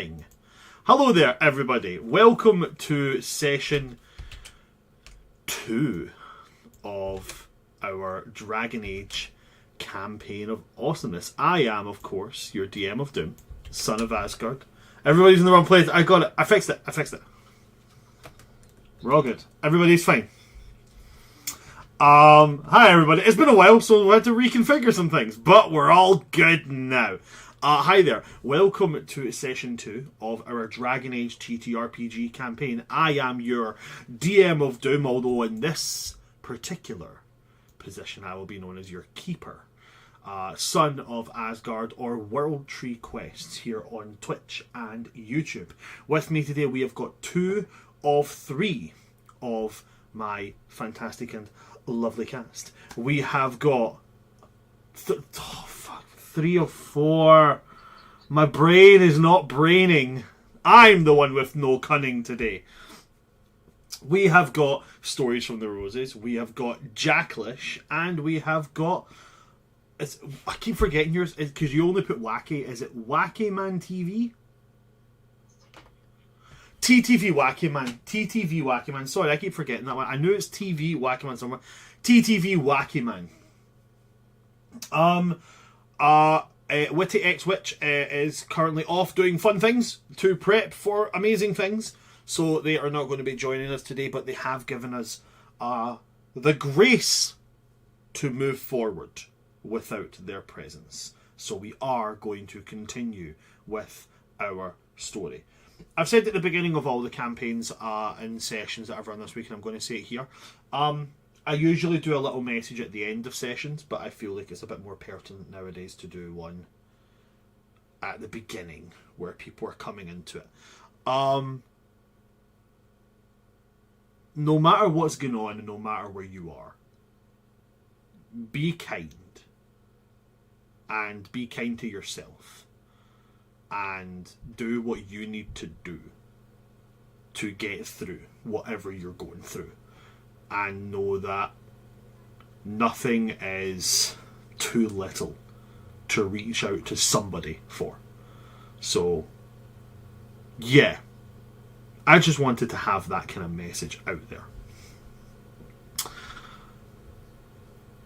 King. Hello there, everybody. Welcome to session 2 of our Dragon Age campaign of awesomeness. I am, of course, your DM of Doom, son of Asgard. Everybody's in the wrong place. I got it. I fixed it. We're all good. Everybody's fine. Hi everybody. It's been a while, so we had to reconfigure some things, but we're all good now. Hi there. Welcome to session 2 of our Dragon Age TTRPG campaign. I am your DM of Doom, although in this particular position I will be known as your keeper. Son of Asgard, or World Tree Quests here on Twitch and YouTube. With me today we have got 2 of 3 of my fantastic and lovely cast. We have got 3 of 4. My brain is not braining. I'm the one with no cunning today. We have got Stories from the Roses, we have got Jacklish, and we have got... I keep forgetting yours, because you only put Wacky. Is it Wacky Man TV? TTV Wacky Man. TTV Wacky Man. Sorry, I keep forgetting that one. I knew it's TV Wacky Man somewhere. TTV Wacky Man. Witty X Witch is currently off doing fun things to prep for amazing things. So they are not going to be joining us today, but they have given us the grace to move forward without their presence. So we are going to continue with our story. I've said at the beginning of all the campaigns and sessions that I've run this week, and I'm going to say it here. I usually do a little message at the end of sessions, but I feel like it's a bit more pertinent nowadays to do one at the beginning where people are coming into it. No matter what's going on and no matter where you are, be kind. And be kind to yourself. And do what you need to do to get through whatever you're going through. And know that nothing is too little to reach out to somebody for. So, yeah. I just wanted to have that kind of message out there.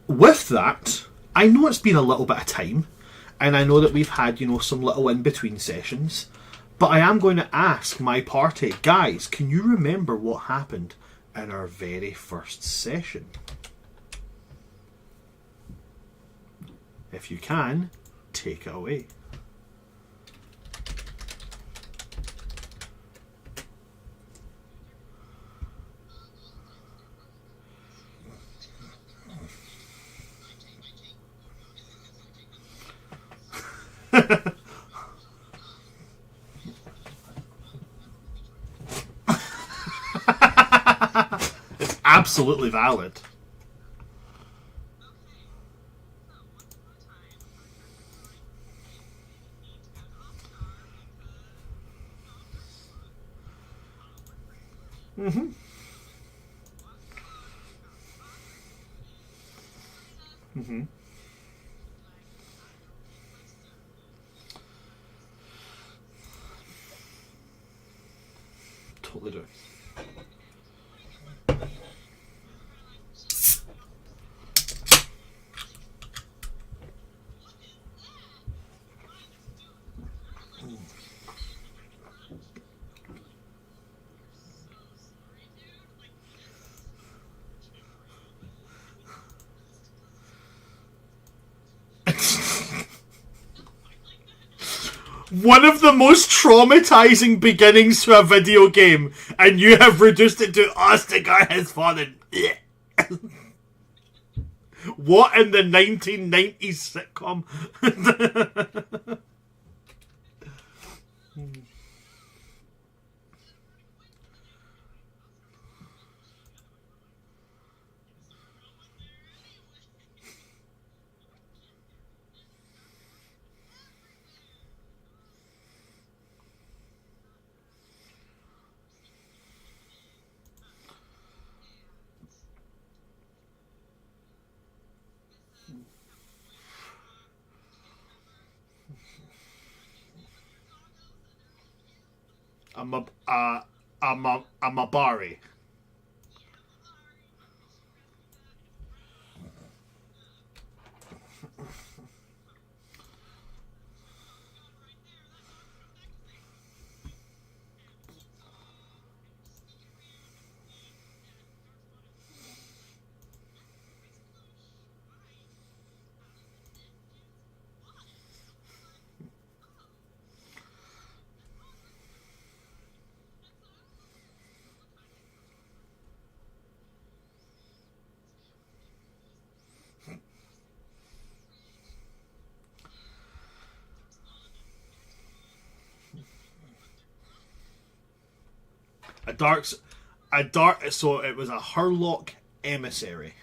With that, I know it's been a little bit of time, and I know that we've had, some little in-between sessions, but I am going to ask my party, guys, can you remember what happened in our very first session? If you can, take it away. It's absolutely valid. Mm-hmm. Mm-hmm. Totally do. One of the most traumatizing beginnings to a video game, and you have reduced it to Ostagar has fallen. What in the 1990s sitcom? a Mabari. So it was a Hurlock emissary.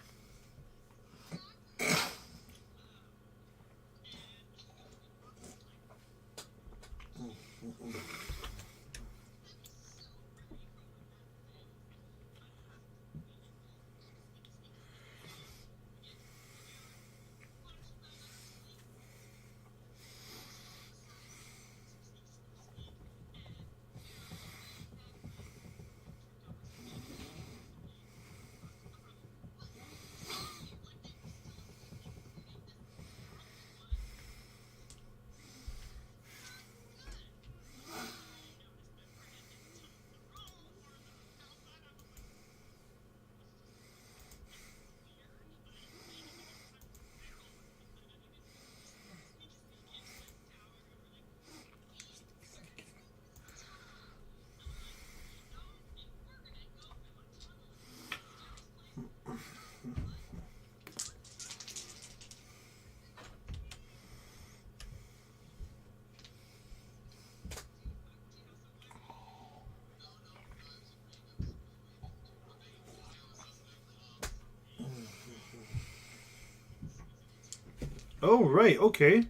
Oh, right, okay.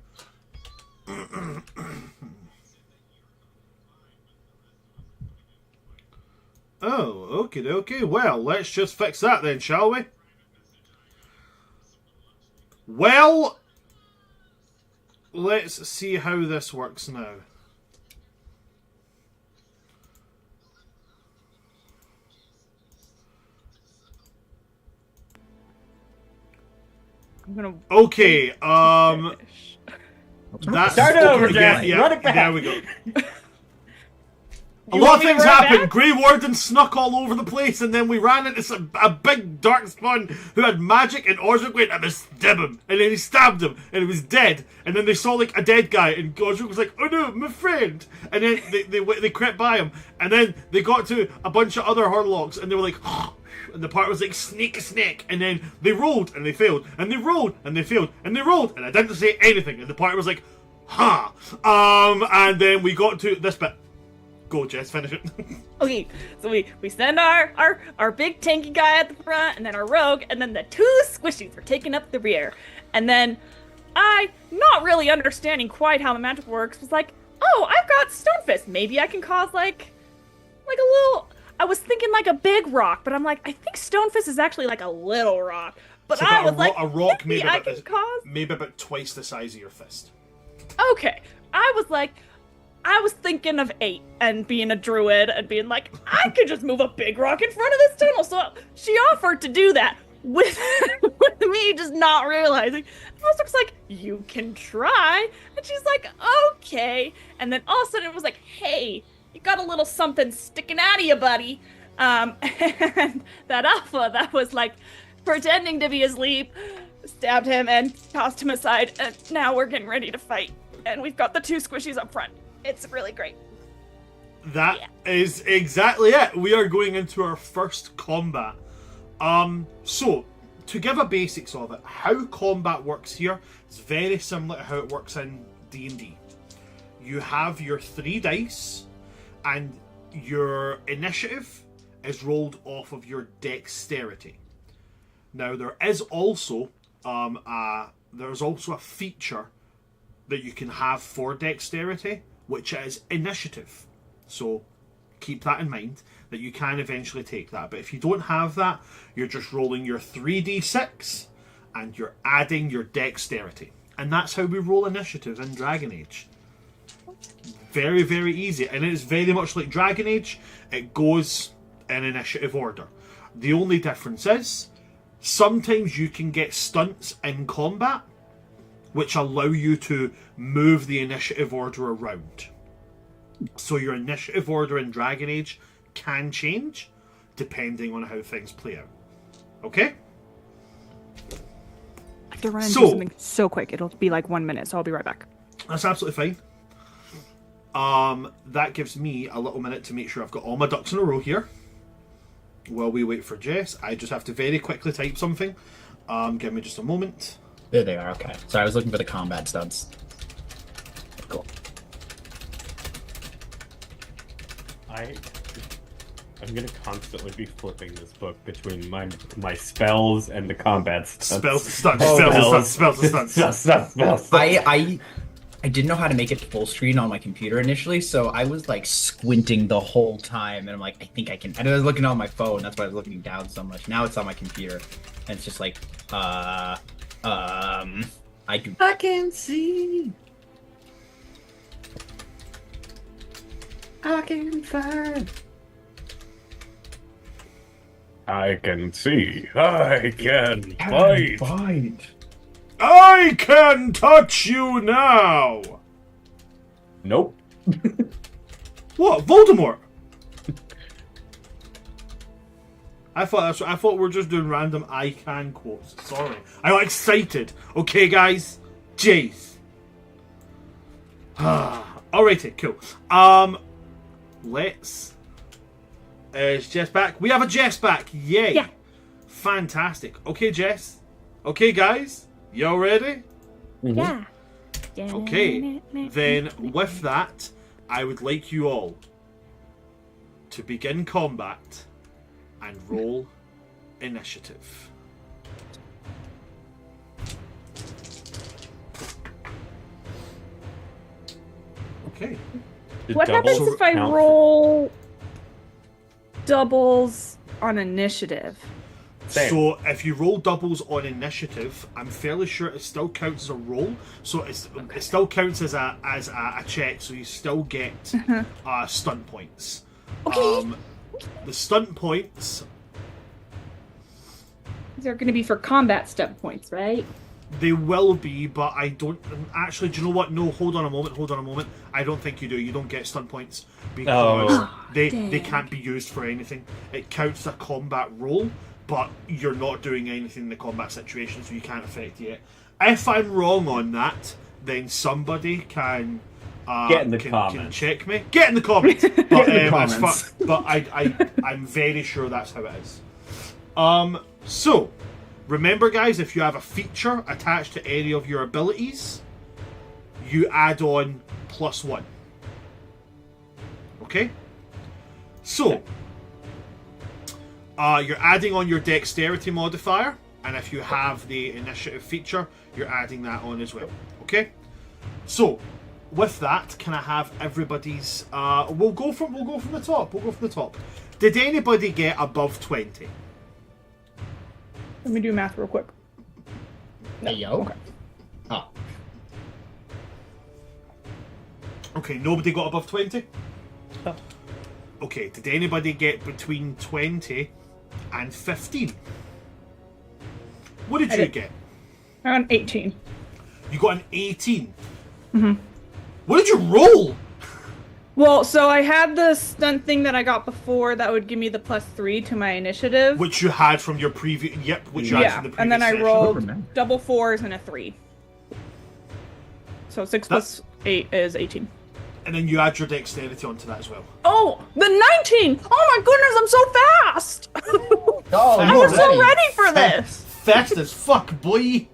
Oh, okay. Well, let's just fix that then, shall we? Well, let's see how this works now. Okay, that's start it over, Jeff. Yeah, Run it back. There we go. A lot of things happened. Grey Warden snuck all over the place, and then we ran into a big Darkspawn who had magic, and Osric went to stab him, and then he stabbed him, and he was dead. And then they saw like a dead guy, and Osric was like, "Oh no, my friend!" And then they crept by him, and then they got to a bunch of other Hurlocks, and they were like, and the part was like snake, and then they rolled and they failed, and they rolled and they failed, and they rolled, and I didn't say anything, and the part was like, and then we got to this bit. Go, Jess, finish it. Okay, so we send our big tanky guy at the front, and then our rogue, and then the two squishies are taking up the rear. And then I, not really understanding quite how the magic works, was like, oh, I've got Stonefist. Maybe I can cause like a little... I was thinking like a big rock, but I'm like, I think Stonefist is actually like a little rock. But so I was like, a rock maybe I can cause... maybe about twice the size of your fist. Okay, I was thinking of 8 and being a druid and being like, I could just move a big rock in front of this tunnel. So she offered to do that with me just not realizing. And I was just like, you can try. And she's like, okay. And then all of a sudden it was like, hey, you got a little something sticking out of you, buddy. And that alpha that was like pretending to be asleep stabbed him and tossed him aside. And now we're getting ready to fight. And we've got the two squishies up front. It's really great. That is exactly it. We are going into our first combat. So, to give a basics of it, how combat works here is very similar to how it works in D&D. You have your 3 dice, and your initiative is rolled off of your dexterity. Now, there is also a feature that you can have for dexterity, which is initiative. So keep that in mind, that you can eventually take that. But if you don't have that, you're just rolling your 3d6 and you're adding your dexterity. And that's how we roll initiative in Dragon Age. Very, very easy. And it's very much like Dragon Age. It goes in initiative order. The only difference is, sometimes you can get stunts in combat, which allow you to move the initiative order around. So your initiative order in Dragon Age can change, depending on how things play out. Okay? I have to run and do something so quick. It'll be like 1 minute, so I'll be right back. That's absolutely fine. That gives me a little minute to make sure I've got all my ducks in a row here. While we wait for Jess, I just have to very quickly type something. Give me just a moment. There they are, okay. So I was looking for the combat stunts. Cool. I'm gonna constantly be flipping this book between my spells and the combat stunts. Spells and stunts. I didn't know how to make it full screen on my computer initially, so I was like squinting the whole time, and I'm like, I think I can. And I was looking on my phone, that's why I was looking down so much. Now it's on my computer, and it's just like, I can see. I can find. I can see. I can fight. I can touch you now! Nope. What? Voldemort? I thought we were just doing random I can quotes. Sorry. I got excited. Okay, guys. Jeez. Alrighty, cool. Let's... is Jess back? We have a Jess back. Yay. Yeah. Fantastic. Okay, Jess. Okay, guys. Y'all ready? Yeah. Okay. Then, with that, I would like you all to begin combat and roll initiative. Okay. What happens if I roll doubles on initiative? Same. So if you roll doubles on initiative, I'm fairly sure it still counts as a roll. So it still counts as a check. So you still get stunt points. Okay. The stunt points, They're going to be for combat stunt points, right? they will be, but I don't actually. Do you know what? No, hold on a moment. I don't think you do. You don't get stunt points because they can't be used for anything. It counts as a combat roll, but you're not doing anything in the combat situation, so you can't affect it. If I'm wrong on that, then somebody can get in the can comments. check me. Get in the comments. But, comments. but I'm very sure that's how it is. So remember, guys, if you have a feature attached to any of your abilities, you add on +1. Okay? So you're adding on your dexterity modifier, and if you have the initiative feature, you're adding that on as well. Okay? So with that, can I have everybody's we'll go from the top. Did anybody get above 20? Let me do math real quick. Hey, yo. Okay. Oh. Okay, nobody got above 20? Oh. Okay, did anybody get between 20 and 15? What did I you did. get? Around 18. You got an 18. Mm-hmm. What did you roll? Well, so I had the stunt thing that I got before that would give me the +3 to my initiative. Which you had from your previous... Yep, which you had from the previous and then I session. rolled double 4s and a 3. So 6 plus 8 is 18. And then you add your dexterity onto that as well. Oh, the 19! Oh my goodness, I'm so fast! Oh, I was so ready for this! Fast as fuck, boy!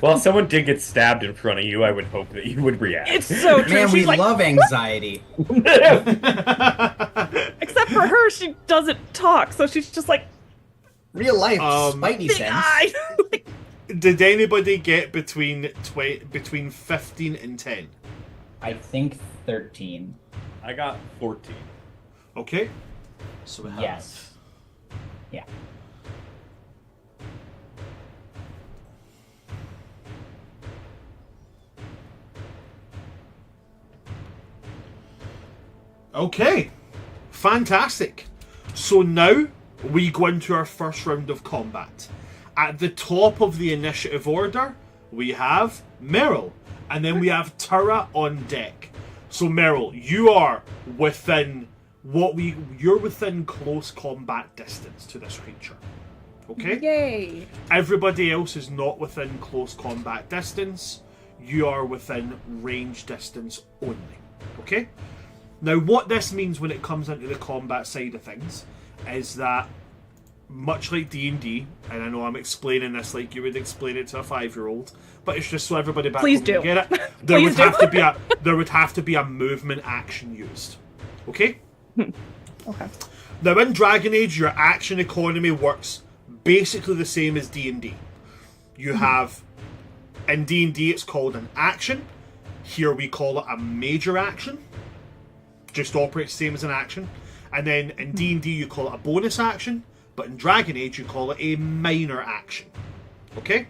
Well, if someone did get stabbed in front of you, I would hope that you would react. It's so true. Man, She's we like, love anxiety. except for her, she doesn't talk, so she's just like, Real life, big Spidey sense. eye. Did anybody get between 15 and 10? I think 13. I got 14. Okay. So we have... Yes. Yeah. Okay. Fantastic. So now we go into our first round of combat. At the top of the initiative order, we have Meryl. And then we have Tara on deck. So Meryl, you are within you're within close combat distance to this creature. Okay? Yay! Everybody else is not within close combat distance. You are within range distance only. Okay? Now, what this means when it comes into the combat side of things is that, much like D&D, and I know I'm explaining this like you would explain it to a 5-year-old, but it's just so everybody back Please home do. can get it. There would have to be a movement action used. Okay? Okay. Now, in Dragon Age, your action economy works basically the same as D&D. You have, in D&D, it's called an action. Here we call it a major action. Just operates the same as an action. And then in D&D, you call it a bonus action. But in Dragon Age, you call it a minor action. Okay?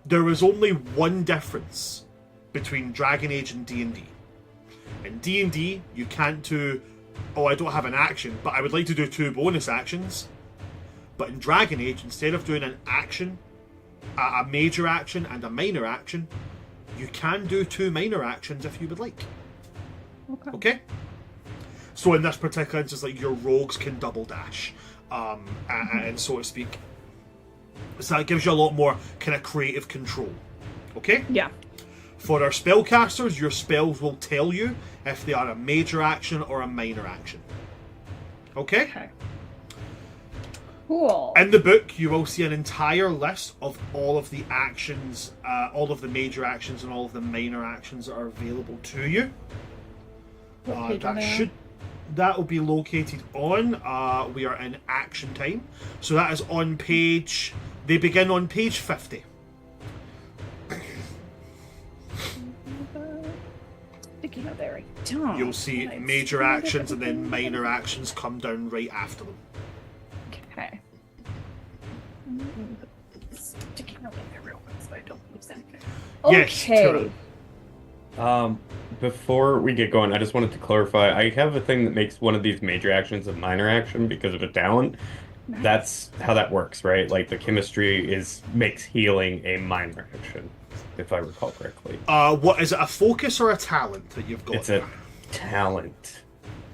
There is only one difference between Dragon Age and D&D. In D&D, you can't do, I don't have an action, but I would like to do 2 bonus actions. But in Dragon Age, instead of doing an action, a major action and a minor action, you can do 2 minor actions if you would like. Okay? So in this particular instance, like, your rogues can double dash, and so to speak. So that gives you a lot more kind of creative control. Okay? Yeah. For our spellcasters, your spells will tell you if they are a major action or a minor action. Okay? Okay. Cool. In the book, you will see an entire list of all of the actions, all of the major actions and all of the minor actions that are available to you. That will be located on, we are in action time. So that is on page, they begin on page 50. Thinking of there. Don't. You'll see major actions and then minor actions come down right after them. Okay. Sticking out in there real quick so I don't lose anything. Yes, Okay. Before we get going, I just wanted to clarify. I have a thing that makes one of these major actions a minor action because of a talent. Nice. That's how that works, right? Like the chemistry makes healing a minor action, if I recall correctly. What is it, a focus or a talent that you've got? It's a talent.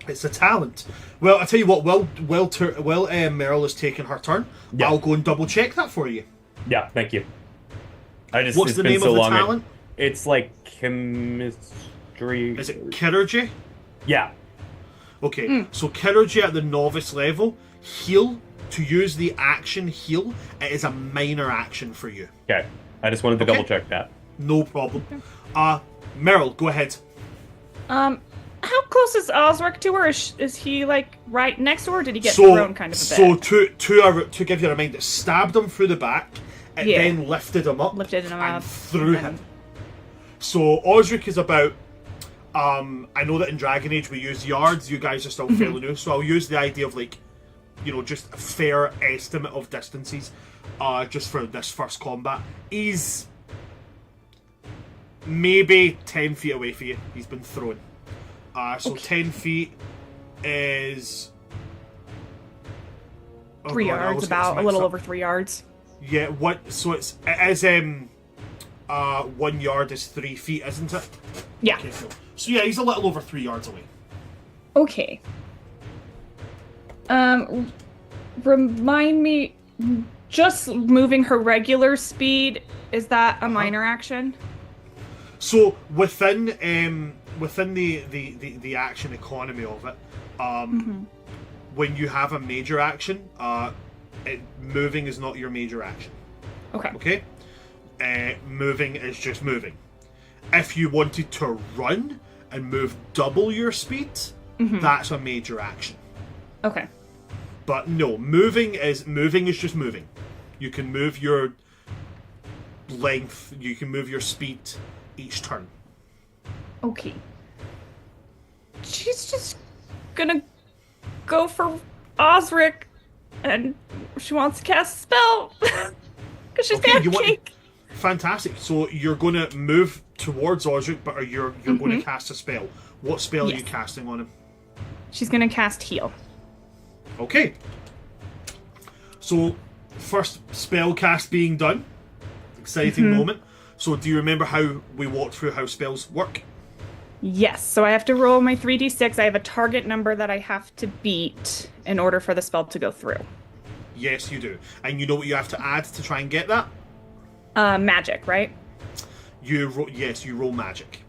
It's a talent. Well, I tell you what. While Meryl is taking her turn, Yeah. I'll go and double check that for you. Yeah, thank you. What's it's the been name so of the long, talent? It's like chemistry. Is it Chirurgy? Yeah. Okay, so Chirurgy at the novice level, heal, to use the action heal, it is a minor action for you. Okay. I just wanted to Okay. double check that. No problem. Meryl, go ahead. How close is Osric to her? Is he like right next to her? Or did he get thrown kind of a bit? To give you a reminder, stabbed him through the back, and Yeah. then lifted him up, Lifted him and up, threw and him. So Osric is about. I know that in Dragon Age we use yards. You guys are still fairly new, so I'll use the idea of just a fair estimate of distances, just for this first combat. He's maybe 10 feet away from you. He's been thrown. So Okay. 10 feet is 3 yards, about a little over 3 yards. Yeah. So it is 1 yard is 3 feet, isn't it? Yeah. Okay, cool. So yeah, he's a little over 3 yards away. Okay. Remind me, just moving her regular speed, is that a minor action? So within the action economy of it, when you have a major action, moving is not your major action. Okay. Okay? Moving is just moving. If you wanted to run and move double your speed, that's a major action. Okay. But no, moving is just moving. You can move your length, you can move your speed each turn. Okay. She's just gonna go for Osric, and she wants to cast a spell because she's Okay, got you want- cake. Fantastic. So you're going to move towards Osric, but you're going to cast a spell. What spell are you Yes. casting on him? She's gonna cast heal. Okay. So, first spell cast being done. Exciting moment. So, do you remember how we walked through how spells work? Yes, so I have to roll my 3d6. I have a target number that I have to beat in order for the spell to go through. Yes, you do. And you know what you have to add to try and get that? Magic, right? You roll magic.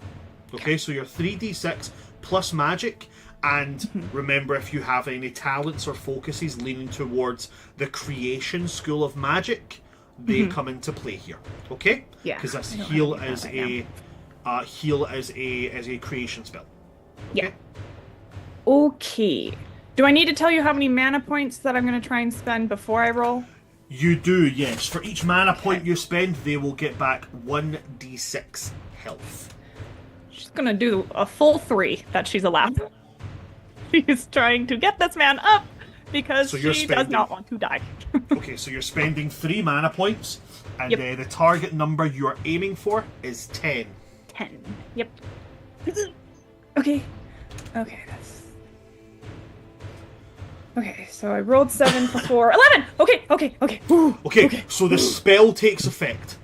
Okay, so your 3d6 plus magic, and remember, if you have any talents or focuses leaning towards the creation school of magic, they come into play here. Okay? Yeah. Because that's I don't heal have any of as that a heal as a creation spell. Yeah. Okay? Okay. Do I need to tell you how many mana points that I'm going to try and spend before I roll? You do, yes. For each mana point you spend, they will get back 1d6 health. She's going to do a full 3 that she's allowed. She's trying to get this man up because So you're she does spending- not want to die. Okay, so you're spending 3 mana points, and Yep. the target number you are aiming for is 10. 10. Yep. Okay. Okay, that's... Okay, so I rolled 7 for 4. 11! Okay. Ooh, Okay, so the spell takes effect.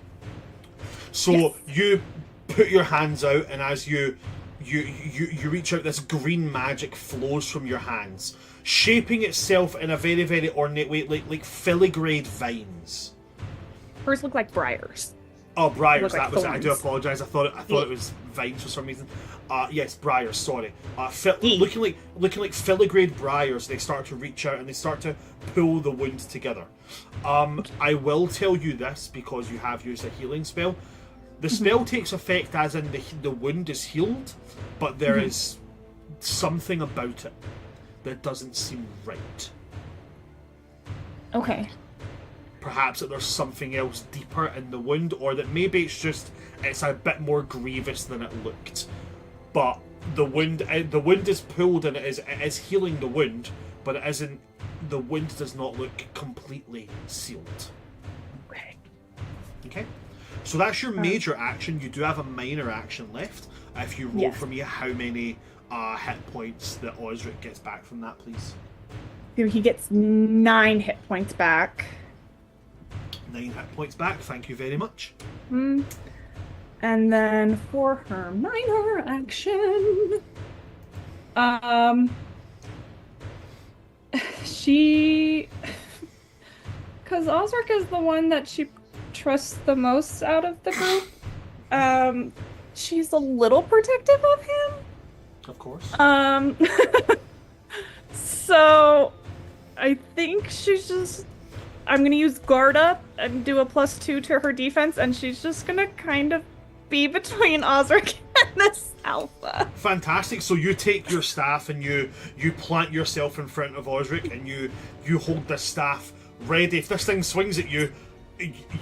So Yes. you put your hands out, and as you reach out, this green magic flows from your hands, shaping itself in a very, very ornate way, like filigrade vines. Hers look like briars. Oh, briars. Look like That was it. I do thorns. apologise. I thought it was vines for some reason. Yes, briars. Sorry. Yeah. Looking like filigrade briars. They start to reach out and they start to pull the wound together. I will tell you this because you have used a healing spell. The spell takes effect as in the wound is healed, but there is something about it that doesn't seem right. Okay. Perhaps that there's something else deeper in the wound, or that maybe it's a bit more grievous than it looked. But the wound is pulled and it is healing the wound, but it isn't. The wound does not look completely sealed. Okay. Okay, so that's your major action. You do have a minor action left. If you roll Yes. for me, how many hit points that Osric gets back from that, please? So he gets 9 hit points back. 9 hit points back. Thank you very much. And then for her minor action, she, because Osric is the one that she trusts the most out of the group, she's a little protective of him. Of course. So I think she's just, I'm gonna use guard up and do a +2 to her defense, and she's just gonna kind of be between Osric and this alpha. Fantastic. So you take your staff and you plant yourself in front of Osric, and you hold this staff ready. If this thing swings at you,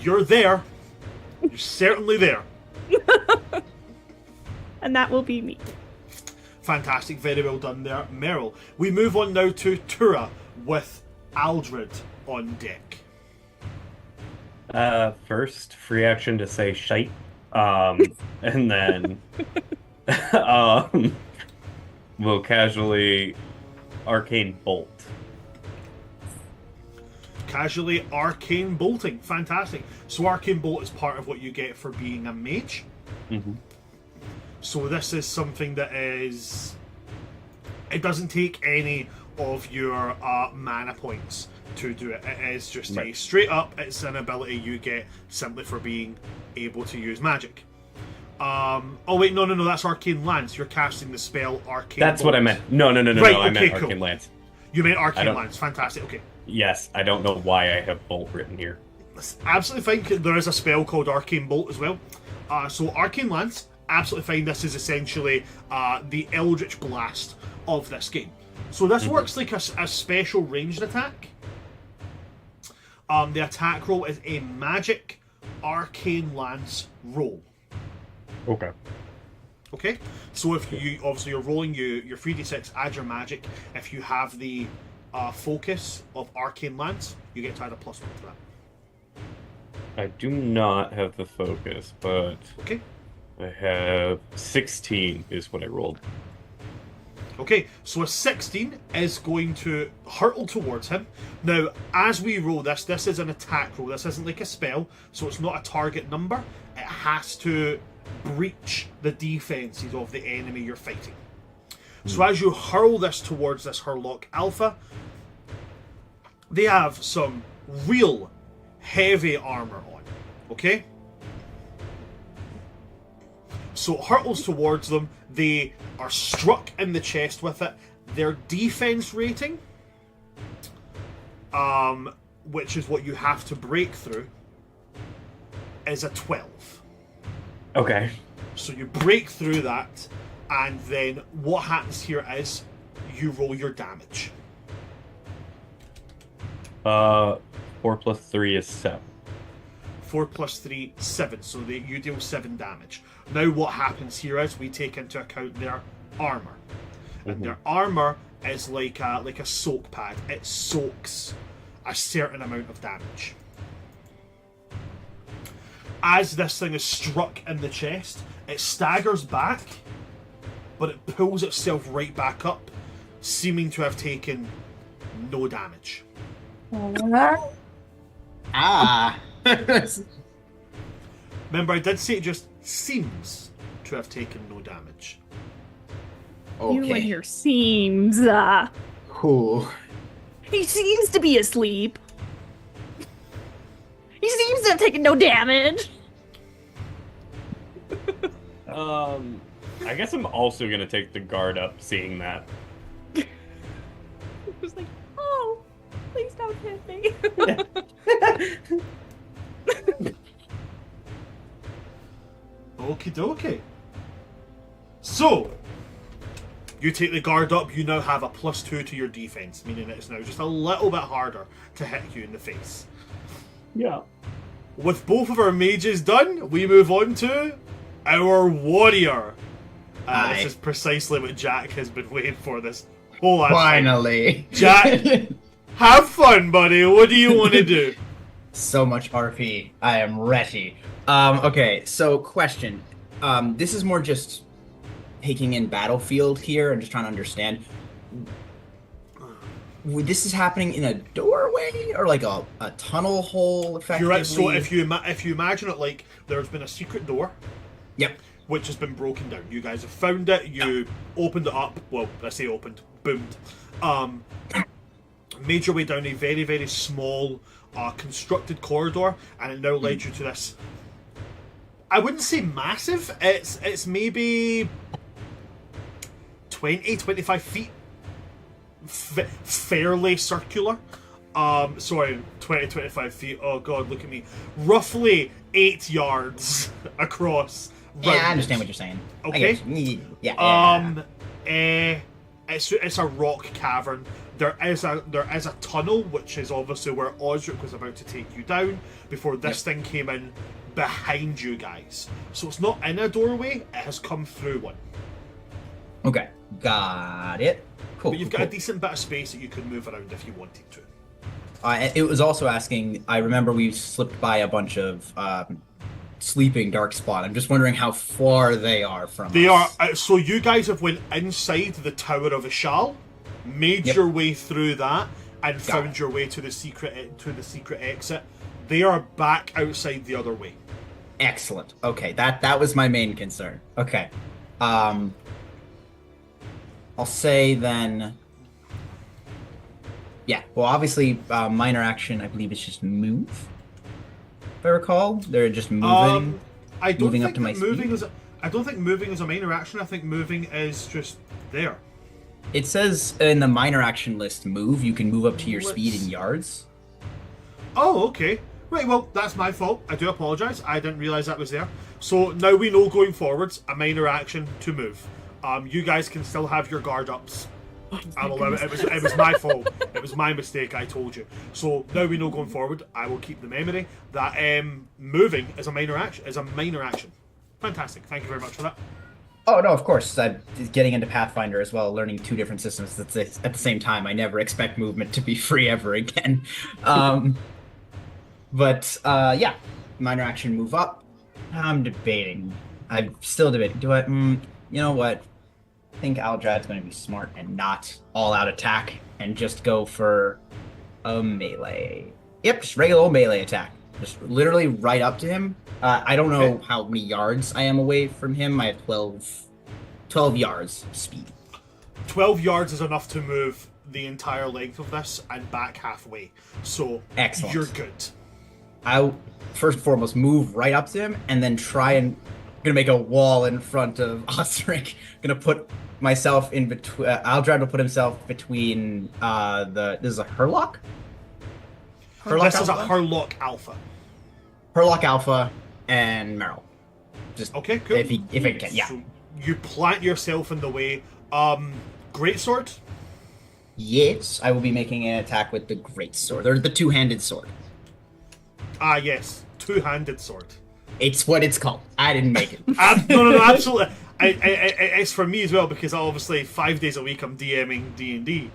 you're there. You're certainly there. And that will be me. Fantastic. Very well done there, Meryl. We move on now to Tura with Aldred on deck. First, free action to say shite. And then we'll casually arcane bolt. Casually arcane bolting. Fantastic. So arcane bolt is part of what you get for being a mage. Mm-hmm. So this is something that is... It doesn't take any of your mana points to do it. It is just a straight up, it's an ability you get simply for being able to use magic. Oh wait, no, that's Arcane Lance. You're casting the spell Arcane That's Bolt. what I meant. No, Right, I meant okay, Arcane cool. Lance. You meant I Arcane don't- Lance. Fantastic, okay. Yes, I don't know why I have bolt written here. That's absolutely fine. There is a spell called Arcane Bolt as well. So Arcane Lance, absolutely fine. This is essentially the Eldritch Blast of this game. So this works like a special ranged attack. The attack roll is a magic Arcane Lance roll. Okay. Okay, so if you obviously you're rolling your 3d6, add your magic. If you have the focus of Arcane Lance, you get to add a +1 to that. I do not have the focus, but Okay, I have 16 is what I rolled. Okay, so a 16 is going to hurtle towards him. Now, as we roll this is an attack roll. This isn't like a spell, so it's not a target number. It has to breach the defenses of the enemy you're fighting. So as you hurl this towards this Hurlock Alpha, they have some real heavy armor on, okay? So it hurtles towards them, they are struck in the chest with it. Their defense rating, which is what you have to break through, is a 12. Okay. So you break through that, and then what happens here is you roll your damage. 4 plus 3 is 7. 4 plus 3, 7. So you deal 7 damage. Now what happens here is we take into account their armor. And their armor is like a soak pad. It soaks a certain amount of damage. As this thing is struck in the chest, it staggers back, but it pulls itself right back up, seeming to have taken no damage. Ah. Remember, I did say it just seems to have taken no damage. You and Okay. your seems. Cool. He seems to be asleep. He seems to have taken no damage. I guess I'm also gonna take the guard up, seeing that. He was like, oh, please don't hit me. Okie dokie. So, you take the guard up, you now have a +2 to your defense, meaning it's now just a little bit harder to hit you in the face. Yeah. With both of our mages done, we move on to our warrior. Aye. This is precisely what Jack has been waiting for this whole ass thing. Finally. Jack, have fun, buddy. What do you want to do? So much RP. I am ready. Okay, so question. This is more just taking in battlefield here and just trying to understand. This is happening in a doorway or like a tunnel hole, effectively? You're right. So if you imagine it like there's been a secret door, Yep. which has been broken down. You guys have found it. You opened it up. Well, I say opened, boomed. Made your way down a very, very small constructed corridor, and it now led you to this. I wouldn't say massive. It's maybe 20, 25 feet. Fairly circular. Sorry, 20, 25 feet. Oh god, look at me. Roughly 8 yards across. Yeah, I round. understand what you're saying. Okay. I guess. Yeah. It's a rock cavern. There is a tunnel, which is obviously where Osric was about to take you down before this thing came in behind you guys. So it's not in a doorway; it has come through one. Okay. Got it. Cool. But you've cool, got a cool. decent bit of space that you can move around if you wanted to. It was also asking. I remember we slipped by a bunch of sleeping Darkspawn. I'm just wondering how far they are from. They us. are so you guys have went inside the Tower of Ishal, made Yep. your way through that, and found it. your way to the secret exit. They are back outside the other way. Excellent. Okay, that was my main concern. Okay. I'll say then. Yeah. Well, obviously, minor action. I believe it's just move. If I recall, they're just moving. I don't moving think up to my that moving speed? is. I don't think moving is a minor action. I think moving is just there. It says in the minor action list, move. You can move up to your speed Let's- in yards. Oh, okay. Right, well, that's my fault. I do apologise. I didn't realise that was there. So now we know going forwards, a minor action to move. You guys can still have your guard ups. I'll allow it. It was my fault. It was my mistake. I told you. So now we know going forward. I will keep the memory that moving is a minor action. Fantastic. Thank you very much for that. Oh no, of course. I'm getting into Pathfinder as well, learning two different systems at the same time. I never expect movement to be free ever again. But yeah, minor action move up. I'm debating. I'm still debating. Do I? You know what? think Aldrad's going to be smart and not all-out attack and just go for a melee. Yep, just regular old melee attack. Just literally right up to him. I don't know how many yards I am away from him. I have 12 yards speed. 12 yards is enough to move the entire length of this and back halfway. So Excellent. You're good. I'll first and foremost move right up to him and then try and gonna make a wall in front of Osric. Gonna put myself in between. Aldrad will put himself between this is a Hurlock. This is a Hurlock Alpha. Hurlock Alpha and Meryl. Just Okay, cool. if I can, yeah. So you plant yourself in the way. Greatsword. Yes, I will be making an attack with the greatsword or the two-handed sword. Ah, yes, two-handed sword. It's what it's called. I didn't make it. No, absolutely. It's for me as well because obviously 5 days a week I'm DMing D&D,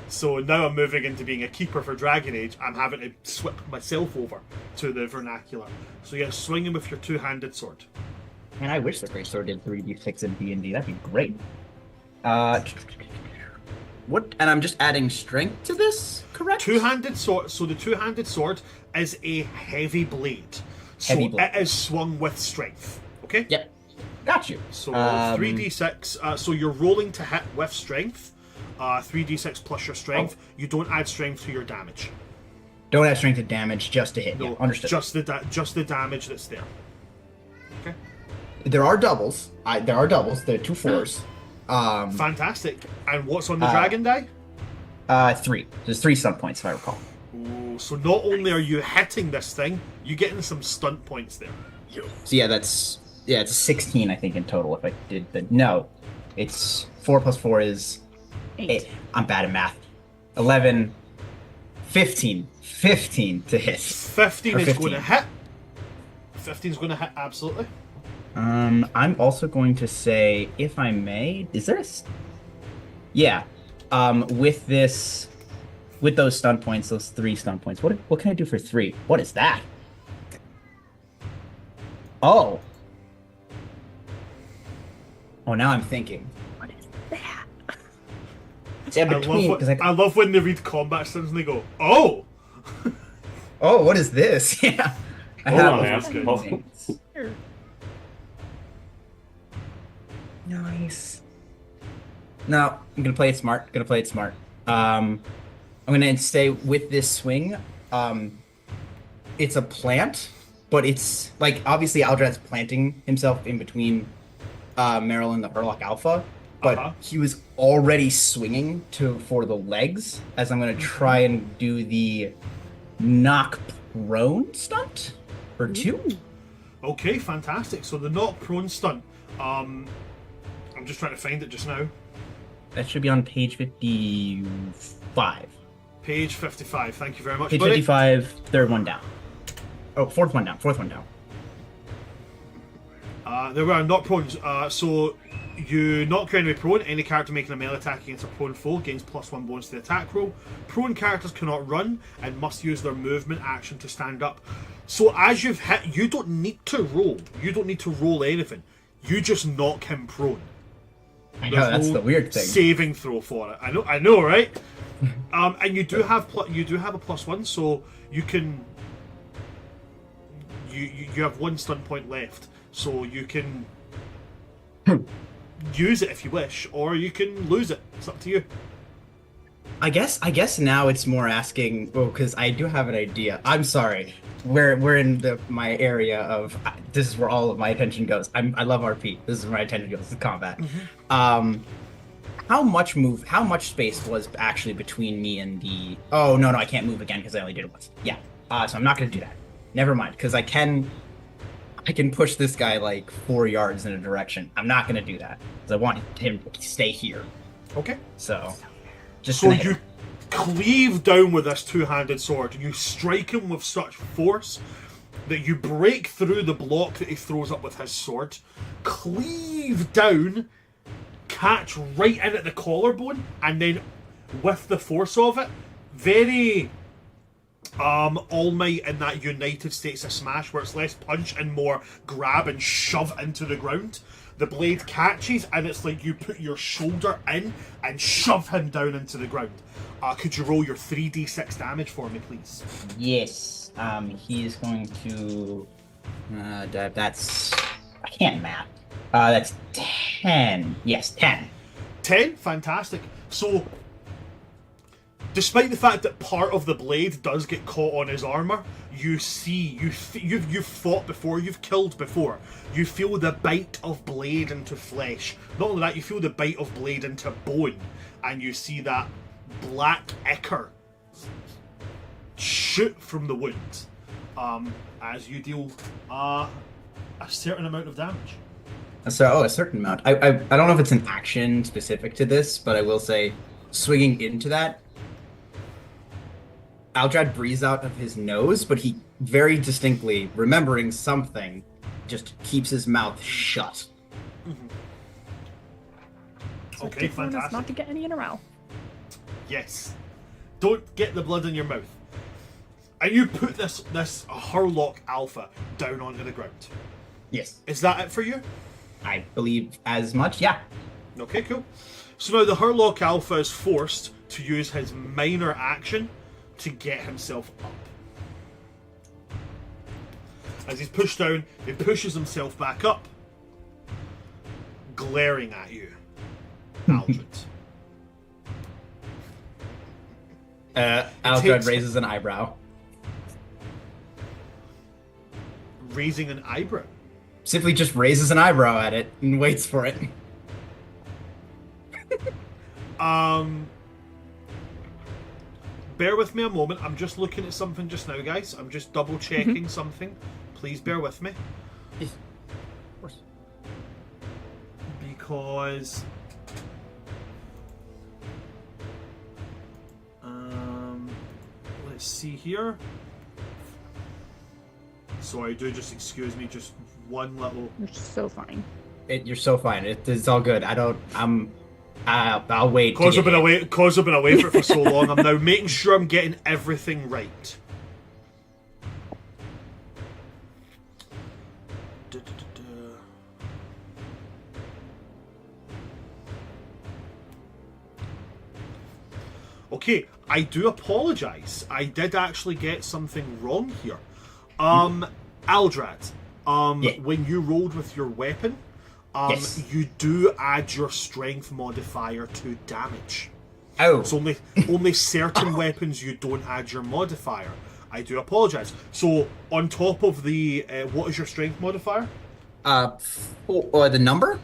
so now I'm moving into being a keeper for Dragon Age. I'm having to swip myself over to the vernacular. So yeah, swinging with your two-handed sword. And I wish the greatsword did 3d6 in D&D. That'd be great. What? And I'm just adding strength to this, correct? Two-handed sword. So the two-handed sword is a heavy blade. So Heavy blade. it is swung with strength. Okay. Yep. Got you. So 3d6. So you're rolling to hit with strength. 3d6 plus your strength. You don't add strength to your damage. Don't have strength to damage, just to hit. No, Yeah, understood. just the damage that's there. Okay. There are doubles. There are doubles. There are 2 4s. Fantastic. And what's on the dragon die? 3. There's 3 stunt points, if I recall. Ooh, so not only are you hitting this thing, you're getting some stunt points there. So yeah, it's a 16, I think, in total. If I did the it's 4 plus 4 is 8. I'm bad at math. 11, 15 to hit. 15 Or is 15. going to hit. 15 is going to hit, absolutely. I'm also going to say, if I may, is there a... Yeah. With those stun points, those 3 stun points, what can I do for 3? What is that? Oh. Oh, now I'm thinking. What is that? It's in between, because I love when they read combat sims and they go, oh! Oh, what is this? Yeah. I Hold have on, those man. good Hold- things. Nice. No, I'm gonna play it smart. I'm gonna stay with this swing. It's a plant, but it's like obviously Aldrad's planting himself in between Meryl and the Hurlock Alpha, but he was already swinging for the legs. As I'm gonna try and do the knock prone stunt for 2. Okay, fantastic. So the knock prone stunt. I'm just trying to find it just now. That should be on page 55. Page 55. Thank you very much, Page buddy. 55, third one down. Oh, fourth one down. There were knock prones. So you knock your enemy prone. Any character making a melee attack against a prone foe gains +1 bonus to the attack roll. Prone characters cannot run and must use their movement action to stand up. So as you've hit, you don't need to roll. You don't need to roll anything. You just knock him prone. I know, There's that's no the weird thing. Saving throw for it. I know, right? And you do have a +1, so you can. You have 1 stun point left, so you can use it if you wish, or you can lose it. It's up to you. I guess now it's more asking, because I do have an idea. I'm sorry. We're in my area of this is where all of my attention goes. I love RP. This is where my attention goes. This is combat. How much space was actually between me and the? Oh no, I can't move again because I only did it once. Yeah. So I'm not gonna do that. Never mind, because I can push this guy like 4 yards in a direction. I'm not gonna do that because I want him to stay here. Okay. So just So gonna hit you him. cleave down with this two-handed sword, and you strike him with such force that you break through the block that he throws up with his sword, cleave down, catch right in at the collarbone, and then with the force of it, very All Might in that United States of Smash, where it's less punch and more grab and shove into the ground. The blade catches, and it's like you put your shoulder in and shove him down into the ground. Could you roll your 3d6 damage for me, please? Yes. He is going to. That's. I can't math. That's 10. Yes, 10. 10? Fantastic. So, despite the fact that part of the blade does get caught on his armor, you see, you've fought before, you've killed before. You feel the bite of blade into flesh. Not only that, you feel the bite of blade into bone, and you see that black ichor shoot from the wound as you deal a certain amount of damage. So, a certain amount. I don't know if it's an action specific to this, but I will say, swinging into that, Aldrad breathes out of his nose, but he very distinctly, remembering something, just keeps his mouth shut. Mm-hmm. So Okay, different is fantastic. not to get any in a row. Yes. Don't get the blood in your mouth. And you put this Hurlock Alpha down onto the ground. Yes. Is that it for you? I believe as much, yeah. Okay, cool. So now the Hurlock Alpha is forced to use his minor action to get himself up. As he's pushed down, he pushes himself back up, glaring at you, Aldred. Aldrad takes- raises an eyebrow. Raising an eyebrow. Simply just raises an eyebrow at it and waits for it. Bear with me a moment. I'm just looking at something just now, guys. I'm just double checking something. Please bear with me. Of course. Because let's see here. Sorry, do just excuse me, just one little. You're so fine. You're so fine. It's all good. I'll wait. Cause I've been away for it for so long. I'm now making sure I'm getting everything right. Okay, I do apologise. I did actually get something wrong here. Aldrad, Yeah. when you rolled with your weapon, Yes. you do add your strength modifier to damage. Oh. So only certain weapons you don't add your modifier. I do apologise. So on top of the what is your strength modifier? Or the number?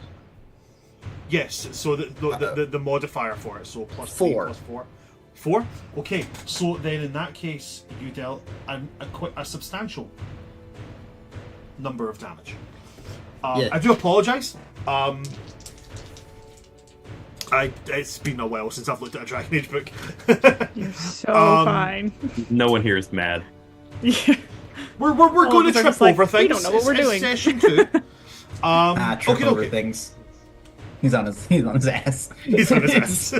Yes. So the modifier for it. So plus 3 4. plus 4. 4. Okay. So then in that case you dealt a substantial number of damage. Yeah. I do apologise. It's been a while since I've looked at a Dragon Age book. You're so fine. No one here is mad. Yeah. We're All going of to us are trip just like, over things. we don't know what we're It's doing. session 2. Trip okay, over okay. things. He's on his ass. He's on his ass.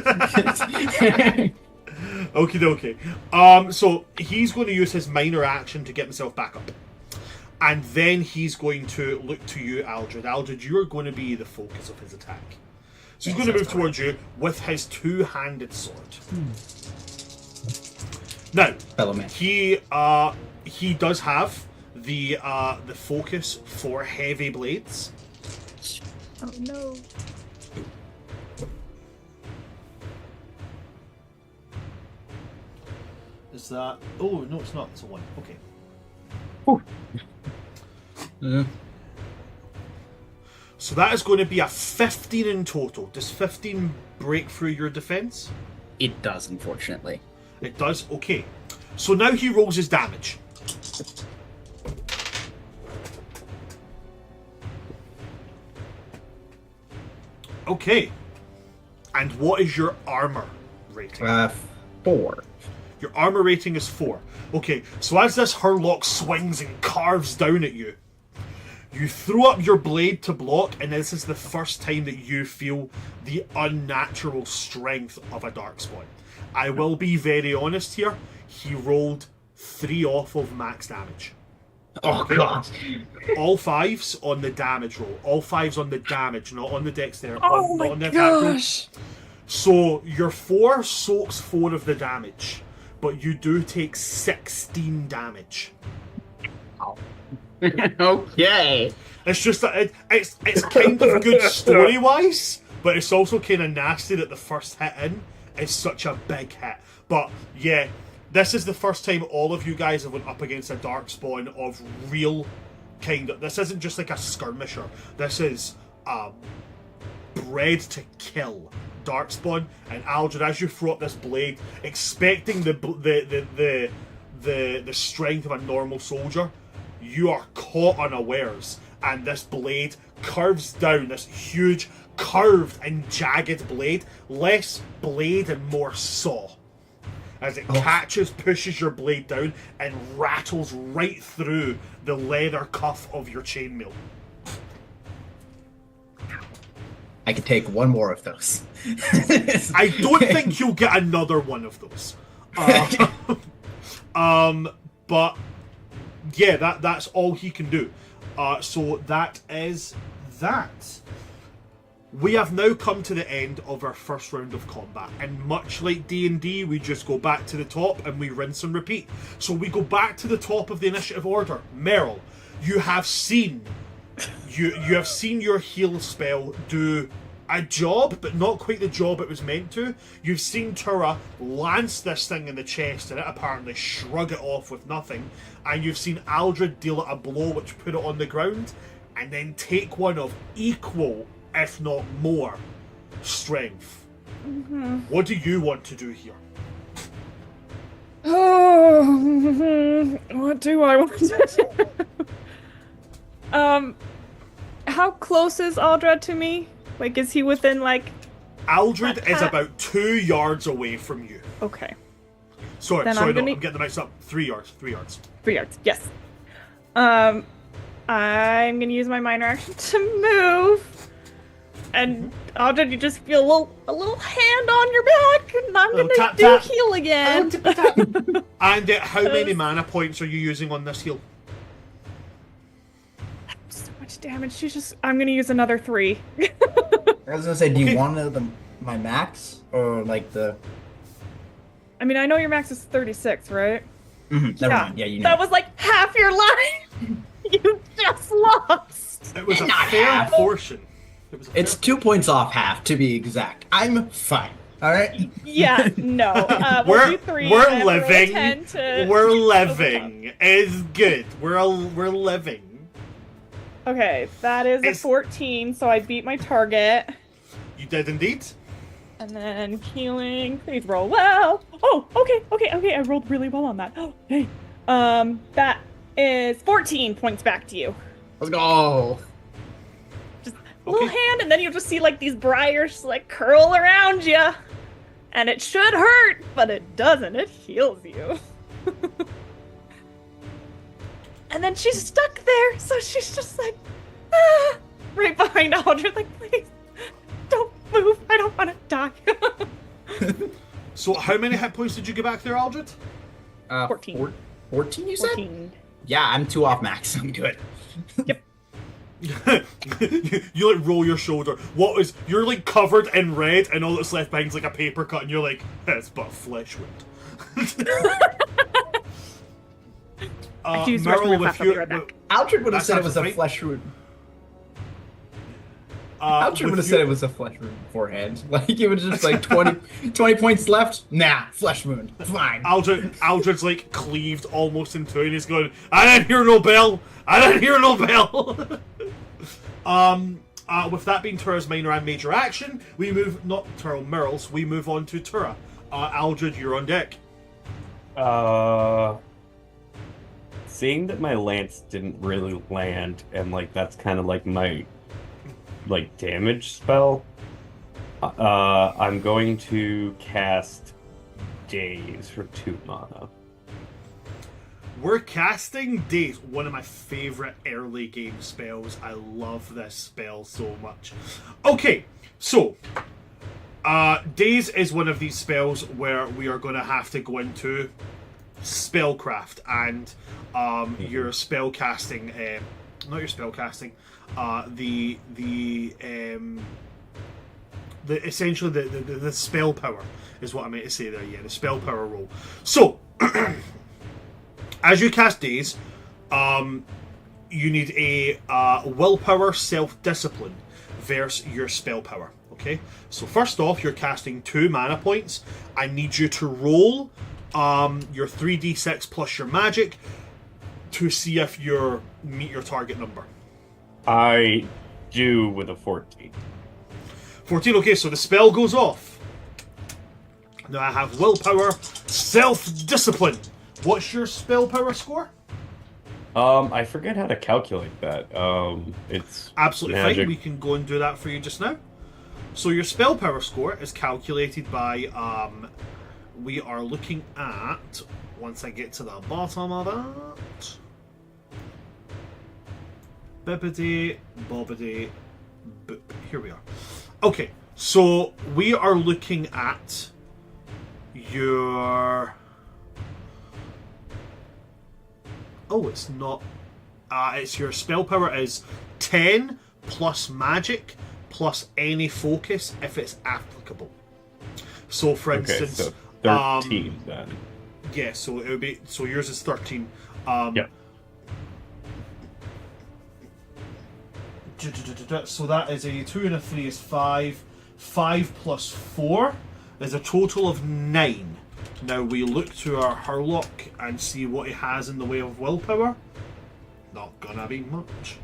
Okie dokie. So he's going to use his minor action to get himself back up. And then he's going to look to you, Aldred. Aldred, you're going to be the focus of his attack. So he's going to move towards you with his two-handed sword. Now, Fellow man. he does have the focus for heavy blades. Oh no. Is that? Oh no, it's not. It's a 1. Okay. So that is going to be a 15 in total. Does 15 break through your defense? It does, unfortunately. It does? Okay. So now he rolls his damage. Okay. And what is your armor rating? 4. Your armor rating is 4. Okay, so as this Hurlock swings and carves down at you, you throw up your blade to block, and this is the first time that you feel the unnatural strength of a Darkspawn. I will be very honest here, he rolled 3 off of max damage. Oh god. All 5s on the damage roll. All 5s on the damage, not on the dexterity. Oh not my on the attack roll. gosh. So your 4 soaks 4 of the damage, but you do take 16 damage. Okay. It's just that it's kind of good story wise, but it's also kind of nasty that the first hit in is such a big hit. But yeah, this is the first time all of you guys have went up against a Darkspawn of real kind of. This isn't just like a skirmisher. This is bred to kill Darkspawn. And Aldred, as you throw up this blade, expecting the strength of a normal soldier, you are caught unawares, and this blade curves down, this huge curved and jagged blade, less blade and more saw, as it catches, pushes your blade down, and rattles right through the leather cuff of your chainmail. I could take one more of those. I don't think you'll get another one of those. But yeah, that's all he can do. So that is that. We have now come to the end of our first round of combat, and much like D&D, we just go back to the top and we rinse and repeat. So we go back to the top of the initiative order. Meryl, you have seen your heal spell do a job, but not quite the job it was meant to. You've seen Tura lance this thing in the chest and it apparently shrug it off with nothing, and you've seen Aldred deal it a blow which put it on the ground, and then take one of equal, if not more, strength. Mm-hmm. What do you want to do here? Oh, what do I want to do? How close is Aldred to me? Like, is he within, like... Aldred is about 2 yards away from you. Okay. Sorry, Then no, I'm I'm gonna- getting the mix up. 3 yards. 3 yards, yes. I'm gonna use my minor action to move. And Aldred, you just feel a little hand on your back, and I'm gonna tap, do tap. heal again. And how many mana points are you using on this heal? So much damage. I'm gonna use another 3. I was gonna say, do Okay. you want to know my max or like the? I mean, I know your max is 36, right? Never mind. Yeah, you know. That was like half your life. You just lost. It was a Not fair half. portion. It's 2 points off half, to be exact. I'm fine. All right. Yeah, no. We'll do 3. We're and roll living. 10 to We're overcome. living. Is good. We're living. Okay, that is a It's- 14, so I beat my target. You did indeed. And then healing. Please roll well. Oh, okay. I rolled really well on that. Oh, hey. That is 14 points back to you. Let's go. Just a little hand, and then you'll just see like these briars like curl around you. And it should hurt, but it doesn't. It heals you. And then she's stuck there, so she's just like, right behind Aldred, like, please, don't move. I don't want to die. So how many hit points did you get back there, Aldred? 14. 14, you said? 14. Yeah, I'm 2 off max. I'm good. Yep. you like roll your shoulder. You're like covered in red, and all that's left behind's like a paper cut, and you're like, it's but a flesh wound. I do use the restroom real fast, I'll be right back. Aldred would have That's said it was a fine. flesh wound. Aldred would have said it was a flesh wound beforehand. Like, it was just like 20 points left. Nah, flesh wound. Fine. Aldred's like cleaved almost in two, and he's going, I didn't hear no bell. With that being Tura's minor and major action, we move, not Tura, Meryl's, we move on to Tura. Aldred, you're on deck. Seeing that my lance didn't really land, and like that's kind of like my damage spell, I'm going to cast Daze for 2 mana. We're casting Daze, one of my favorite early game spells. I love this spell so much. Okay, so Daze is one of these spells where we are going to have to go into spellcraft and your spell casting, not your spell casting, the essentially the spell power is what I meant to say there. Yeah, the spell power roll. So as you cast Daze, you need a willpower self-discipline versus your spell power. Okay, so first off, you're casting 2 mana points. I need you to roll your 3d6 plus your magic to see if you meet your target number. I do with a 14. 14, okay, so the spell goes off. Now I have willpower, self-discipline. What's your spell power score? I forget how to calculate that. It's Absolutely magic. fine, we can go and do that for you just now. So your spell power score is calculated by, we are looking at, once I get to the bottom of that, bippity, bobbity, boop. Here we are. Okay, so we are looking at your... Oh, it's not... it's your spell power is 10 plus magic plus any focus if it's applicable. So, for instance... so 13 then. Yeah, so it would be... So yours is 13. Yep. So that is a 2 and a 3 is 5. 5 plus 4 is a total of 9. Now we look to our Hurlock and see what he has in the way of willpower. Not gonna be much.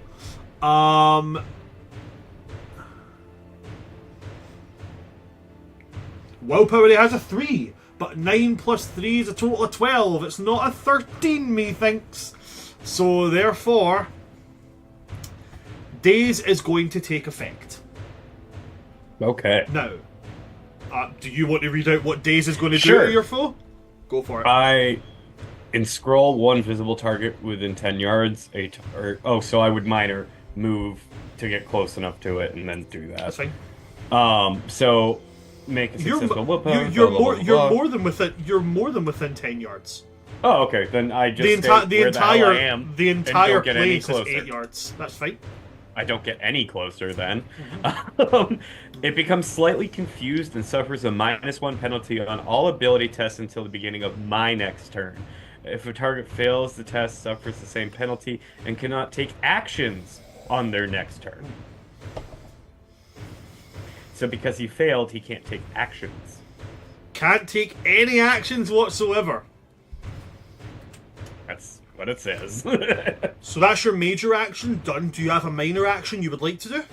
Willpower, he has a 3, but 9 plus 3 is a total of 12. It's not a 13, methinks. So therefore, Daze is going to take effect. Okay. Now, do you want to read out what Daze is going to do Sure. to your foe? Go for it. I enscroll one visible target within 10 yards. So I would minor move to get close enough to it and then do that. That's fine. So make a successful willpower. You're blah, blah, blah, blah. more than within. You're more than within 10 yards. Oh, okay. Then I just The stay where entire the hell I am the and entire don't get any place is closer. 8 yards. That's fine. I don't get any closer then. It becomes slightly confused and suffers a -1 penalty on all ability tests until the beginning of my next turn. If a target fails the test, suffers the same penalty and cannot take actions on their next turn. So because he failed, he can't take actions. Can't take any actions whatsoever. That's what it says. So that's your major action done. Do you have a minor action you would like to do?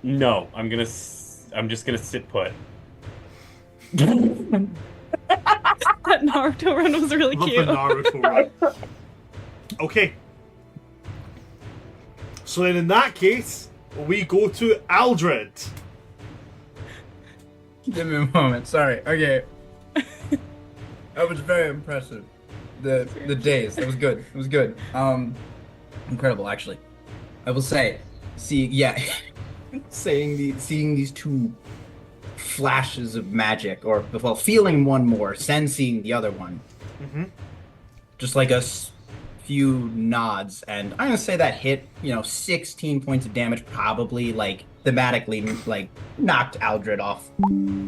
No, I'm just gonna sit put. That Naruto run was really Love cute. the Naruto run. Okay. So then in that case, we go to Aldred. Give me a moment. Sorry. Okay. That was very impressive. The days. That was good. It was good. Incredible, actually. I will say, seeing these two flashes of magic, or well, feeling one more, sensing the other one. Mm-hmm. Just like few nods, and I'm gonna say that hit 16 points of damage, probably like thematically like knocked Aldred off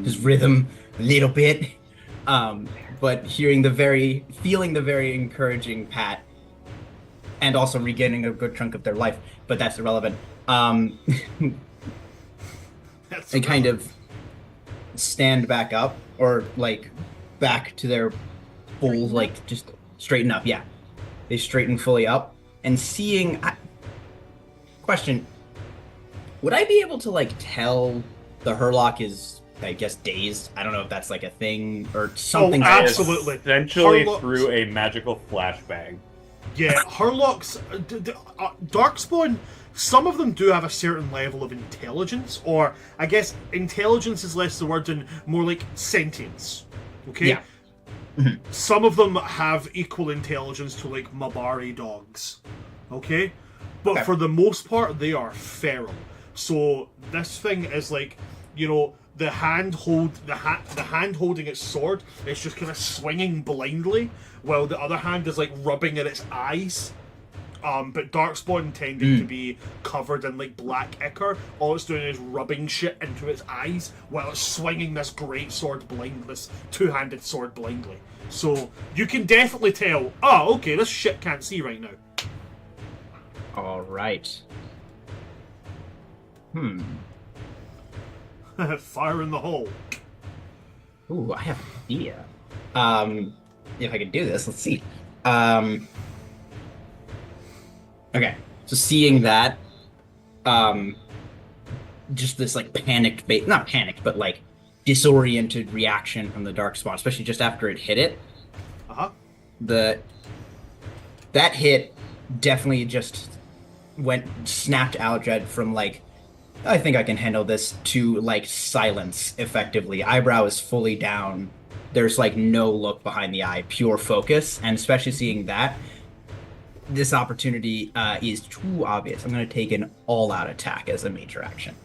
his rhythm a little bit, but feeling the very encouraging pat, and also regaining a good chunk of their life, but that's irrelevant. They kind of stand back up, or like back to their full, like just straighten up. Yeah, they straighten fully up, and seeing. Question: would I be able to like tell the Hurlock is, I guess, dazed? I don't know if that's like a thing or something. Oh, absolutely. Essentially Hurlock's- through a magical flashbang. Yeah, Hurlock's Darkspawn. Some of them do have a certain level of intelligence, or I guess intelligence is less the word and more like sentience. Okay. Yeah. Mhm. Some of them have equal intelligence to like Mabari dogs. Okay. But Okay. for the most part, they are feral. So this thing is like, the hand holding its sword is just kind of swinging blindly, while the other hand is like rubbing at its eyes. But Darkspawn tending to be covered in like black ichor, all it's doing is rubbing shit into its eyes while it's swinging this great sword this two-handed sword blindly. So you can definitely tell, oh, okay, this shit can't see right now. All right. Fire in the hole. Ooh, I have an idea. If I can do this, let's see. Okay, so seeing that, just this like panicked, not panicked, but like disoriented reaction from the Darkspawn, especially just after it hit it. That hit definitely just snapped Aldred from like, I think I can handle this, to like silence effectively. Eyebrow is fully down. There's like no look behind the eye, pure focus. And especially seeing that, this opportunity is too obvious. I'm going to take an all-out attack as a major action.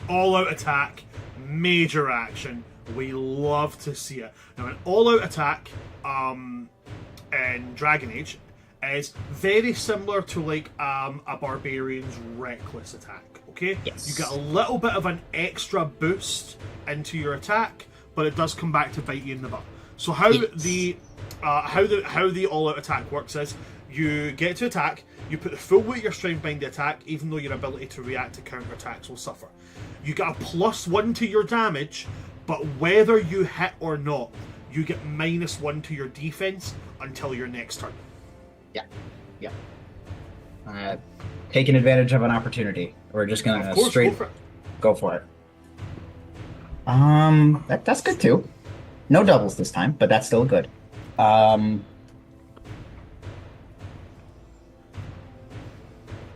All-out attack, major action. We love to see it. Now, an all-out attack in Dragon Age is very similar to like a barbarian's reckless attack. Okay, yes. You get a little bit of an extra boost into your attack, but it does come back to bite you in the butt. So how the all-out attack works is you get to attack, you put the full weight of your strength behind the attack, even though your ability to react to counter attacks will suffer. You get a +1 to your damage, but whether you hit or not, you get -1 to your defense until your next turn. Yeah. Taking advantage of an opportunity. We're just gonna straight go for it. That's good too. No doubles this time, but that's still good. And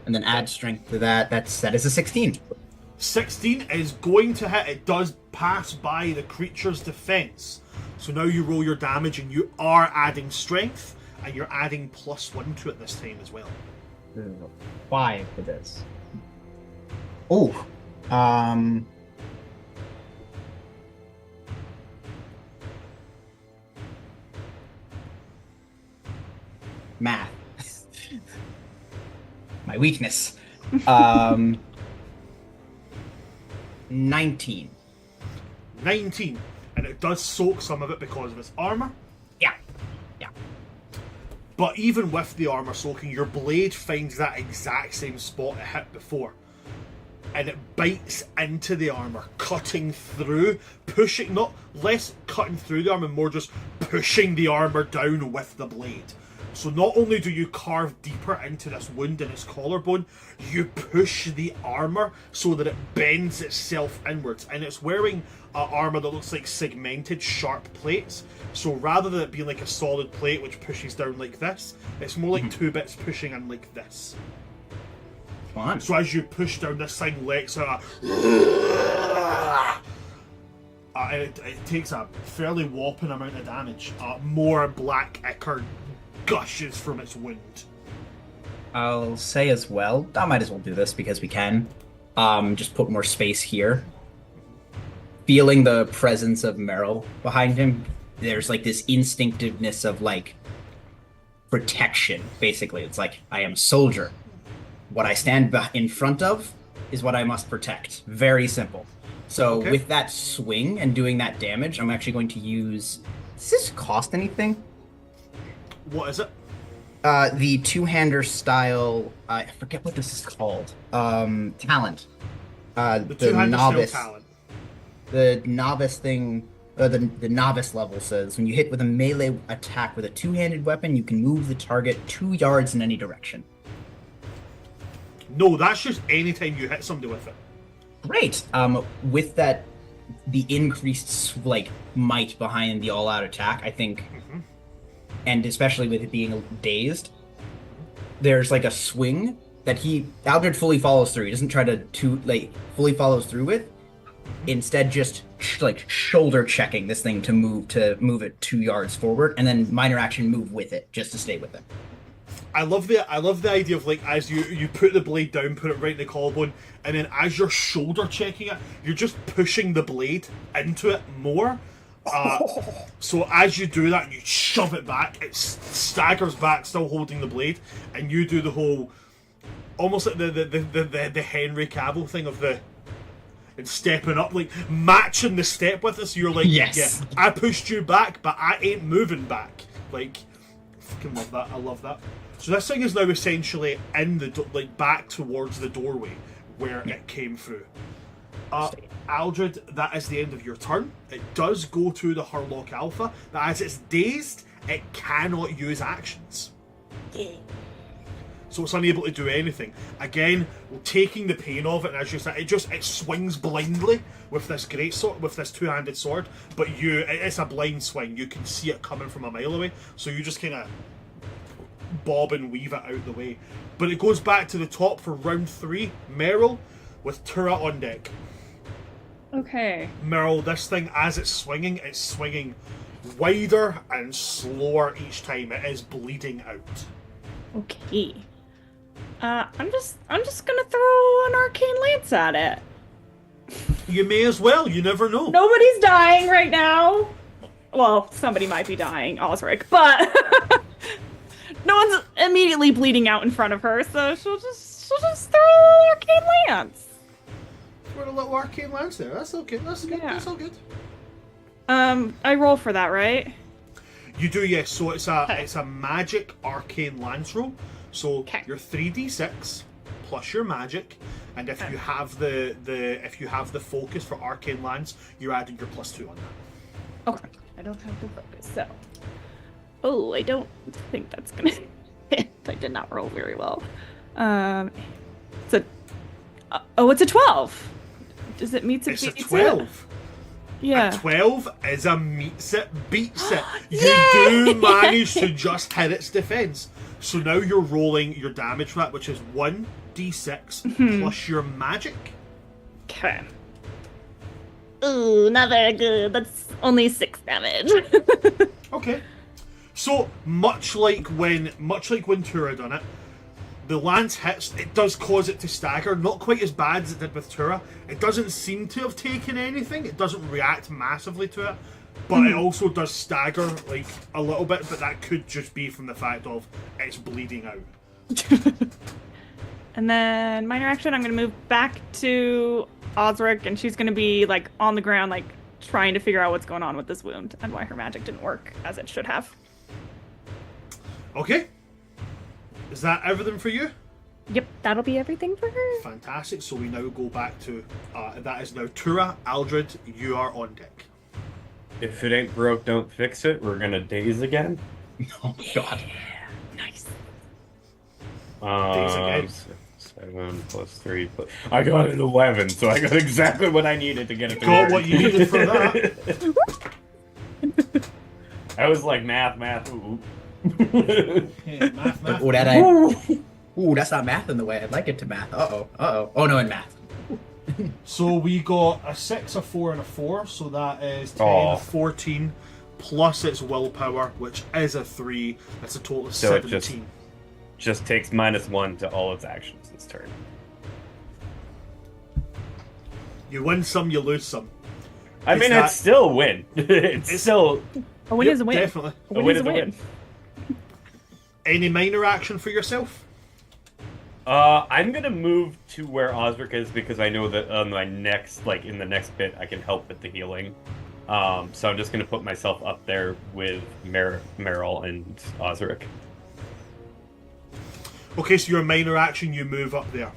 then add strength to that. That is a 16. 16 is going to hit. It does pass by the creature's defense. So now you roll your damage and you are adding strength, and you're adding +1 to it this time as well. 5 for this. Oh. Math. My weakness. 19. 19. And it does soak some of it because of its armor. Yeah. But even with the armor soaking, your blade finds that exact same spot it hit before. And it bites into the armor, cutting through, pushing, not less cutting through the armor, more just pushing the armor down with the blade. So not only do you carve deeper into this wound in its collarbone, you push the armor so that it bends itself inwards. And it's wearing armor that looks like segmented, sharp plates. So rather than it being like a solid plate which pushes down like this, it's more like 2 bits pushing in like this. Fun. So as you push down this thing, lets out it takes a fairly whopping amount of damage. More black ichor gushes from its wound. I'll say as well, I might as well do this because we can. Just put more space here. Feeling the presence of Meryl behind him, there's like this instinctiveness of like protection, basically. It's like, I am a soldier. What I stand in front of is what I must protect. Very simple. So with that swing and doing that damage, I'm actually going to use... Does this cost anything? What is it? The two-hander style, I forget what this is called. Talent. The two-hander novice style talent. The novice thing, the novice level says, when you hit with a melee attack with a two-handed weapon, you can move the target 2 yards in any direction. No, that's just anytime you hit somebody with it. Great. With that, the increased like might behind the all-out attack, I think, and especially with it being dazed, there's like a swing that Aldred fully follows through. He doesn't try to fully follows through with. Instead, just like shoulder checking this thing to move it 2 yards forward, and then minor action move with it just to stay with it. I love the idea of like as you put the blade down, put it right in the collarbone, and then as you're shoulder checking it, you're just pushing the blade into it more. So as you do that, you shove it back. It staggers back, still holding the blade, and you do the whole, almost like the Henry Cavill thing of the. And stepping up, like matching the step with us. You're like, Yes. yeah, I pushed you back, but I ain't moving back. Like, fucking love that. I love that. So this thing is now essentially in the like back towards the doorway where it came through. Aldred, that is the end of your turn. It does go to the Hurlock Alpha, but as it's dazed, it cannot use actions. So it's unable to do anything. Again, taking the pain of it, and as you said, it swings blindly with this greatsword, with this two-handed sword. But it's a blind swing. You can see it coming from a mile away. So you just kind of bob and weave it out the way. But it goes back to the top for round 3. Meryl, with Tura on deck. Okay. Meryl, this thing, as it's swinging wider and slower each time. It is bleeding out. Okay. I'm just gonna throw an arcane lance at it. You may as well. You never know. Nobody's dying right now. Well, somebody might be dying, Osric, but no one's immediately bleeding out in front of her, so she'll just throw an arcane lance. We're a little arcane lance there. That's okay. That's good. Yeah. That's all good. I roll for that, right? You do, yes. So it's a magic arcane lance roll. So your 3d6 plus your magic, and if you have the focus for arcane lance, you're adding your +2 on that. Okay. I don't have the focus, so. Oh, I don't think that's gonna hit. I did not roll very well. It's a 12. Does it meet It's a 12. Yeah. A 12 is a meets it, beats it. You do manage to just hit its defense. So now you're rolling your damage for that, which is 1d6 plus your magic. Okay. Ooh, not very good. That's only 6 damage. Okay. So much like when Tura done it, the lance hits, it does cause it to stagger, not quite as bad as it did with Tura. It doesn't seem to have taken anything, it doesn't react massively to it, but it also does stagger like a little bit, but that could just be from the fact of it's bleeding out. And then minor action, I'm gonna move back to Osric, and she's gonna be like on the ground, like trying to figure out what's going on with this wound and why her magic didn't work as it should have. Okay. Is that everything for you? Yep, that'll be everything for her. Fantastic. So we now go back to that is now Tura. Aldred, you are on deck. If it ain't broke, don't fix it. We're gonna daze again. Oh god. Nice. Daze again. 7 plus 3 plus... I got an 11, so I got exactly what I needed to get it to Got work. what you needed for that. I was like, math. Ooh. Yeah, math. Ooh, that's not math in the way I'd like it to math. Oh no, in math. So we got a 6, a 4, and a 4. So that is 10, Aw. 14, plus its willpower, which is a 3. That's a total of So it 17. just takes -1 to all its actions this turn. You win some, you lose some. I mean, it's still a win. it's still... A win is a win. Definitely. A win is a win. Any minor action for yourself? I'm gonna move to where Osric is because I know that on my next, like in the next bit, I can help with the healing. So I'm just gonna put myself up there with Meryl and Osric. Okay, so your minor action, you move up there.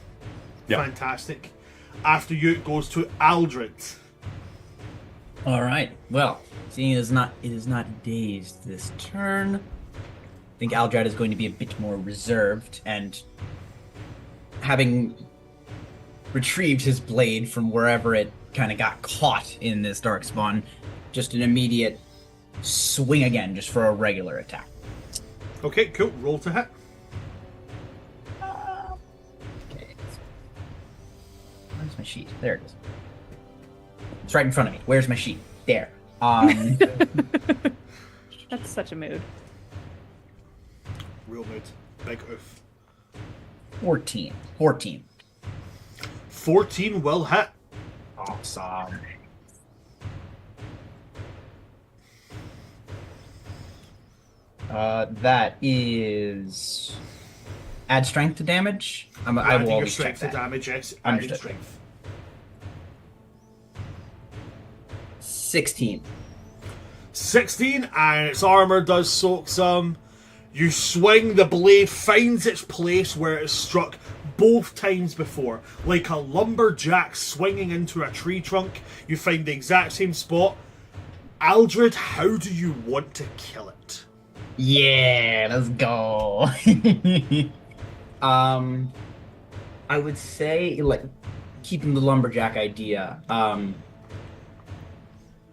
Yep. Fantastic. After you, it goes to Aldred. All right. Well, seeing it is not dazed this turn, I think Aldred is going to be a bit more reserved, and having retrieved his blade from wherever it kind of got caught in this Darkspawn, just an immediate swing again, just for a regular attack. Okay, cool. Roll to hit. Okay. Where's my sheet? There it is. It's right in front of me. Where's my sheet? There. That's such a mood. Real mood. big oof. 14. 14 will hit. Awesome. That is add strength to damage. I will Adding your always check strength to that. damage, yes. Adding Understood. strength. 16. 16, and its armor does soak some. You swing, the blade finds its place where it is struck both times before. Like a lumberjack swinging into a tree trunk, you find the exact same spot. Aldred, how do you want to kill it? Yeah, let's go. I would say, like, keeping the lumberjack idea.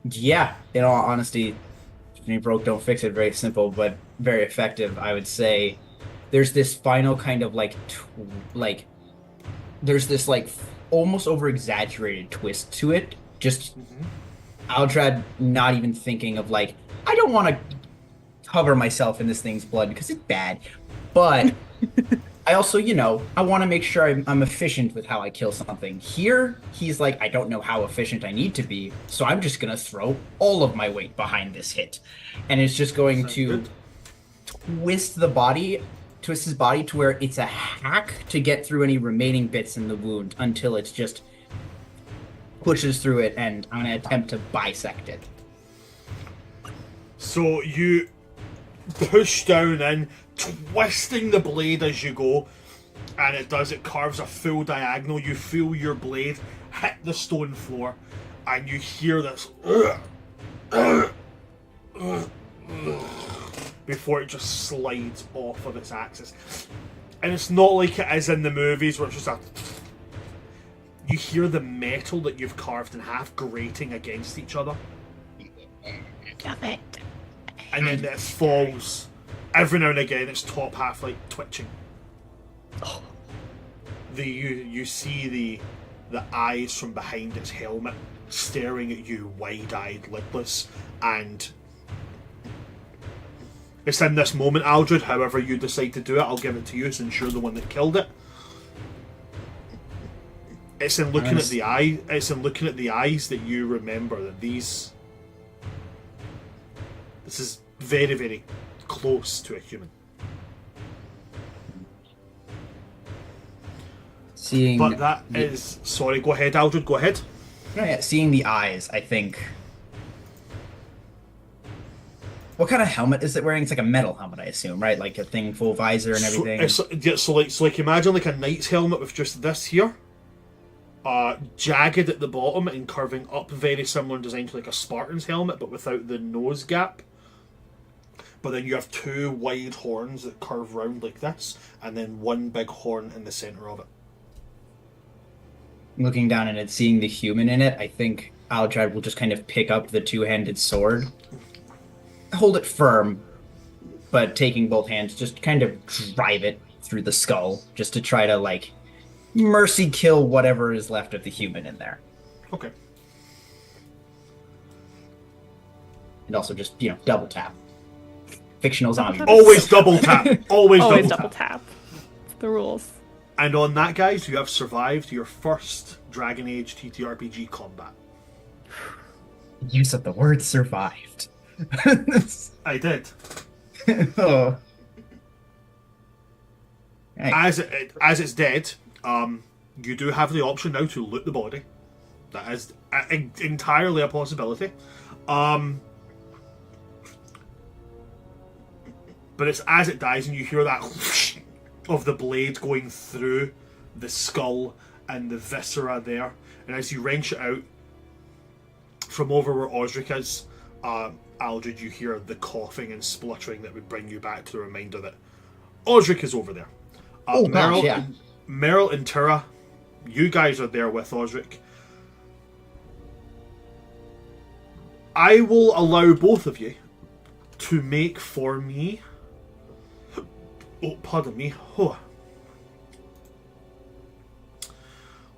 Yeah, in all honesty, if you broke, don't fix it. Very simple, but very effective. I would say there's this final kind of there's this like almost over exaggerated twist to it. Just Aldrad not even thinking of like, I don't want to cover myself in this thing's blood because it's bad, but I also, I want to make sure I'm efficient with how I kill something. Here, he's like, I don't know how efficient I need to be, so I'm just going to throw all of my weight behind this hit. And it's just going to twist his body to where it's a hack to get through any remaining bits in the wound until it's just pushes through it, and I'm going to attempt to bisect it. So you push down in, twisting the blade as you go, and it carves a full diagonal. You feel your blade hit the stone floor, and you hear this before it just slides off of its axis. And it's not like it is in the movies where it's just you hear the metal that you've carved in half grating against each other. Love it. And then it falls. Every now and again, its top half like twitching. You see the eyes from behind its helmet staring at you, wide-eyed, lidless, and it's in this moment, Aldred. However you decide to do it, I'll give it to you since you're the one that killed it. It's in looking at the eye. It's in looking at the eyes that you remember that this is very, very close to a human. But that is... Sorry, go ahead, Aldred, go ahead. Yeah, seeing the eyes, I think... What kind of helmet is it wearing? It's like a metal helmet, I assume, right? Like a thing full visor and everything? So imagine like a knight's helmet with just this here. Jagged at the bottom and curving up, very similar in design to like a Spartan's helmet, but without the nose gap. But then you have two wide horns that curve round like this, and then one big horn in the center of it. Looking down at it, seeing the human in it, I think Aldrad will just kind of pick up the two-handed sword, hold it firm, but taking both hands, just kind of drive it through the skull, just to try to, like, mercy kill whatever is left of the human in there. Okay. And also just, double tap. Fictional zombie. Always double tap. Always double tap. It's the rules. And on that, guys, you have survived your first Dragon Age TTRPG combat. Use of the word survived. I did. Oh. As it's dead, you do have the option now to loot the body. That is entirely a possibility. But it's as it dies and you hear that whoosh of the blade going through the skull and the viscera there. And as you wrench it out from over where Osric is, Aldred, you hear the coughing and spluttering that would bring you back to the reminder that Osric is over there. Meryl and Tira, you guys are there with Osric. I will allow both of you to make for me... Oh, pardon me. Oh.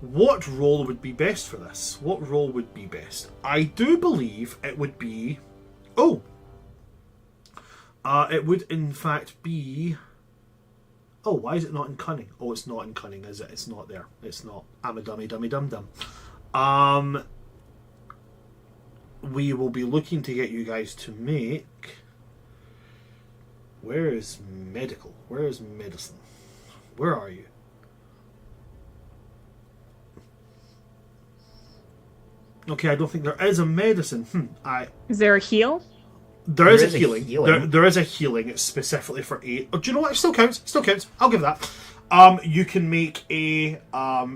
What role would be best for this? What role would be best? I do believe it would be... Oh! It would in fact be... Oh, why is it not in cunning? Oh, it's not in cunning, is it? It's not there. It's not. I'm a dummy, dummy, dum dum. We will be looking to get you guys to make. Where is medical? Where is medicine? Where are you? Okay, I don't think there is a medicine. Is there a heal? There is a is a healing. healing. There is a healing. It's specifically for 8. Oh, do you know what? It still counts. Still counts. I'll give that. You can make a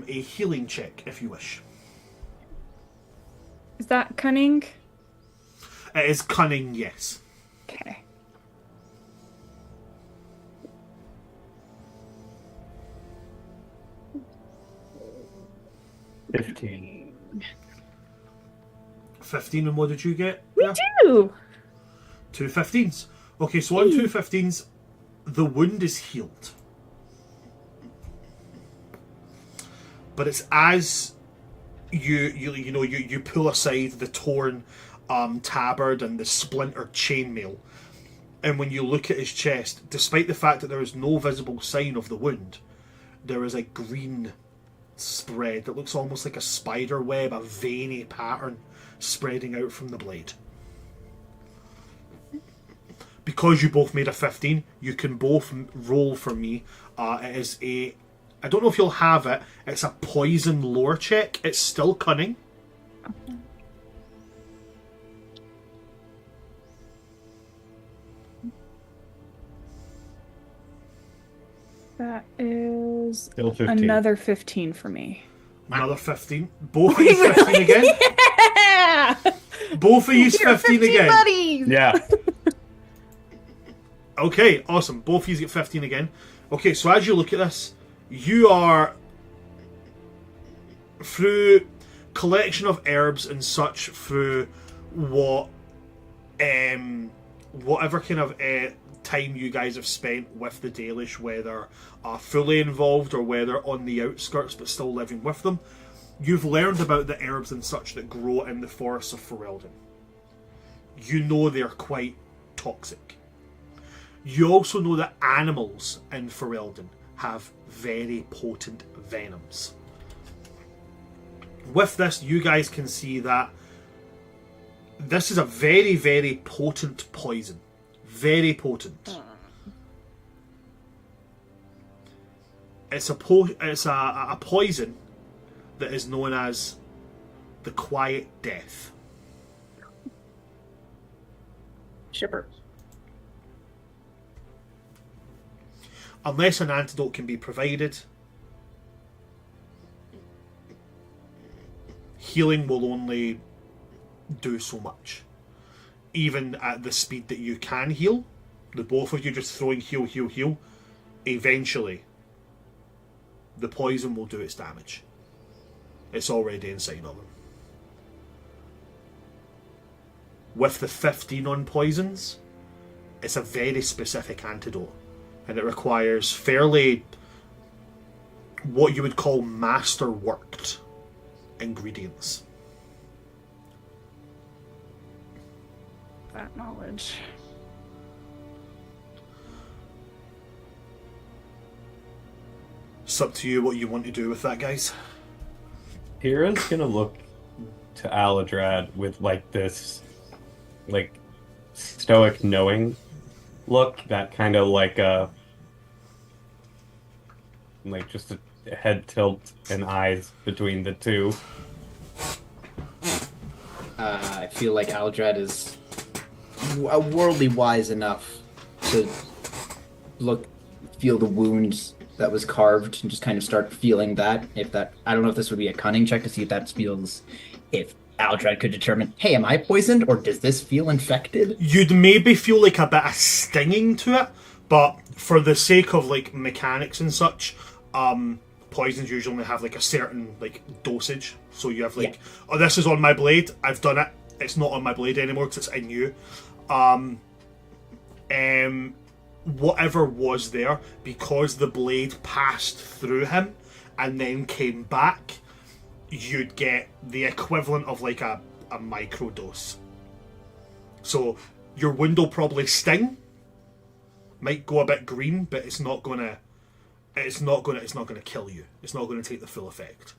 healing check if you wish. Is that cunning? It is cunning, yes. Okay. $15. 15, and what did you get? We Yeah. do. 2 15s. Okay, so on 2 15s, the wound is healed. But it's as you pull aside the torn tabard and the splintered chainmail, and when you look at his chest, despite the fact that there is no visible sign of the wound, there is a green spread that looks almost like a spider web, a veiny pattern spreading out from the blade. Because you both made a 15, you can both roll for me. It is a... I don't know if you'll have it. It's a poison lore check. It's still cunning. Okay. That is Still 15. another 15 for me. Another 15. Both of you 15 again. Yeah! Both of you You're 15 again. buddies! Yeah. Okay, awesome. Both of you get 15 again. Okay, so as you look at this, you are through collection of herbs and such, through whatever kind of time you guys have spent with the Dalish, whether fully involved or whether on the outskirts but still living with them, you've learned about the herbs and such that grow in the forests of Ferelden. You know they're quite toxic. You also know that animals in Ferelden have very potent venoms. With this, you guys can see that this is a very, very potent poison. Very potent. It's a poison that is known as the Quiet Death. Shipper. Unless an antidote can be provided, healing will only do so much. Even at the speed that you can heal, the both of you just throwing heal, heal, heal, eventually the poison will do its damage. It's already inside of them. With the 15 on poisons, it's a very specific antidote. And it requires fairly what you would call master-worked ingredients. That knowledge. It's up to you what you want to do with that, guys. Hira's gonna look to Aladrad with like this, like, stoic knowing look, that kind of like just a head tilt and eyes between the two. I feel like Aldrad is worldly wise enough to feel the wound that was carved and just kind of start feeling that. I don't know if this would be a cunning check to see if that feels, if Aldrad could determine, hey, am I poisoned or does this feel infected? You'd maybe feel like a bit of stinging to it, but for the sake of like mechanics and such, poisons usually only have like a certain like dosage. So you have like, oh, this is on my blade, I've done it, it's not on my blade anymore because it's in you. Whatever was there, because the blade passed through him and then came back, you'd get the equivalent of like a micro dose. So your wound will probably sting, might go a bit green, but it's not gonna it's not going to kill you. It's not going to take the full effect.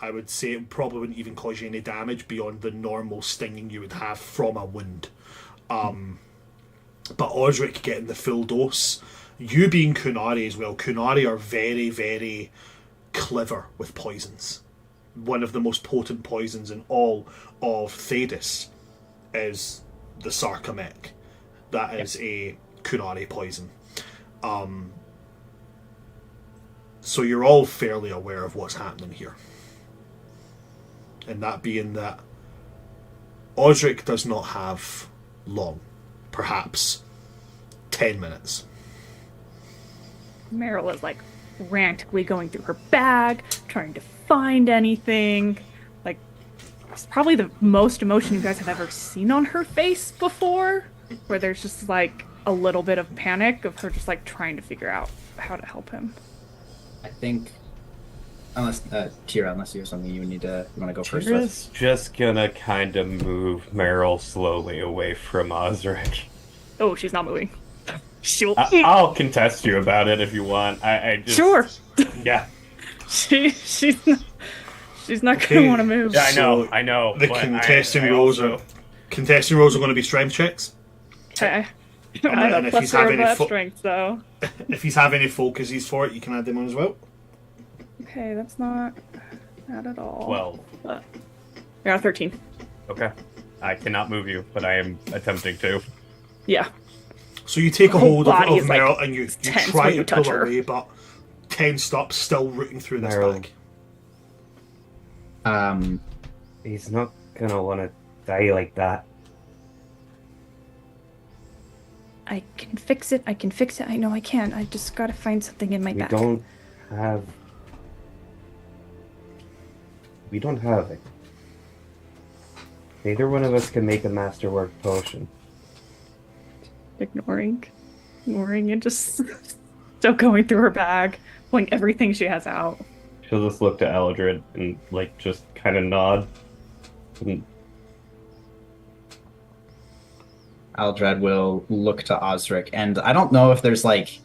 I would say it probably wouldn't even cause you any damage beyond the normal stinging you would have from a wound. But Osric getting the full dose, you being Kunari as well. Kunari are very, very clever with poisons. One of the most potent poisons in all of Thadis is the Sarkamek. That is a Kunari poison. So you're all fairly aware of what's happening here. And that being that Osric does not have long. Perhaps 10 minutes. Meryl is like frantically going through her bag, trying to find anything. Like, it's probably the most emotion you guys have ever seen on her face before, where there's just like a little bit of panic of her just like trying to figure out how to help him. I think, unless Tira, unless you have something you want to go first Tira's with. just gonna kind of move Meryl slowly away from Osric. Oh, she's not moving. She'll... I'll contest you about it if you want. I just... Sure. Yeah. She's not gonna want to move. Yeah, So I know. The but contesting I rolls also... are going to be strength checks. Okay. And I have if plus he's 4 having of any that strength, though. If he's having any focuses for it, you can add them on as well. Okay, that's not at all. 12. Yeah, 13. Okay. I cannot move you, but I am attempting to. Yeah. So you take a Her hold of body is, like, Meryl and you tense try when to you pull touch her. away, but 10 stops still rooting through this Meryl. bag. He's not gonna want to die like that. I can fix it. I know I can. I just gotta find something in my We bag. don't have it. Neither one of us can make a masterwork potion. Ignoring and just still going through her bag, pulling everything she has out. She'll just look to Eldred and, like, just kind of nod. And Aldred will look to Osric, and I don't know if there's like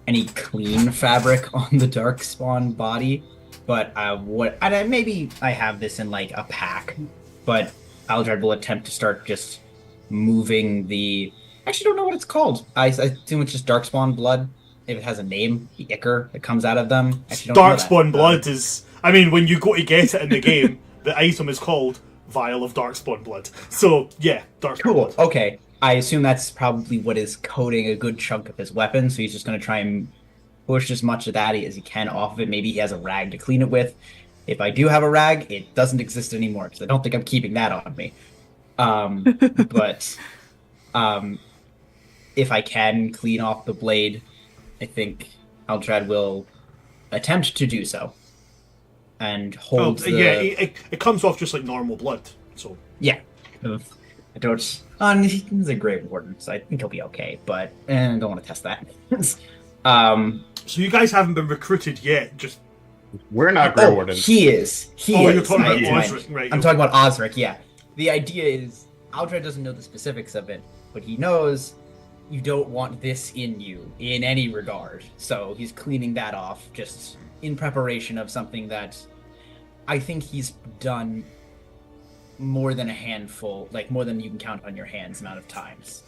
any clean fabric on the Darkspawn body, but maybe I have this in like a pack. But Aldred will attempt to start just moving the. I actually don't know what it's called. I assume it's just Darkspawn blood. If it has a name, the ichor that comes out of them. Actually, don't know that. Darkspawn blood is... I mean, when you go to get it in the game, the item is called Vial of Darkspawn blood. So, yeah, Darkspawn Cool. blood. Okay. I assume that's probably what is coating a good chunk of his weapon, so he's just going to try and push as much of that as he can off of it. Maybe he has a rag to clean it with. If I do have a rag, it doesn't exist anymore, because I don't think I'm keeping that on me. But if I can clean off the blade, I think Aldred will attempt to do so. And hold the... Yeah, it comes off just like normal blood, so... Yeah. I don't... he's a Grey Warden, so I think he'll be okay, but I don't want to test that. So you guys haven't been recruited yet, just... we're not Grey Wardens. He is. You're talking about Osric, right? I'm talking about Osric, yeah. The idea is, Aldred doesn't know the specifics of it, but he knows you don't want this in you, in any regard. So he's cleaning that off, just in preparation of something that I think he's done more than a handful, like more than you can count on your hands amount of times.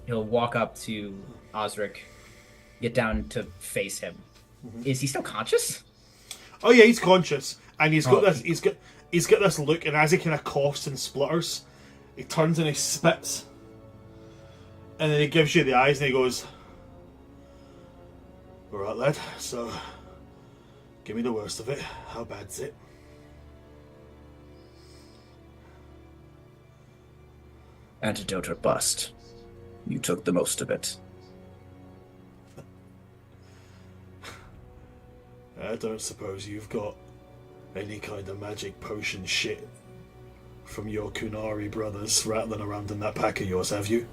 He'll walk up to Osric, get down to face him. Mm-hmm. Is he still conscious? Oh yeah, he's conscious, and he's got Oh. this. He's got this look, and as he kind of coughs and splutters, he turns and he spits, and then he gives you the eyes, and he goes, "All right, lad. So, give me the worst of it. How bad's it?" Antidote or bust. You took the most of it. I don't suppose you've got any kind of magic potion shit from your Kunari brothers rattling around in that pack of yours, have you?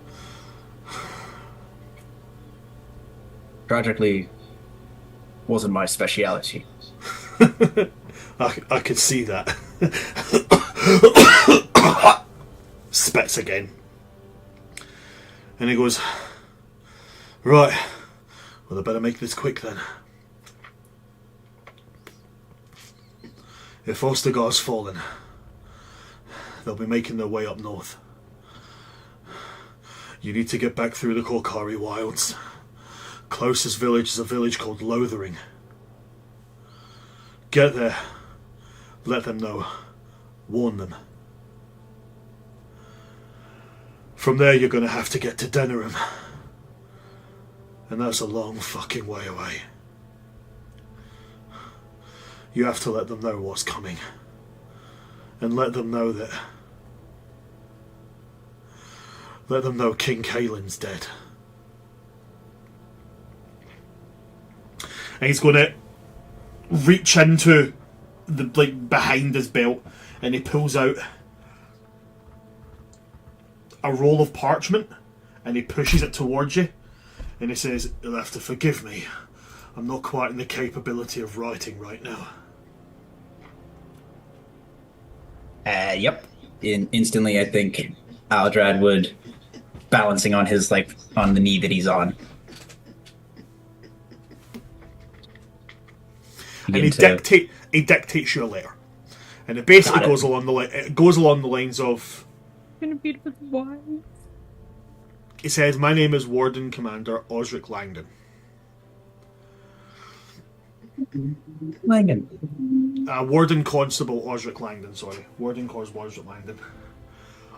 Tragically, wasn't my speciality. I could see that. Spits again. And he goes, "Right, well I better make this quick then. If Ostergar's fallen, they'll be making their way up north. You need to get back through the Korkari wilds. Closest village is a village called Lothering. Get there. Let them know. Warn them. From there you're going to have to get to Denerim. And that's a long fucking way away. You have to let them know what's coming. And let them know that... Let them know King Kaelin's dead. And he's going to reach into the, like, behind his belt, and he pulls out a roll of parchment, and he pushes it towards you, and he says, "You'll have to forgive me. I'm not quite in the capability of writing right now." Yep. Instantly, I think Aldrad would, balancing on his, like, on the knee that he's on. And he dictates you a letter, and it basically goes along the lines of, Gonna be with why? He says, "My name is Warden Commander Osric Langdon. Warden Constable Osric Langdon, sorry. Warden Constable Osric Langdon.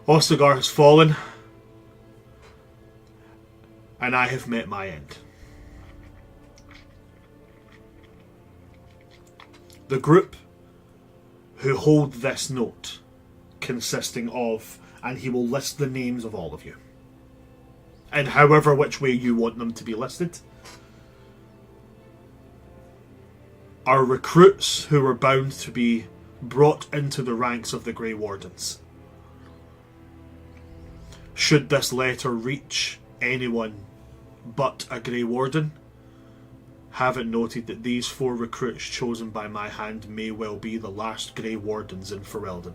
Ostergar has fallen, and I have met my end. The group who hold this note, consisting of, and he will list the names of all of you, and however which way you want them to be listed, are recruits who were bound to be brought into the ranks of the Grey Wardens. Should this letter reach anyone but a Grey Warden, have it noted that these 4 recruits chosen by my hand may well be the last Grey Wardens in Ferelden."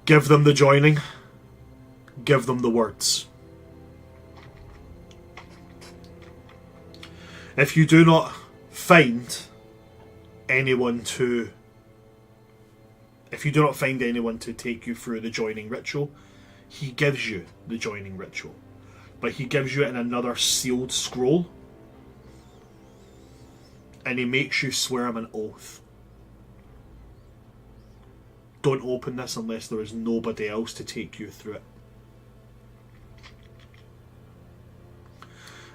Give them the joining. Give them the words. If you do not find anyone to take you through the joining ritual, he gives you the joining ritual. But he gives you it in another sealed scroll. And he makes you swear him an oath. Don't open this unless there is nobody else to take you through it.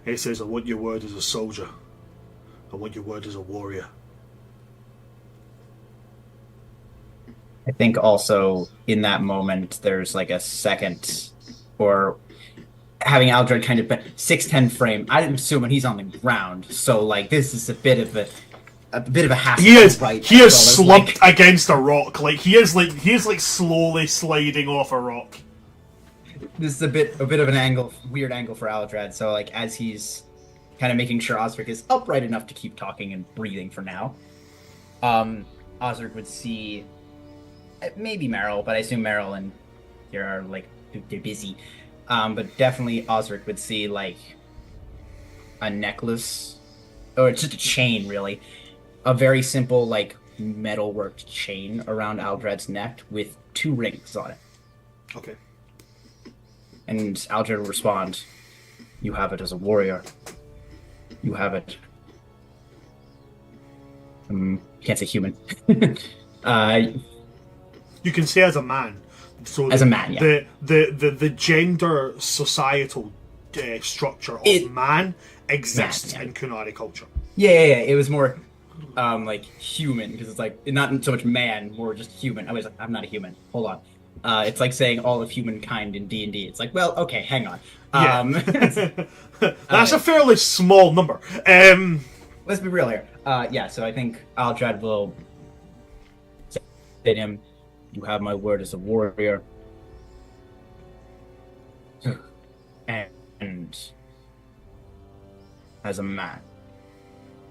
He says, "I want your word as a soldier. I want your word as a warrior." I think also in that moment there's like a second, or having Aldrad kind of 6'10" frame. I'm assuming he's on the ground, so like this is a bit of a hassle. He is slumped like, against a rock. He is slowly sliding off a rock. This is a bit of an angle, weird angle for Aldrad. So like as he's kind of making sure Osric is upright enough to keep talking and breathing for now, Osric would see. Maybe Meryl, but I assume Meryl and here are like they're busy. But definitely Osric would see like a necklace, or it's just a chain, really, a very simple like metalworked chain around Aldrad's neck with 2 rings on it. Okay. And Aldrad will respond, "You have it as a warrior. You have it." Can't say human. You can say as a man. So as a man, yeah. The gender societal structure of man exists in Kunari culture. Yeah. It was more like human, because it's like not so much man, more just human. I was like, I'm not a human. Hold on. It's like saying all of humankind in D&D. It's like, well, okay, hang on. That's a fairly small number. Let's be real here. So I think Aldrad will say to him, "You have my word as a warrior, and as a man,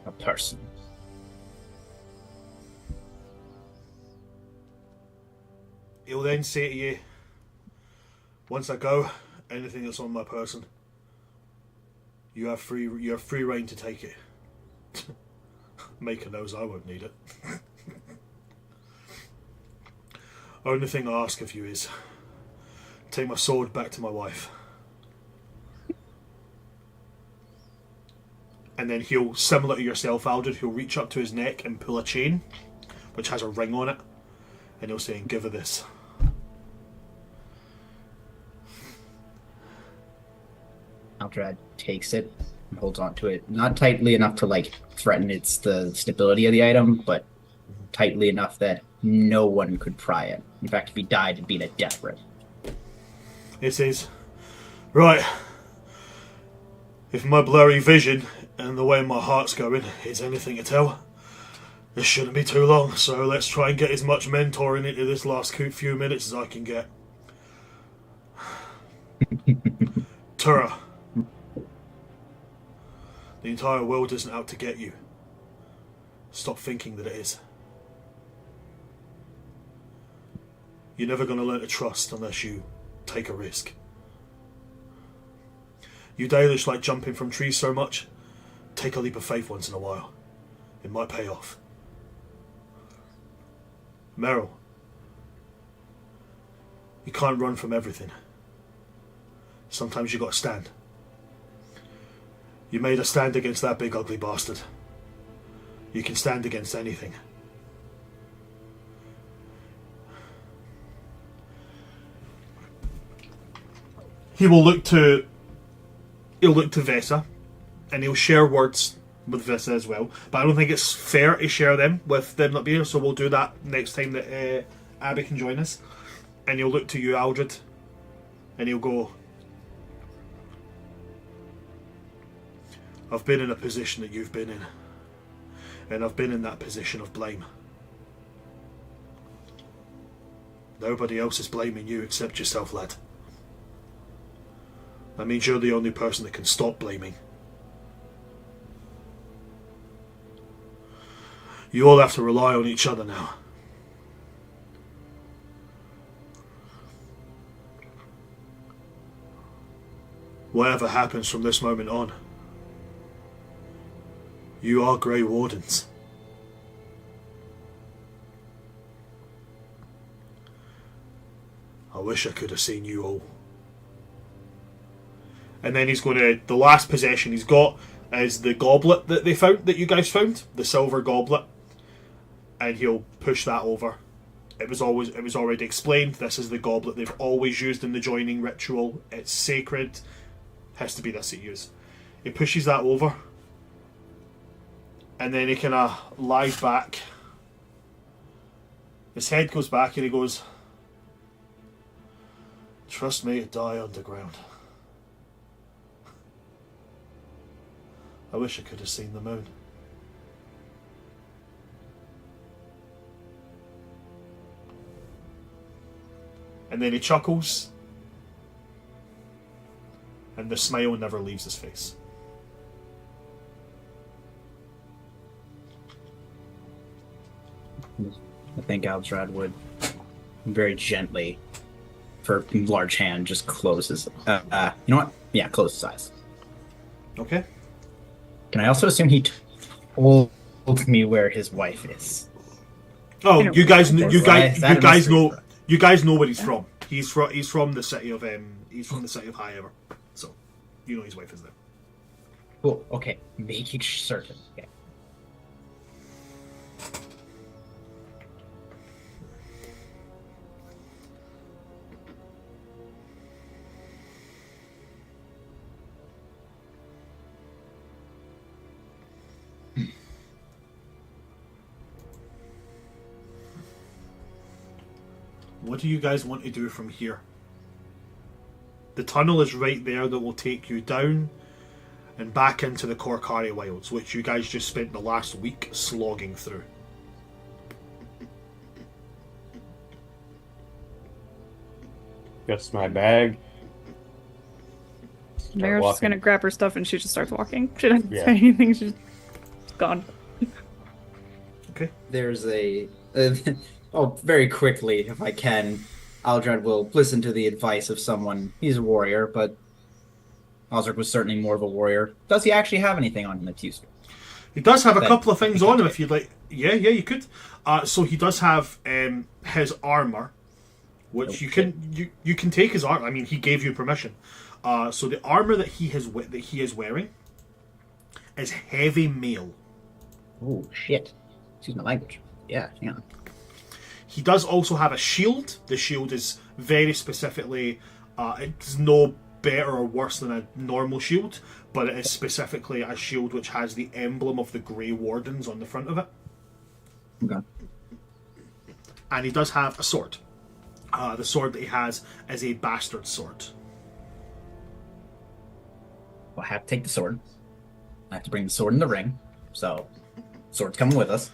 a person." He'll then say to you, "Once I go, anything that's on my person, You have free reign to take it. Maker knows I won't need it. Only thing I ask of you is take my sword back to my wife. And then he'll, similar to yourself, Aldred, he'll reach up to his neck and pull a chain, which has a ring on it, and he'll say, give her this. Aldred takes it and holds on to it, not tightly enough to like threaten the stability of the item, but tightly enough that no one could pry it. In fact, if he died, it'd be in a death grip. It says, right, if my blurry vision and the way my heart's going is anything to tell, this shouldn't be too long, so let's try and get as much mentoring into this last few minutes as I can get. Tura, the entire world isn't out to get you. Stop thinking that it is. You're never going to learn to trust unless you take a risk. You Dalish like jumping from trees so much, take a leap of faith once in a while. It might pay off. Meryl, you can't run from everything. Sometimes you gotta stand. You made a stand against that big ugly bastard. You can stand against anything. He'll look to Vesa, and he'll share words with Vesa as well. But I don't think it's fair to share them with them not being here, so we'll do that next time that Abby can join us. And he'll look to you, Aldred, and he'll go, I've been in a position that you've been in, and I've been in that position of blame. Nobody else is blaming you except yourself, lad. That means you're the only person that can stop blaming. You all have to rely on each other now. Whatever happens from this moment on, you are Grey Wardens. I wish I could have seen you all. And then he's going to, the last possession he's got is the goblet that they found, that you guys found, the silver goblet. And he'll push that over. It was already explained, this is the goblet they've always used in the joining ritual. It's sacred. Has to be this they use. He pushes that over. And then he kind of lies back. His head goes back and he goes, trust me, die underground. I wish I could have seen the moon. And then he chuckles, and the smile never leaves his face. I think Aldred would very gently, for large hand, just close his. You know what? Yeah, close his eyes. Okay. Can I also assume he told me where his wife is? Oh, you guys know where he's Yeah. from. He's from the city of High Ever, so you know his wife is there. Cool. Okay, making certain. Okay. What do you guys want to do from here? The tunnel is right there that will take you down and back into the Korkari Wilds, which you guys just spent the last week slogging through. Just my bag. Start Mara's just walking. gonna grab her stuff and she just starts walking. She doesn't Yeah. say anything. She's gone. Okay. There's a. Very quickly, if I can, Aldred will listen to the advice of someone. He's a warrior, but Osric was certainly more of a warrior. Does he actually have anything on him that's useful? He does have a That couple of things he can on him take. if you'd like. Yeah, you could. So he does have his armor, which Oh, you can take his armor. I mean, he gave you permission. So the armor that he is wearing is heavy mail. Oh, shit. Excuse my language. Yeah, hang on. He does also have a shield. The shield is very specifically, it's no better or worse than a normal shield, but it is specifically a shield which has the emblem of the Grey Wardens on the front of it. Okay. And he does have a sword. The sword that he has is a bastard sword. Well, I have to take the sword. I have to bring the sword in the ring. So, sword's coming with us.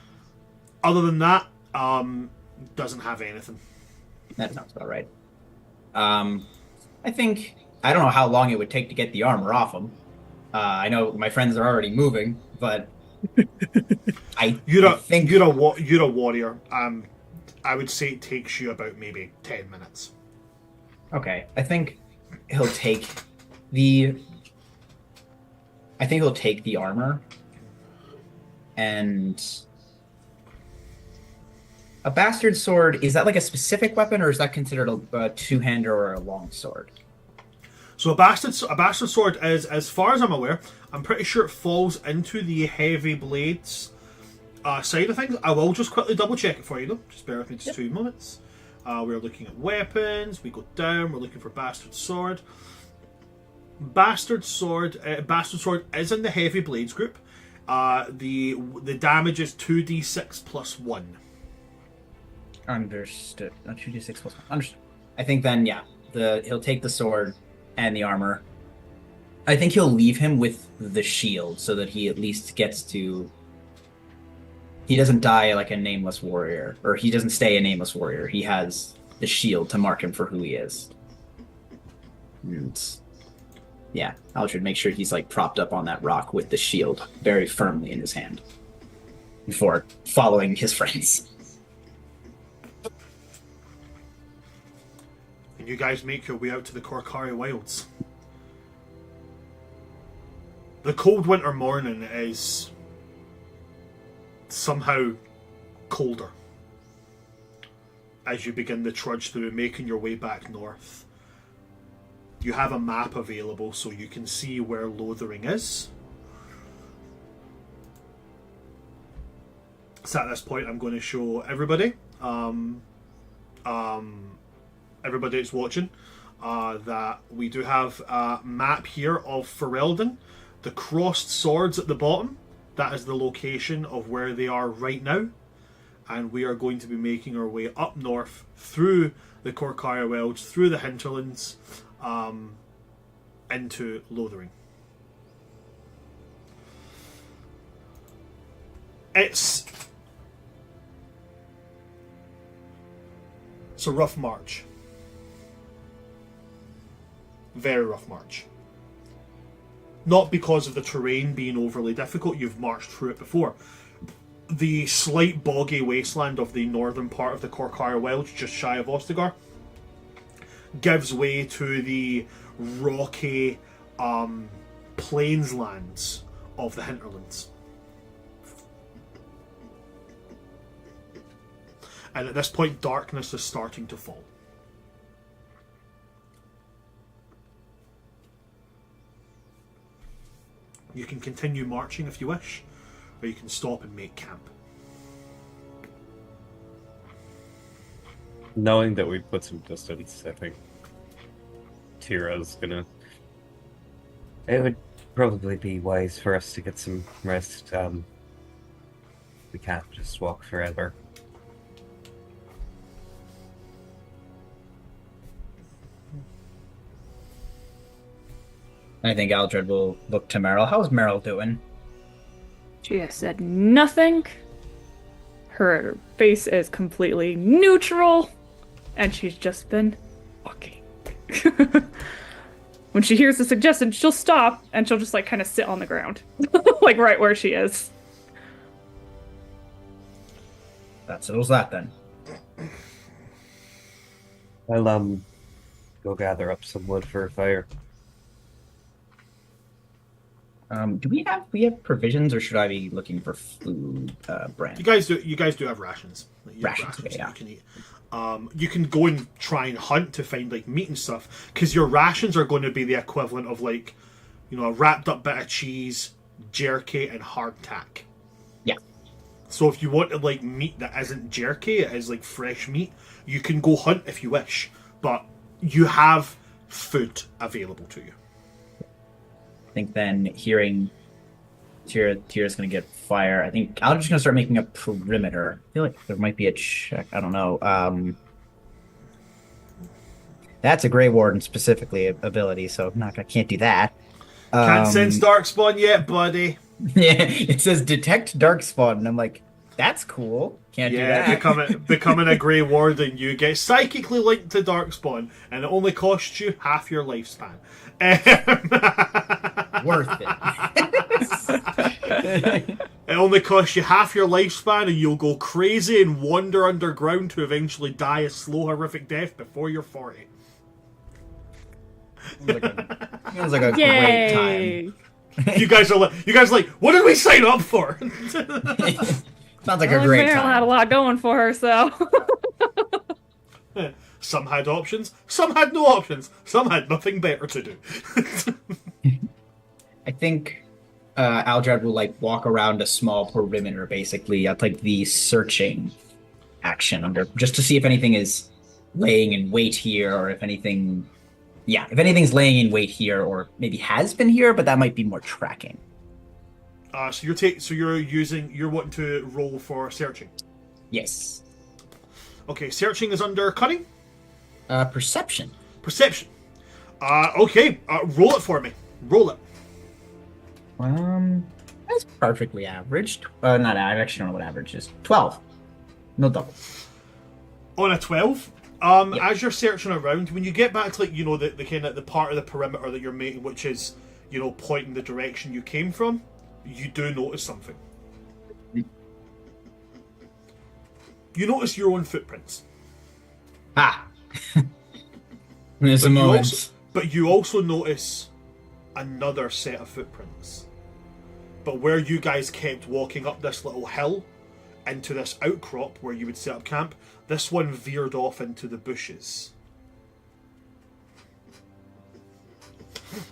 Other than that, doesn't have anything. That sounds about right. I think... I don't know how long it would take to get the armor off him. I know my friends are already moving, but... You're a warrior. I would say it takes you about maybe 10 minutes. Okay, I think he'll take the... I think he'll take the armor. And... A bastard sword, is that like a specific weapon, or is that considered a two-hander or a long sword? So a bastard sword is, as far as I'm aware, I'm pretty sure it falls into the heavy blades side of things. I will just quickly double check it for you though. Just bear with me just 2 moments. We're looking at weapons. We go down. We're looking for bastard sword. Bastard sword is in the heavy blades group. The damage is 2d6 plus 1. Understood. 2d6 plus 1. Understood. I think then, yeah, he'll take the sword and the armor. I think he'll leave him with the shield so that he at least gets to... He doesn't die like a nameless warrior, or he doesn't stay a nameless warrior. He has the shield to mark him for who he is. And yeah, I should make sure he's like propped up on that rock with the shield very firmly in his hand before following his friends. And you guys make your way out to the Korkari Wilds. The cold winter morning is somehow colder as you begin to trudge through, making your way back north. You have a map available so you can see where Lothering is. So at this point I'm going to show everybody everybody that's watching that we do have a map here of Ferelden. The crossed swords at the bottom, that is the location of where they are right now. And we are going to be making our way up north through the Korkari Wilds, through the hinterlands, into Lothering. It's a rough march. Very rough march. Not because of the terrain being overly difficult, you've marched through it before. The slight boggy wasteland of the northern part of the Korkari Wilds, just shy of Ostagar, gives way to the rocky plainslands of the hinterlands. And at this point, darkness is starting to fall. You can continue marching if you wish, or you can stop and make camp. Knowing that we've put some distance, I think Tira's gonna... It would probably be wise for us to get some rest. We can't just walk forever. I think Aldred will look to Meryl. How's Meryl doing? She has said nothing. Her face is completely neutral, and she's just been walking. When she hears the suggestion, she'll stop, and she'll just like kind of sit on the ground, like right where she is. That settles that then. I'll go gather up some wood for a fire. Do we have provisions, or should I be looking for food, Brand? You guys do have rations. You have Rations, okay, that yeah. you can eat. You can go and try and hunt to find like meat and stuff, because your rations are going to be the equivalent of like, a wrapped up bit of cheese, jerky, and hardtack. Yeah. So if you wanted like meat that isn't jerky, it is like fresh meat, you can go hunt if you wish, but you have food available to you. I think then hearing Tira's gonna get fire. I think I'm just gonna start making a perimeter. I feel like there might be a check. I don't know. That's a Grey Warden specifically ability, so I can't do that. Can't sense Darkspawn yet, buddy. Yeah, it says detect Darkspawn, and I'm like, that's cool. Can't do that. Becoming a Grey Warden, you get psychically linked to Darkspawn, and it only costs you half your lifespan. Worth it. It only costs you half your lifespan, and you'll go crazy and wander underground to eventually die a slow, horrific death before you're 40. Feels like a great Yay! time. You guys are like, what did we sign up for? Sounds like a Well, great Meryl had a time. lot going for her, so. Some had options, some had no options, some had nothing better to do. I think Aldrad will like walk around a small perimeter, basically at like the searching action under, just to see if anything is laying in wait here, or if anything, if anything's laying in wait here, or maybe has been here, but that might be more tracking. So you're wanting to roll for searching. Yes. Okay, searching is under cunning. Perception. Perception. Okay, roll it for me. Roll it. That's perfectly average. Not I actually don't know what average is. 12. No double. On a 12. Yep. As you're searching around, when you get back to like the kind of the part of the perimeter that you're making, which is pointing the direction you came from, you do notice something. You notice your own footprints. Ah. There's a moment. But you also notice another set of footprints. But where you guys kept walking up this little hill into this outcrop where you would set up camp, this one veered off into the bushes.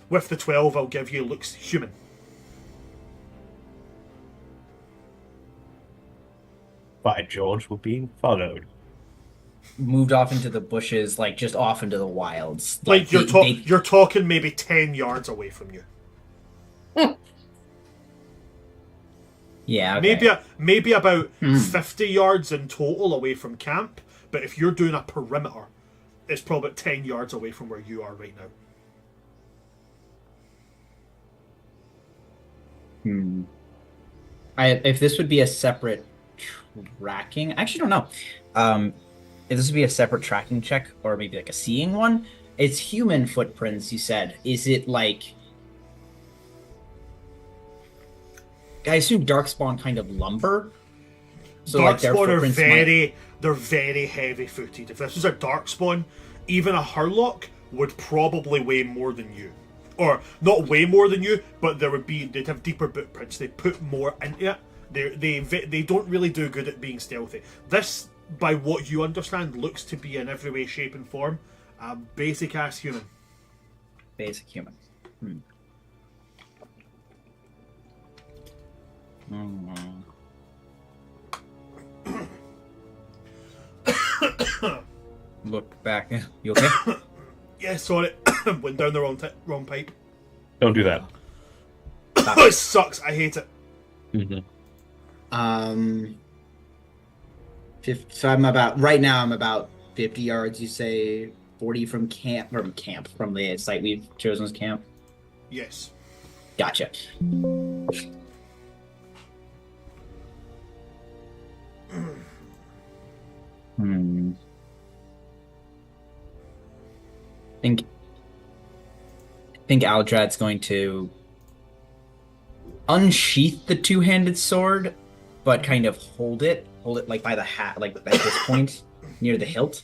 With the 12, I'll give you, looks human. By George, we're being followed. Moved off into the bushes, like just off into the wilds. Like you're talking maybe 10 yards away from you. Yeah, okay. Maybe about 50 yards in total away from camp, but if you're doing a perimeter, it's probably 10 yards away from where you are right now. If this would be a separate tracking, I actually don't know. If this would be a separate tracking check, or maybe like a seeing one, it's human footprints, you said. Is it like, I assume Darkspawn kind of lumber? So like their Darkspawn are footprints they're very heavy footed. If this was a Darkspawn, even a Hurlock would probably weigh more than you. Or not way more than you, but they'd have deeper footprints. They put more into it. They don't really do good at being stealthy. This, by what you understand, looks to be in every way, shape, and form a basic ass human. Basic human. Look back. You okay? Yeah, sorry. Went down the wrong pipe. Don't do that. It sucks. I hate it. Mm-hmm. So I'm about 50 yards, you say 40 from the site we've chosen as camp. Yes. Gotcha. I think Aldrad's going to unsheath the two-handed sword, but kind of hold it like by the hat, like at this point near the hilt.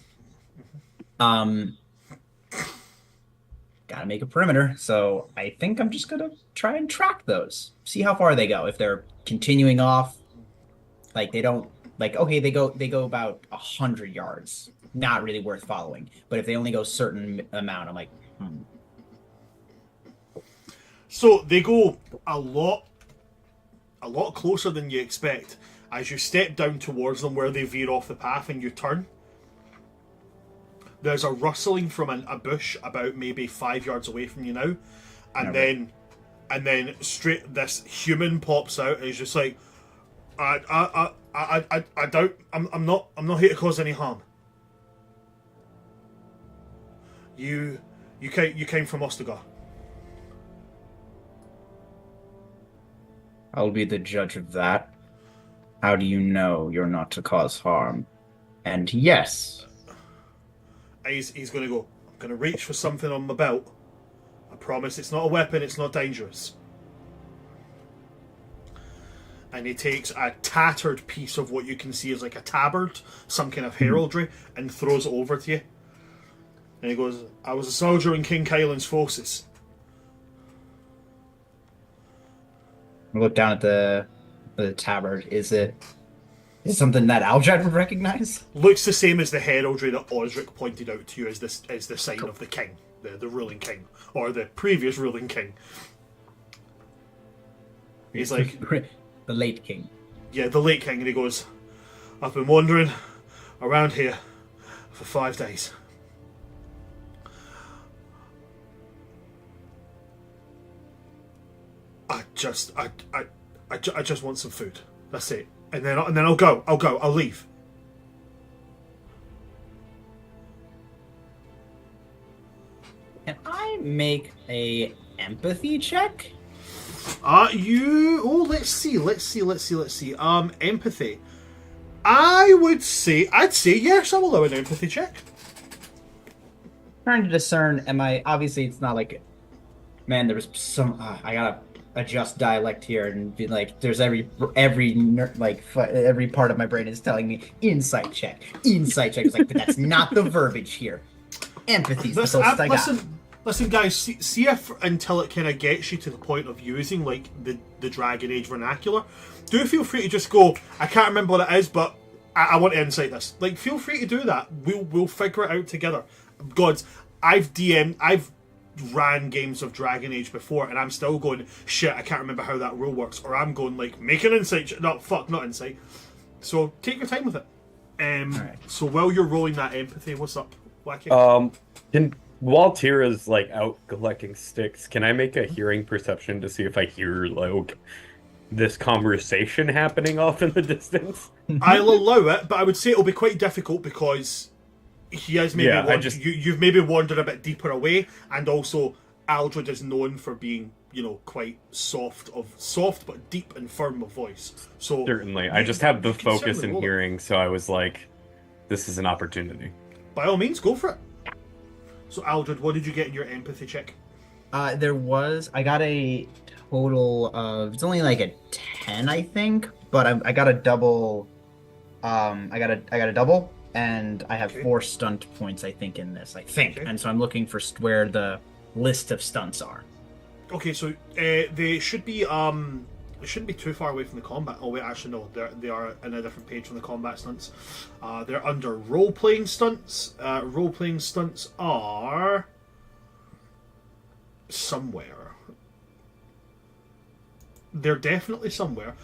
gotta make a perimeter. So I think I'm just gonna try and track those. See how far they go. If they're continuing off, like they don't like okay, they go about 100 yards. Not really worth following. But if they only go a certain amount, I'm like, So they go a lot closer than you expect. As you step down towards them where they veer off the path and you turn, there's a rustling from a bush about maybe 5 yards away from you now. And then straight this human pops out and is just like, I doubt I'm not here to cause any harm. You came from Ostagar. I'll be the judge of that. How do you know you're not to cause harm? And yes. He's going to go, I'm going to reach for something on my belt. I promise it's not a weapon, it's not dangerous. And he takes a tattered piece of what you can see as like a tabard, some kind of heraldry, and throws it over to you. And he goes, I was a soldier in King Kylan's forces. I look down at the tabard. Is it something that Aldrad would recognize? Looks the same as the heraldry that Osric pointed out to you as the sign of the king, the ruling king, or the previous ruling king. He's like, the late king. Yeah, the late king, and he goes, I've been wandering around here for 5 days. I just want some food. That's it. And then I'll go. I'll leave. Can I make a empathy check? Let's see. Empathy. I'd say yes, I'll allow an empathy check. Trying to discern, obviously it's not like, man, there was some, I gotta adjust dialect here and be like, there's every part of my brain is telling me insight check. It's like, but that's not the verbiage here. Empathy's the closest I got. Listen, guys, see if until it kind of gets you to the point of using like the Dragon Age vernacular, do feel free to just go, I can't remember what it is, but I want to insight this. Like, feel free to do that. We'll figure it out together. Gods, I've ran games of Dragon Age before, and I'm still going, shit, I can't remember how that rule works. Or I'm going, like, make an insight. Not insight. So take your time with it. Right. So while you're rolling that empathy, what's up, Wacky? While Tira's like out collecting sticks, can I make a hearing perception to see if I hear like this conversation happening off in the distance? I'll allow it, but I would say it'll be quite difficult because he has maybe you've maybe wandered a bit deeper away, and also Aldred is known for being, quite soft but deep and firm of voice. So certainly, I just have the focus in hearing, so I was like, this is an opportunity. By all means, go for it. So Aldred, what did you get in your empathy check? I got a total of, it's only like a 10, I think, but I got a double. I got a double, and I have 4 stunt points, I think, in this. And so I'm looking for where the list of stunts are. Okay, so they should be it shouldn't be too far away from the combat. Oh wait, actually no, they are in a different page from the combat stunts. They're under role-playing stunts. Role-playing stunts are somewhere. They're definitely somewhere.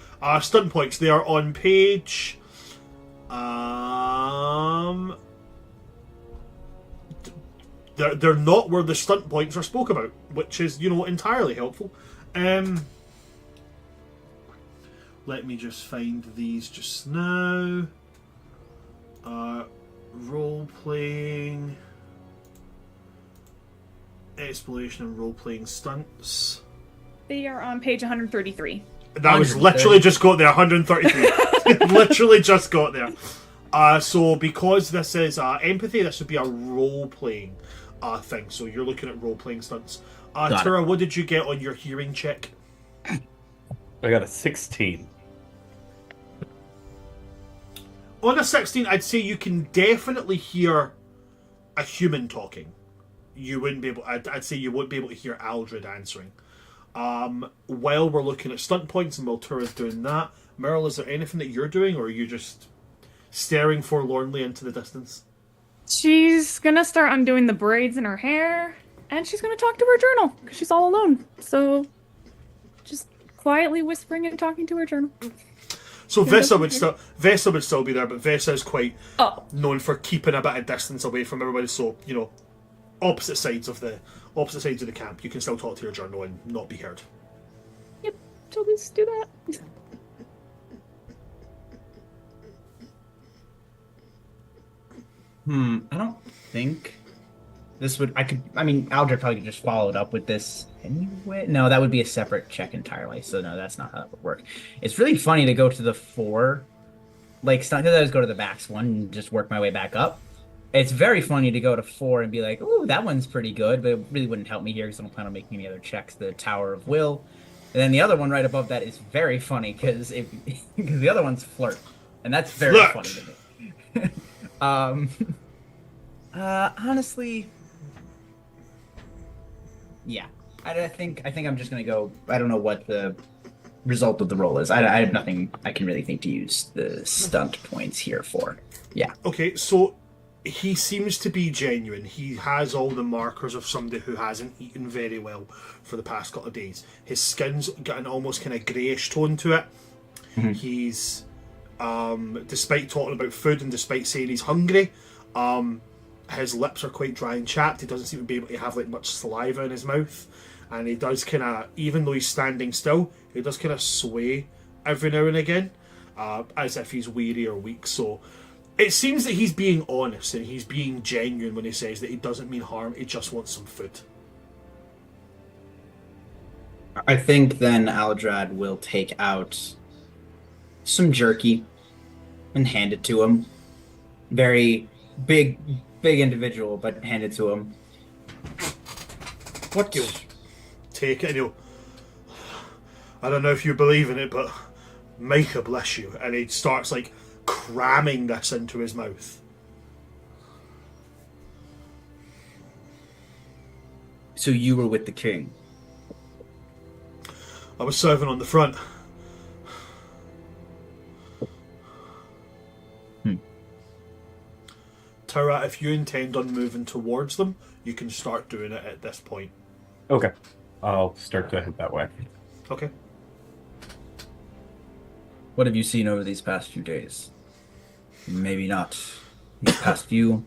Stunt points, they are on page they're not where the stunt points are spoke about, which is, entirely helpful. Let me just find these just now. Role-playing, exploration and role-playing stunts. They are on page 133. That was literally just got there, 133. Literally just got there. So because this is empathy, this would be a role-playing thing. So you're looking at role-playing stunts. Tura, what did you get on your hearing check? I got a 16. On a 16, I'd say you can definitely hear a human talking. you wouldn't be able. I'd say you wouldn't be able to hear Aldred answering. While we're looking at stunt points and while Tura's doing that, Meryl, is there anything that you're doing, or are you just staring forlornly into the distance? She's gonna start undoing the braids in her hair, and she's gonna talk to her journal because she's all alone. So, just quietly whispering and talking to her journal. So Vesa would still be there, but Vesa is quite Oh, known for keeping a bit of distance away from everybody. So opposite sides of the camp, you can still talk to your journal and not be heard. yep. She'll just do that. I don't think this would. I mean, Aldred probably could just follow it up with this anyway. No, that would be a separate check entirely. So no, that's not how that would work. It's really funny to go to the 4, like stunt. Because I just go to the max one and just work my way back up. It's very funny to go to 4 and be like, "Ooh, that one's pretty good," but it really wouldn't help me here because I don't plan on making any other checks. The Tower of Will, and then the other one right above that is very funny because the other one's flirt, and that's very Flirt. funny to me. Honestly, yeah. I think I'm just gonna go. I don't know what the result of the roll is. I have nothing I can really think to use the stunt points here for. Yeah. Okay, so he seems to be genuine. He has all the markers of somebody who hasn't eaten very well for the past couple of days. His skin's got an almost kind of greyish tone to it. Mm-hmm. He's, despite talking about food and despite saying he's hungry, his lips are quite dry and chapped. He doesn't seem to be able to have like much saliva in his mouth, and he does kind of, even though he's standing still, he does kind of sway every now and again, as if he's weary or weak. So it seems that he's being honest and he's being genuine when he says that he doesn't mean harm. He just wants some food. I think then Aldrad will take out some jerky and hand it to him. Very big individual, but hand it to him. What? He'll take it and he'll, I don't know if you believe in it, but Micah bless you. And he starts like cramming this into his mouth. So you were with the king? I was serving on the front. Tara, if you intend on moving towards them, you can start doing it at this point. Okay. I'll start to head that way. Okay. What have you seen over these past few days? Maybe not these past few.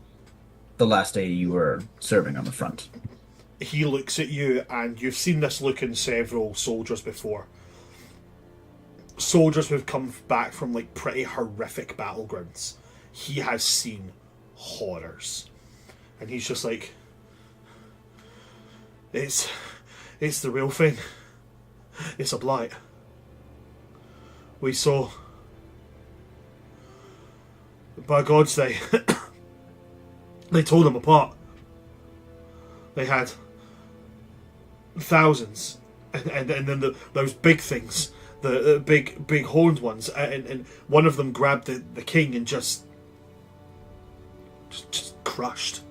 The last day you were serving on the front. He looks at you, and you've seen this look in several soldiers before. Soldiers who've come back from like pretty horrific battlegrounds. He has seen horrors. And he's just like, it's the real thing. It's a blight. We saw, by God's day, they tore them apart. They had thousands, and then those big things, the big horned ones, and one of them grabbed the king and just crushed.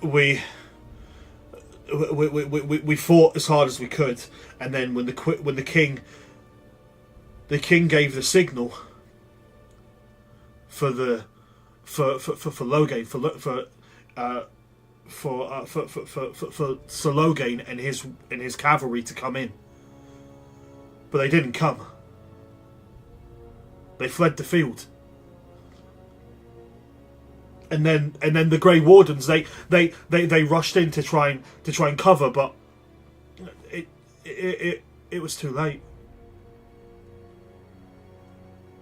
We fought as hard as we could, and then when the king gave the signal for Logain for Sir Logain and his cavalry to come in, but they didn't come. They fled the field. And then the Grey Wardens they rushed in to try and cover, but it was too late.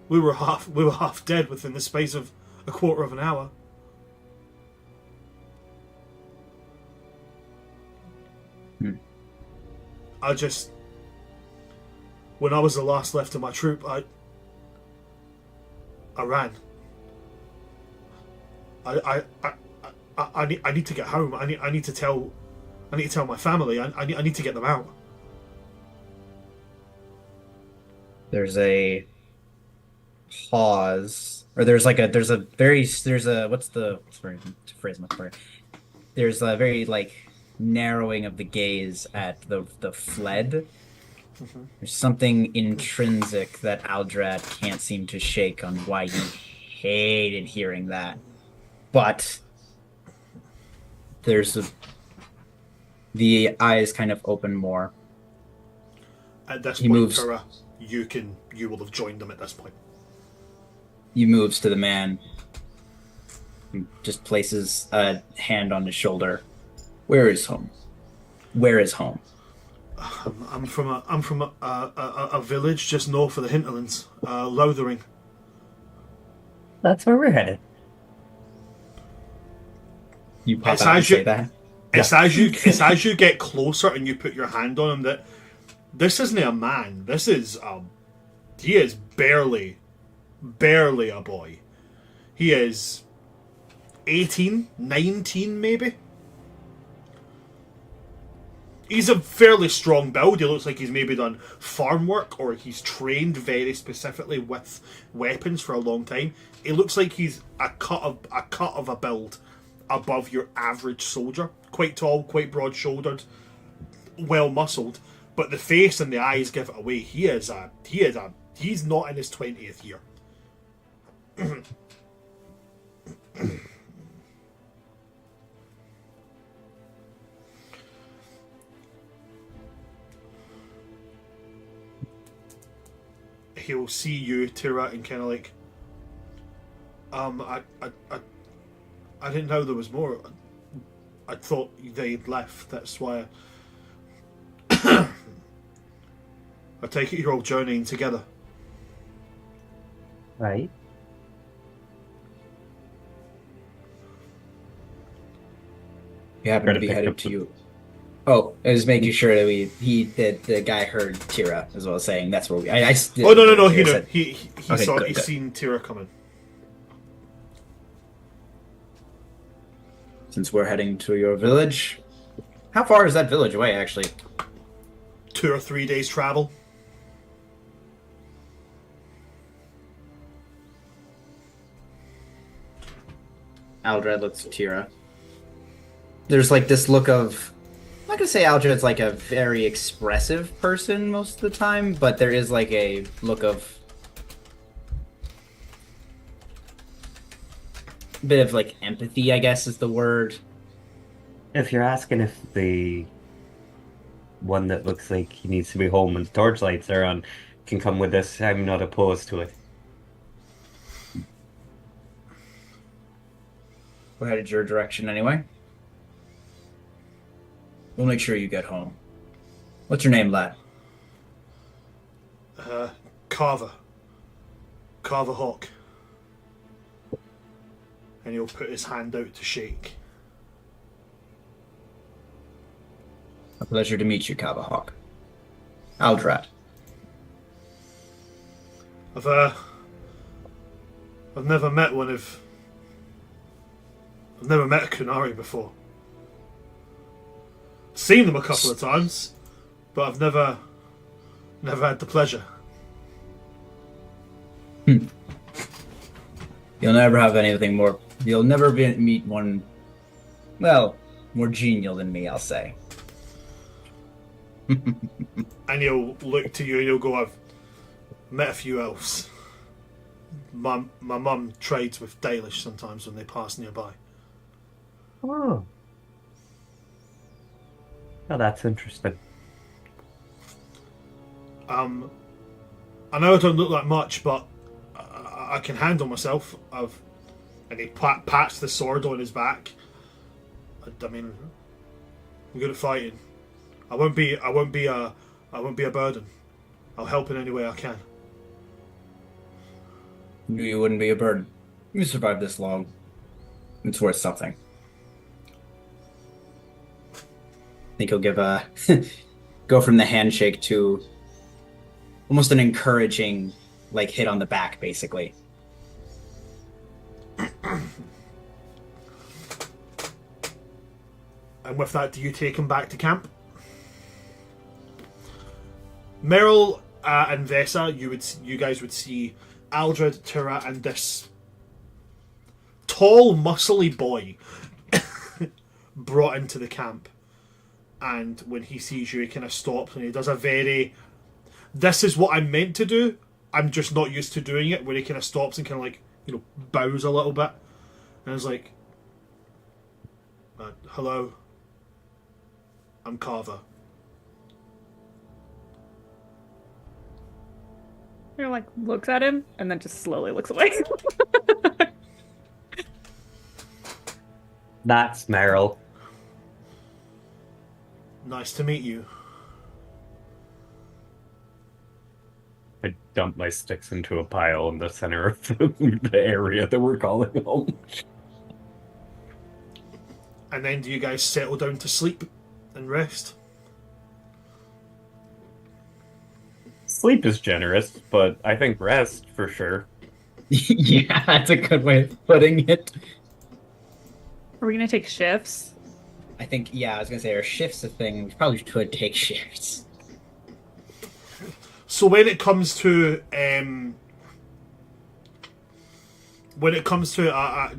We were half dead within the space of a quarter of an hour. When I was the last left of my troop, I ran. I need to get home. I need to tell my family. I need to get them out. There's a pause, or there's what's the phrase I'm looking for? There's a very like narrowing of the gaze at the fled. There's something intrinsic that Aldrad can't seem to shake on why he hated hearing that. But the eyes kind of open more. At this He point, moves. Tura, you will have joined them at this point. He moves to the man. He just places a hand on his shoulder. Where is home? Where is home? I'm from a village just north of the hinterlands, Lothering. That's where we're headed. You pop It's out and as you- say that. It's as you get closer and you put your hand on him that this isn't a man. This is he is barely a boy. He is 18, 19 maybe. He's a fairly strong build. He looks like he's maybe done farm work or he's trained very specifically with weapons for a long time. He looks like he's a cut of a build above your average soldier. Quite tall, quite broad-shouldered, well muscled, but the face and the eyes give it away. He's not in his 20th year. He'll see you, Tira, and kind of like, I didn't know there was more. I thought they'd left. That's why. I take it you're all journeying together. Right. You happen Try to to be pick headed up to the- you. Oh, I was making sure that the guy heard Tira as well as saying that's where we. Oh no! He Tira knew. said- He Okay, saw. good, He's good. seen Tira coming. Since we're heading to your village, how far is that village away? Actually, 2 or 3 days travel. Aldrad looks at Tira. There's like this look of. I'm not gonna say Aldrad's like a very expressive person most of the time, but there is like a look of. A bit of like empathy, I guess is the word. If you're asking if the one that looks like he needs to be home and torchlights are on can come with us, I'm not opposed to it. We're headed your direction anyway. We'll make sure you get home. What's your name, lad? Carver Hawk. And he'll put his hand out to shake. A pleasure to meet you, Cabahawk. Aldrad. I've never met one of. I've never met a Kunari before. Seen them a couple of times, but I've never had the pleasure. You'll never have anything more. You'll never meet one, well, more genial than me, I'll say. And he'll look to you and he'll go, I've met a few elves. My mum trades with Dalish sometimes when they pass nearby. Oh. Oh, that's interesting. I know I don't look like much, but I can handle myself. And he pats the sword on his back. I mean, I'm good at fighting. I won't be a burden. I'll help in any way I can. Knew you wouldn't be a burden. You survived this long. It's worth something. I think he'll give a go from the handshake to almost an encouraging like hit on the back, basically. And with that, do you take him back to camp? Meryl and Vesa, you guys would see Aldred, Tira, and this tall, muscly boy brought into the camp. And when he sees you, he kind of stops and he does a very, this is what I'm meant to do, I'm just not used to doing it, where he kind of stops and kind of like, you know, bows a little bit. And it's like, hello, I'm Carver. He like looks at him and then just slowly looks away. That's Meryl. Nice to meet you. I dump my sticks into a pile in the center of the area that we're calling home. And then do you guys settle down to sleep and rest? Sleep is generous, but I think rest for sure. Yeah, that's a good way of putting it. Are we gonna take shifts? I think, yeah, I was gonna say, our shifts a thing. We probably could take shifts. So when it comes to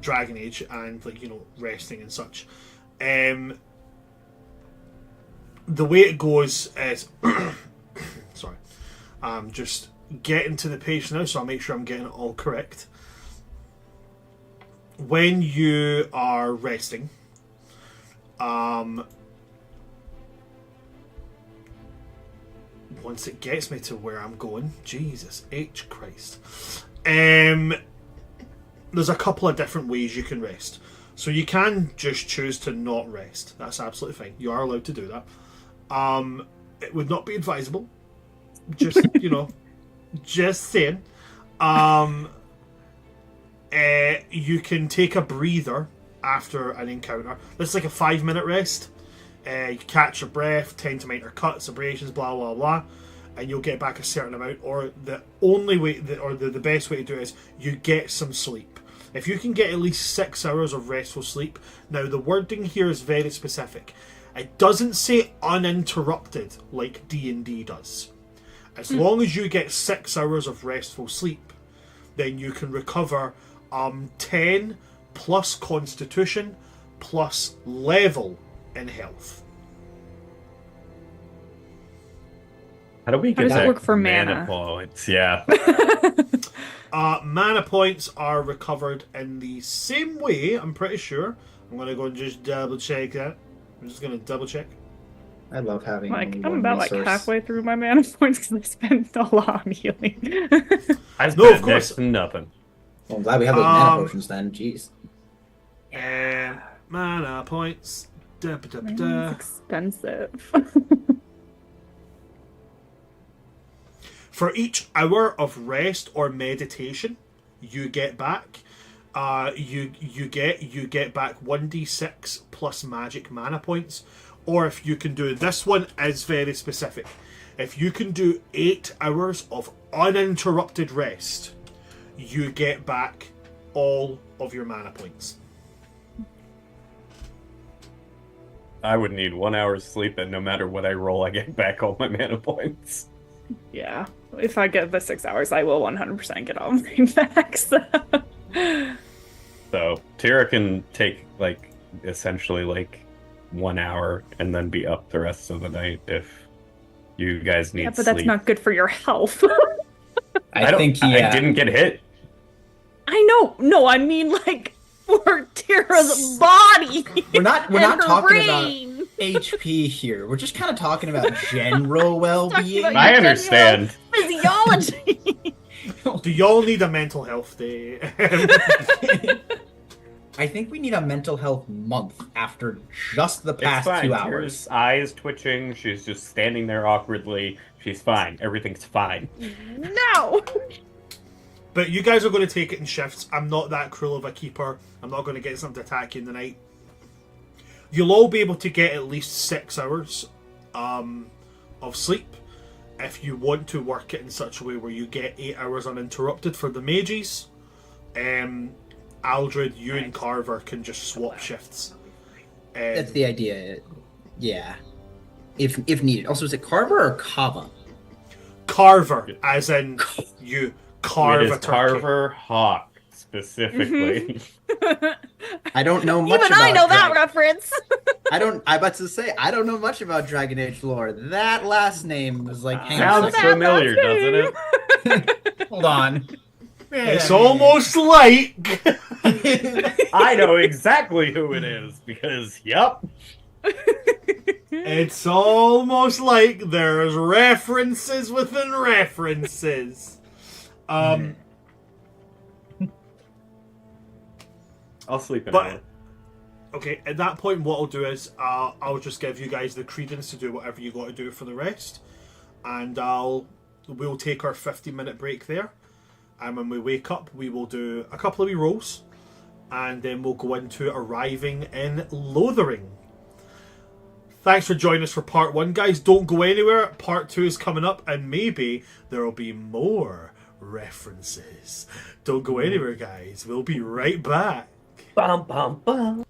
Dragon Age and, like, you know, resting and such, the way it goes is sorry, just getting to the page now, so I'll make sure I'm getting it all correct. When you are resting, once it gets me to where I'm going, Jesus H Christ, there's a couple of different ways you can rest. So you can just choose to not rest. That's absolutely fine. You are allowed to do that. It would not be advisable. Just, you know, just saying. You can take a breather after an encounter. This is like a 5-minute rest. You catch your breath, tend to minor cuts, abrasions, blah blah blah, and you'll get back a certain amount. Or the only way, the best way to do it is you get some sleep. If you can get at least 6 hours of restful sleep. Now the wording here is very specific. It doesn't say uninterrupted like D&D does. As long as you get 6 hours of restful sleep, then you can recover 10 plus Constitution plus level in health. How do we get does it that work for mana? points? Yeah. Mana points are recovered in the same way, I'm pretty sure. I'm going to go and just double check that. I'm just going to double check. I love having Like, only I'm one about resource. like halfway through my mana points because I spent a lot on healing. I No, spent of course. next to nothing. Well, I'm glad we have those mana potions then. Jeez. Mana points. Da, ba, da, ba, It's da. expensive. For each hour of rest or meditation you get back, you get back 1d6 plus magic mana points. Or if you can do, this one is very specific. If you can do 8 hours of uninterrupted rest, you get back all of your mana points. I would need 1 hour's sleep, and no matter what I roll, I get back all my mana points. Yeah. If I get the 6 hours, I will 100% get all mine back. So. So Tira can take, like, essentially, like, 1 hour and then be up the rest of the night if you guys need Yeah, but sleep. that's not good for your health. I think, I yeah. didn't get hit. I know. No, I mean like for Tira's body. We're not and her talking brain. about HP here. We're just kind of talking about general well-being. about- I understand. Physiology. Do y'all need a mental health day? I think we need a mental health month after just the It's past fine. 2 hours. Tira's eyes twitching. She's just standing there awkwardly. She's fine. Everything's fine. No. But you guys are going to take it in shifts. I'm not that cruel of a keeper. I'm not going to get something to attack you in the night. You'll all be able to get at least 6 hours of sleep if you want to work it in such a way where you get 8 hours uninterrupted for the mages. Aldred, you and Carver can just swap shifts. That's the idea. Yeah. If needed. Also, is it Carver or Kava? Carver, as in you carve It a is turkey. Carver Hawk specifically. I don't know much Even about I know that Dragon- reference. I'm about to say I don't know much about Dragon Age lore. That last name was like hang on a Sounds second. familiar, doesn't it? Hold on. It's almost like I know exactly who it is because, yep. it's almost like there's references within references. I'll sleep in But- it. Okay, at that point, what I'll do is I'll just give you guys the credence to do whatever you got to do for the rest, and we'll take our 50-minute break there. And when we wake up, we will do a couple of wee rolls, and then we'll go into arriving in Lothering. Thanks for joining us for part 1, guys. Don't go anywhere. Part 2 is coming up, and maybe there will be more references. Don't go anywhere, guys. We'll be right back. Bum, bum, bum.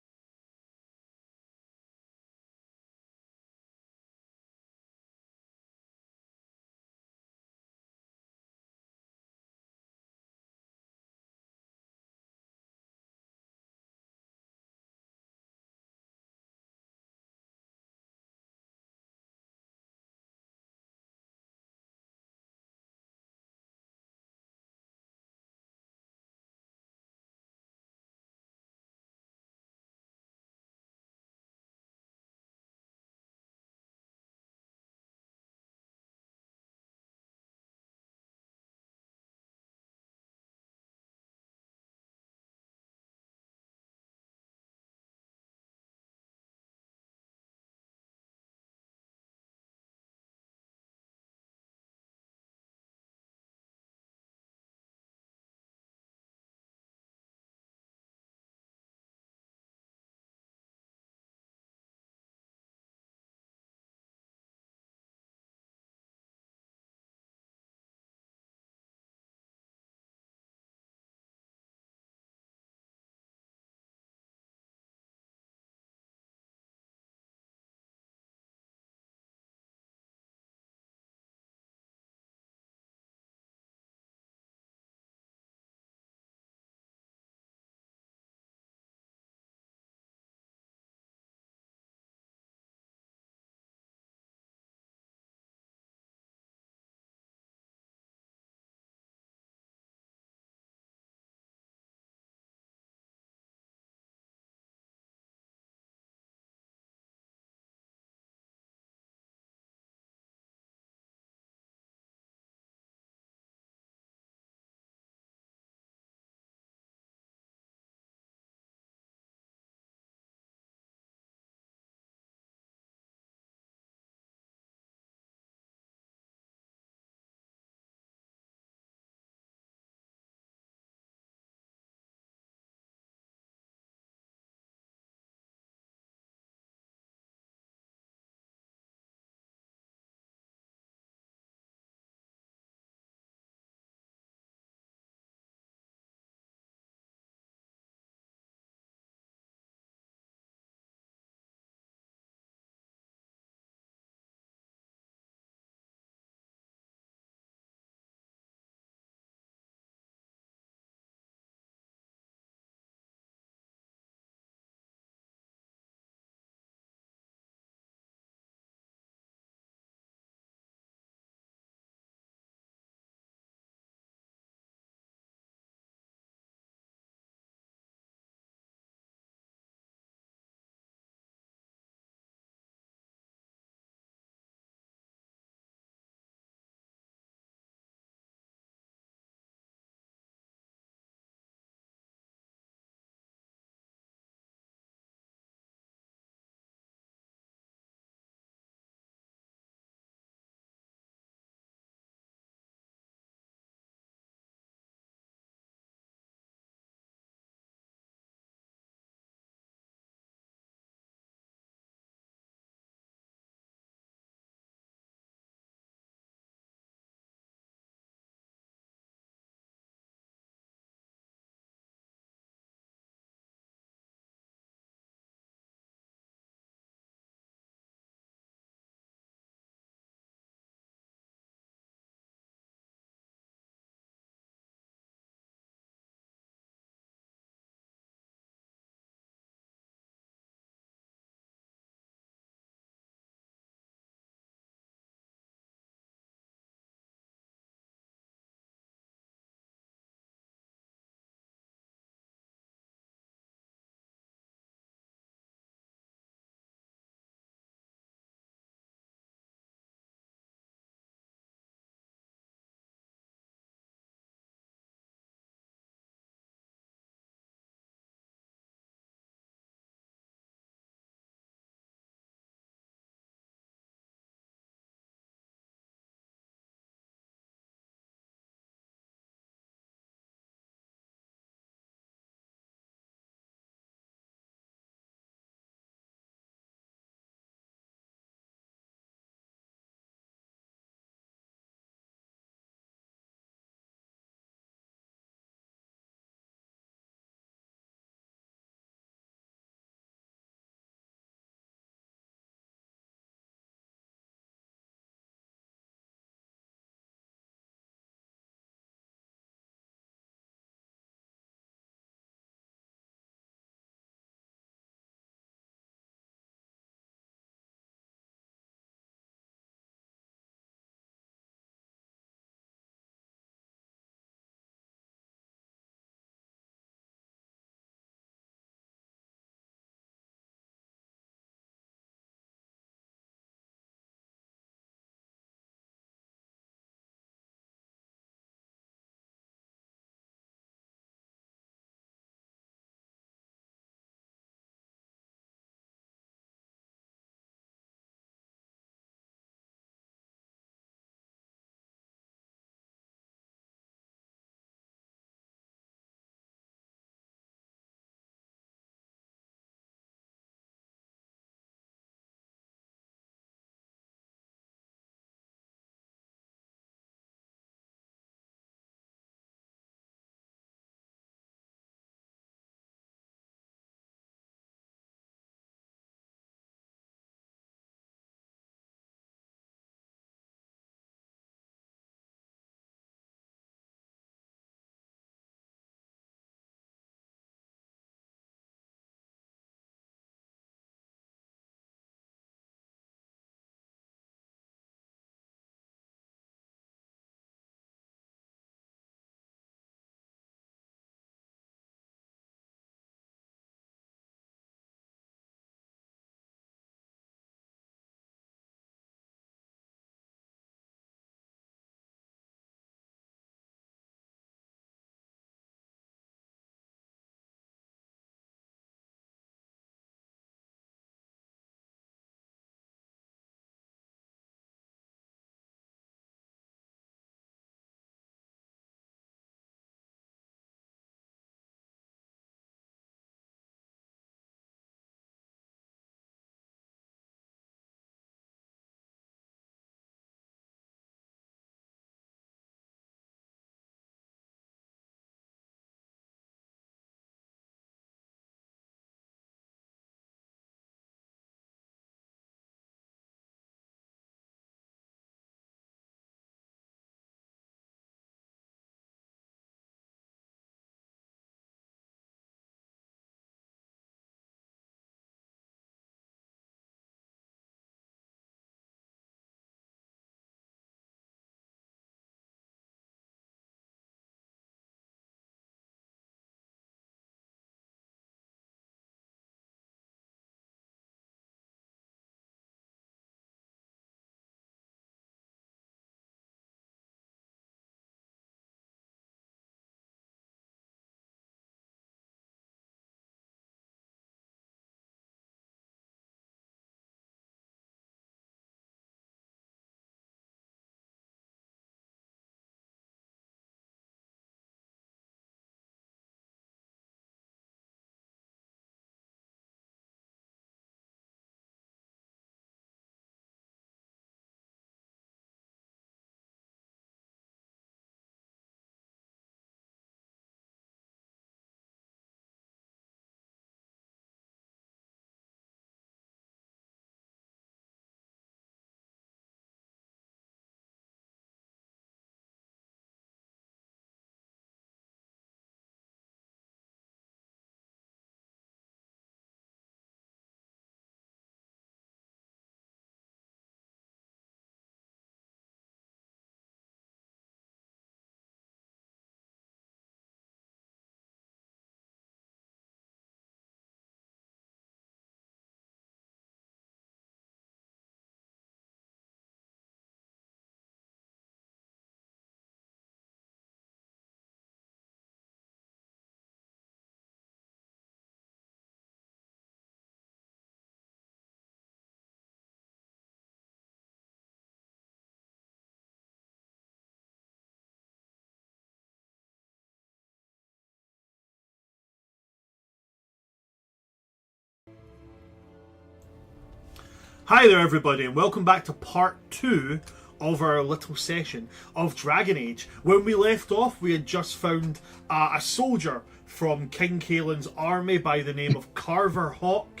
Hi there everybody and welcome back to part 2 of our little session of Dragon Age. When we left off we had just found a soldier from King Kaelin's army by the name of Carver Hawk.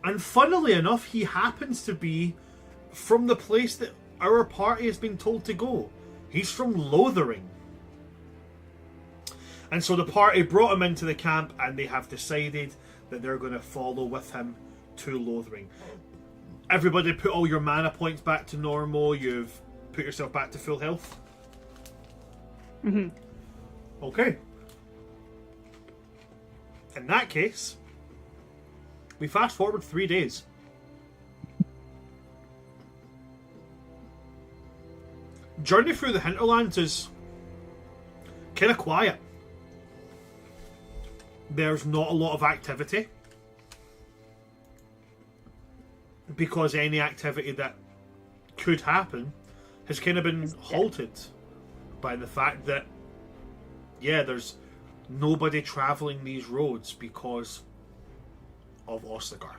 And funnily enough he happens to be from the place that our party has been told to go. He's from Lothering. And so the party brought him into the camp and they have decided that they're going to follow with him to Lothering. Everybody put all your mana points back to normal. You've put yourself back to full health. Mm-hmm. Okay. In that case, we fast forward 3 days. Journey through the hinterlands is kind of quiet. There's not a lot of activity. Because any activity that could happen has kind of been halted by the fact that, yeah, there's nobody travelling these roads because of Ostagar.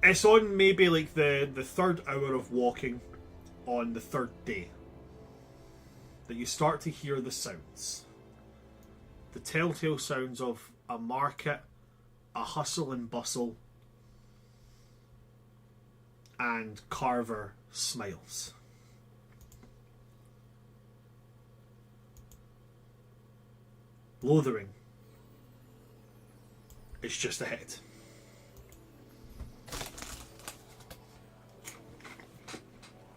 It's on maybe like the third hour of walking on the third day that you start to hear the sounds. The telltale sounds of a market, a hustle and bustle, and Carver smiles. Lothering. It's just ahead.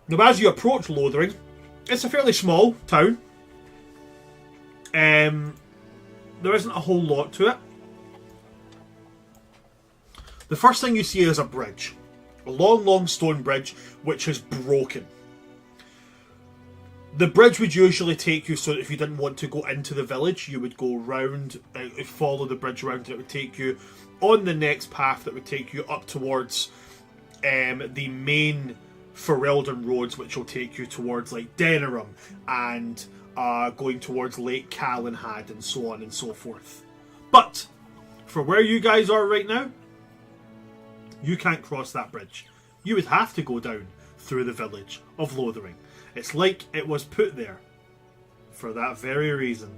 Now, as you approach Lothering, it's a fairly small town. There isn't a whole lot to it. The first thing you see is a bridge. A long stone bridge which is broken. The bridge would usually take you, so that if you didn't want to go into the village, you would go round, follow the bridge around, and it would take you on the next path that would take you up towards the main Ferelden roads, which will take you towards like Denerim and going towards Lake Calenhad and so on and so forth. But for where you guys are right now, you can't cross that bridge. You would have to go down through the village of Lothering. It's like it was put there for that very reason.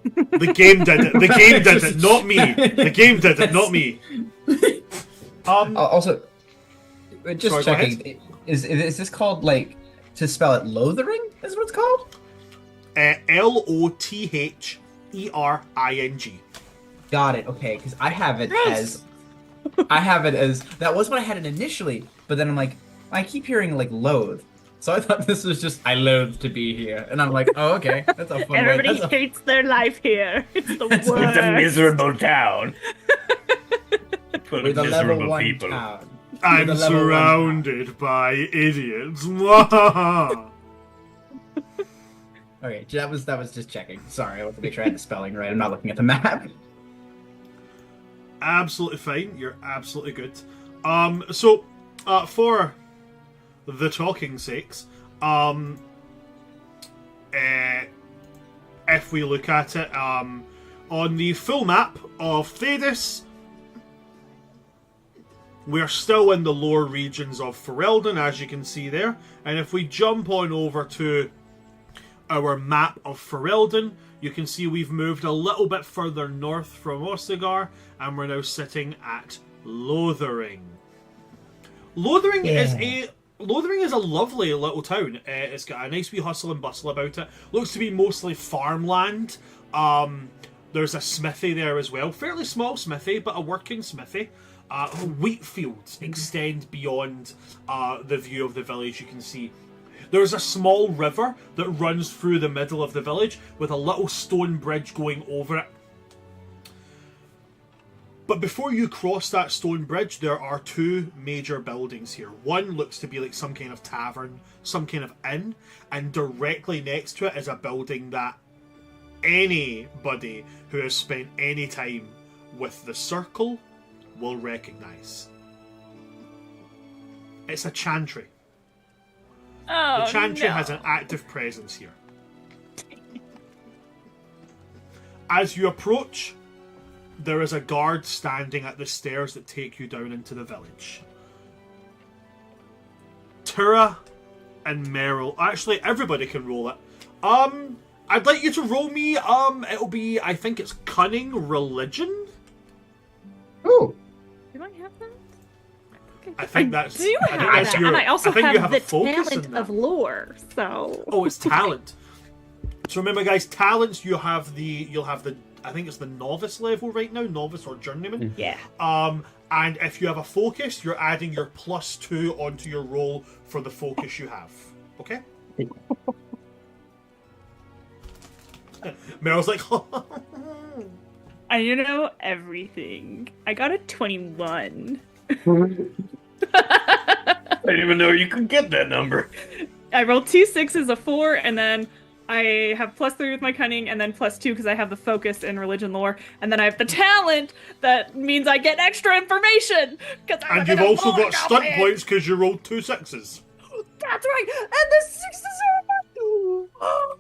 The game did it. The game did it, not me. The game did it, not me. Also, just Sorry, checking, is this called, like, to spell it Lothering is what it's called? Lothering. Got it, okay, because I have it as... that was what I had it initially, but then I'm like, I keep hearing, like, loathe. So I thought this was just, I loathe to be here. And I'm like, oh, okay, that's a fun Everybody hates their life here. It's the worst. It's a miserable town. Full We're of the level miserable 1 people. town. I'm surrounded by idiots. Okay, that was just checking. Sorry, I wanted to make sure I had the spelling right. I'm not looking at the map. Absolutely fine. You're absolutely good. So, for the talking sakes, if we look at it, on the full map of Thedas, we're still in the lower regions of Ferelden, as you can see there. And if we jump on over to our map of Ferelden, you can see we've moved a little bit further north from Ostagar, and we're now sitting at Lothering. Lothering is a lovely little town. It's got a nice wee hustle and bustle about it. Looks to be mostly farmland. There's a smithy there as well. Fairly small smithy, but a working smithy. Wheat fields extend beyond the view of the village, you can see. There's a small river that runs through the middle of the village with a little stone bridge going over it. But before you cross that stone bridge, there are two major buildings here. One looks to be like some kind of tavern, some kind of inn, and directly next to it is a building that anybody who has spent any time with the Circle will recognise. It's a chantry. Oh, The chantry no. has an active presence here. As you approach, there is a guard standing at the stairs that take you down into the village. Tura and Meryl. Actually, everybody can roll it. I'd like you to roll me. It'll be, I think it's cunning religion. Ooh. Do I have that? I think that's. Do I think have that's that, your, and I also think you have a the focus talent in that. of lore. So. Oh, it's talent. So remember, guys, talents. You'll have the. I think it's the novice level right now, novice or journeyman. Yeah. And if you have a focus, you're adding your +2 onto your roll for the focus you have. Okay. Meryl's like, I know everything. I got a 21. I didn't even know you could get that number. I rolled 2 6s, a 4, and then I have +3 with my cunning, and then +2 because I have the focus in religion lore, and then I have the talent that means I get extra information. and you've also got stunt points because you rolled 2 6s. That's right, and the 6s are.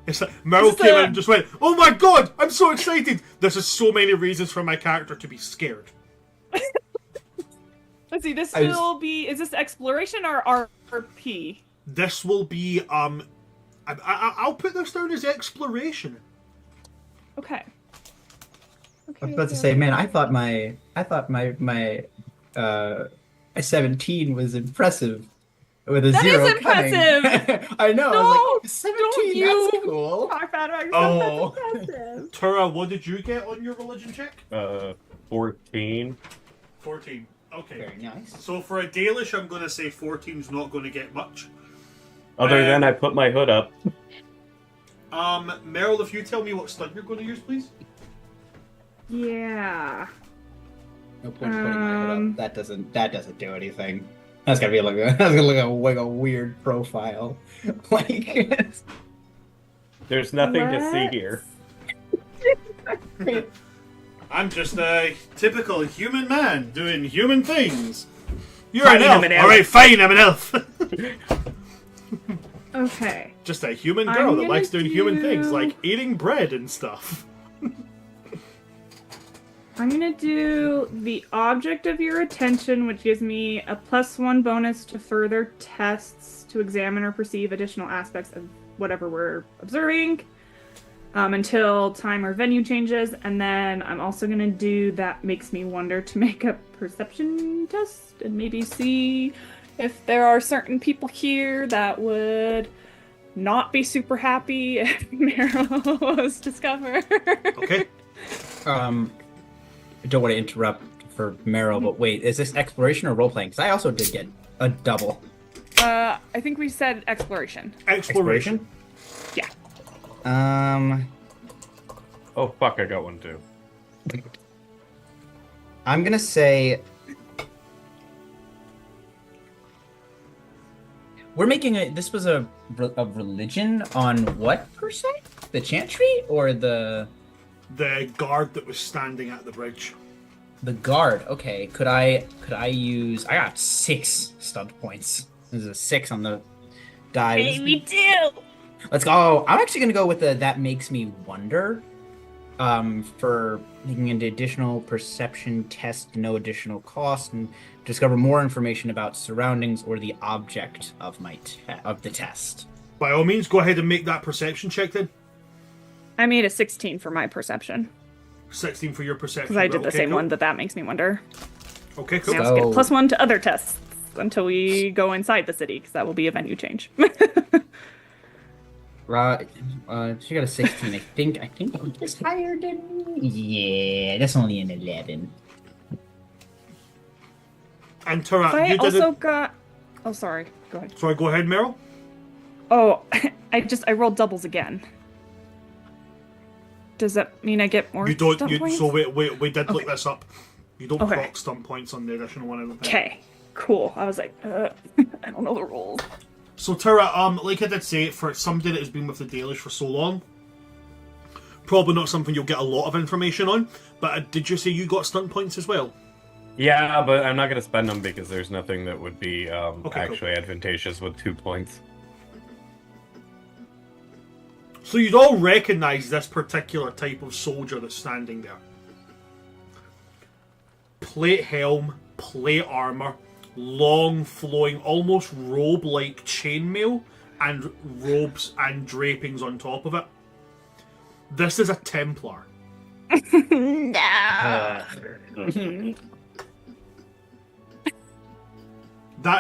It's like Meryl came in and just went, "Oh my god, I'm so excited! This is so many reasons for my character to be scared." Let's see, this will be. Is this exploration or RP? This will be. I'll put this down as exploration. Okay. I was about to say, man, I thought my 17 was impressive. With a That 0 is impressive! cunning. I know. No, I was like, 17, don't you that's cool. talk about it. Oh. That's impressive. Tura, what did you get on your religion check? 14. 14. Okay. Very nice. So for a Dalish, I'm going to say 14's not going to get much. Other than I put my hood up. Meryl, if you tell me what stunt you're going to use, please. Yeah. No point putting my hood up. That doesn't do anything. That's gonna be like a weird profile. Like There's nothing to see here. I'm just a typical human man doing human things. You're Fine, an elf. I'm an elf. Alright, fine, I'm an elf. Okay. Just a human I'm girl that gonna likes doing human things, do- like eating bread and stuff. I'm gonna do the object of your attention, which gives me a +1 bonus to further tests to examine or perceive additional aspects of whatever we're observing until time or venue changes. And then I'm also gonna do that makes me wonder to make a perception test and maybe see if there are certain people here that would not be super happy if Meryl was discovered. Okay. I don't want to interrupt for Meryl, but wait, is this exploration or role playing? Because I also did get a double. I think we said exploration. Exploration. Yeah. Oh fuck, I got one too. I'm gonna say we're making this was a religion on what per se? The chantry or the guard that was standing at the bridge. The guard. Okay, could I use? I got 6 stunt points. There's a 6 on the die. Hey, me too. Let's go. I'm actually gonna go with the that makes me wonder. For making an additional perception test, no additional cost, and discover more information about surroundings or the object of of the test. By all means, go ahead and make that perception check then. I made a 16 for my perception 16 for your perception. because I did the Okay, same cool. one, but that makes me wonder. Okay, cool. I also So- get +1 to other tests until we go inside the city because that will be a venue change. She got a 16. I think it's higher than me. Yeah, that's only an 11. And Tura, I you did also it. got. Oh, sorry. Go ahead. Sorry, go ahead, Meryl. Oh, I rolled doubles again. Does that mean I get more? You don't. stunt points? So we did look Okay. this up. You don't Okay. clock stunt points on the additional one. I don't think. Okay, cool. I was like, I don't know the rules. So Tura, like I did say, for somebody that has been with the Dalish for so long, probably not something you'll get a lot of information on. But did you say you got stunt points as well? Yeah, but I'm not going to spend them because there's nothing that would be Okay, actually advantageous with 2 points. So you'd all recognise this particular type of soldier that's standing there. Plate helm, plate armour, long flowing, almost robe-like chainmail, and robes and drapings on top of it. This is a Templar. That's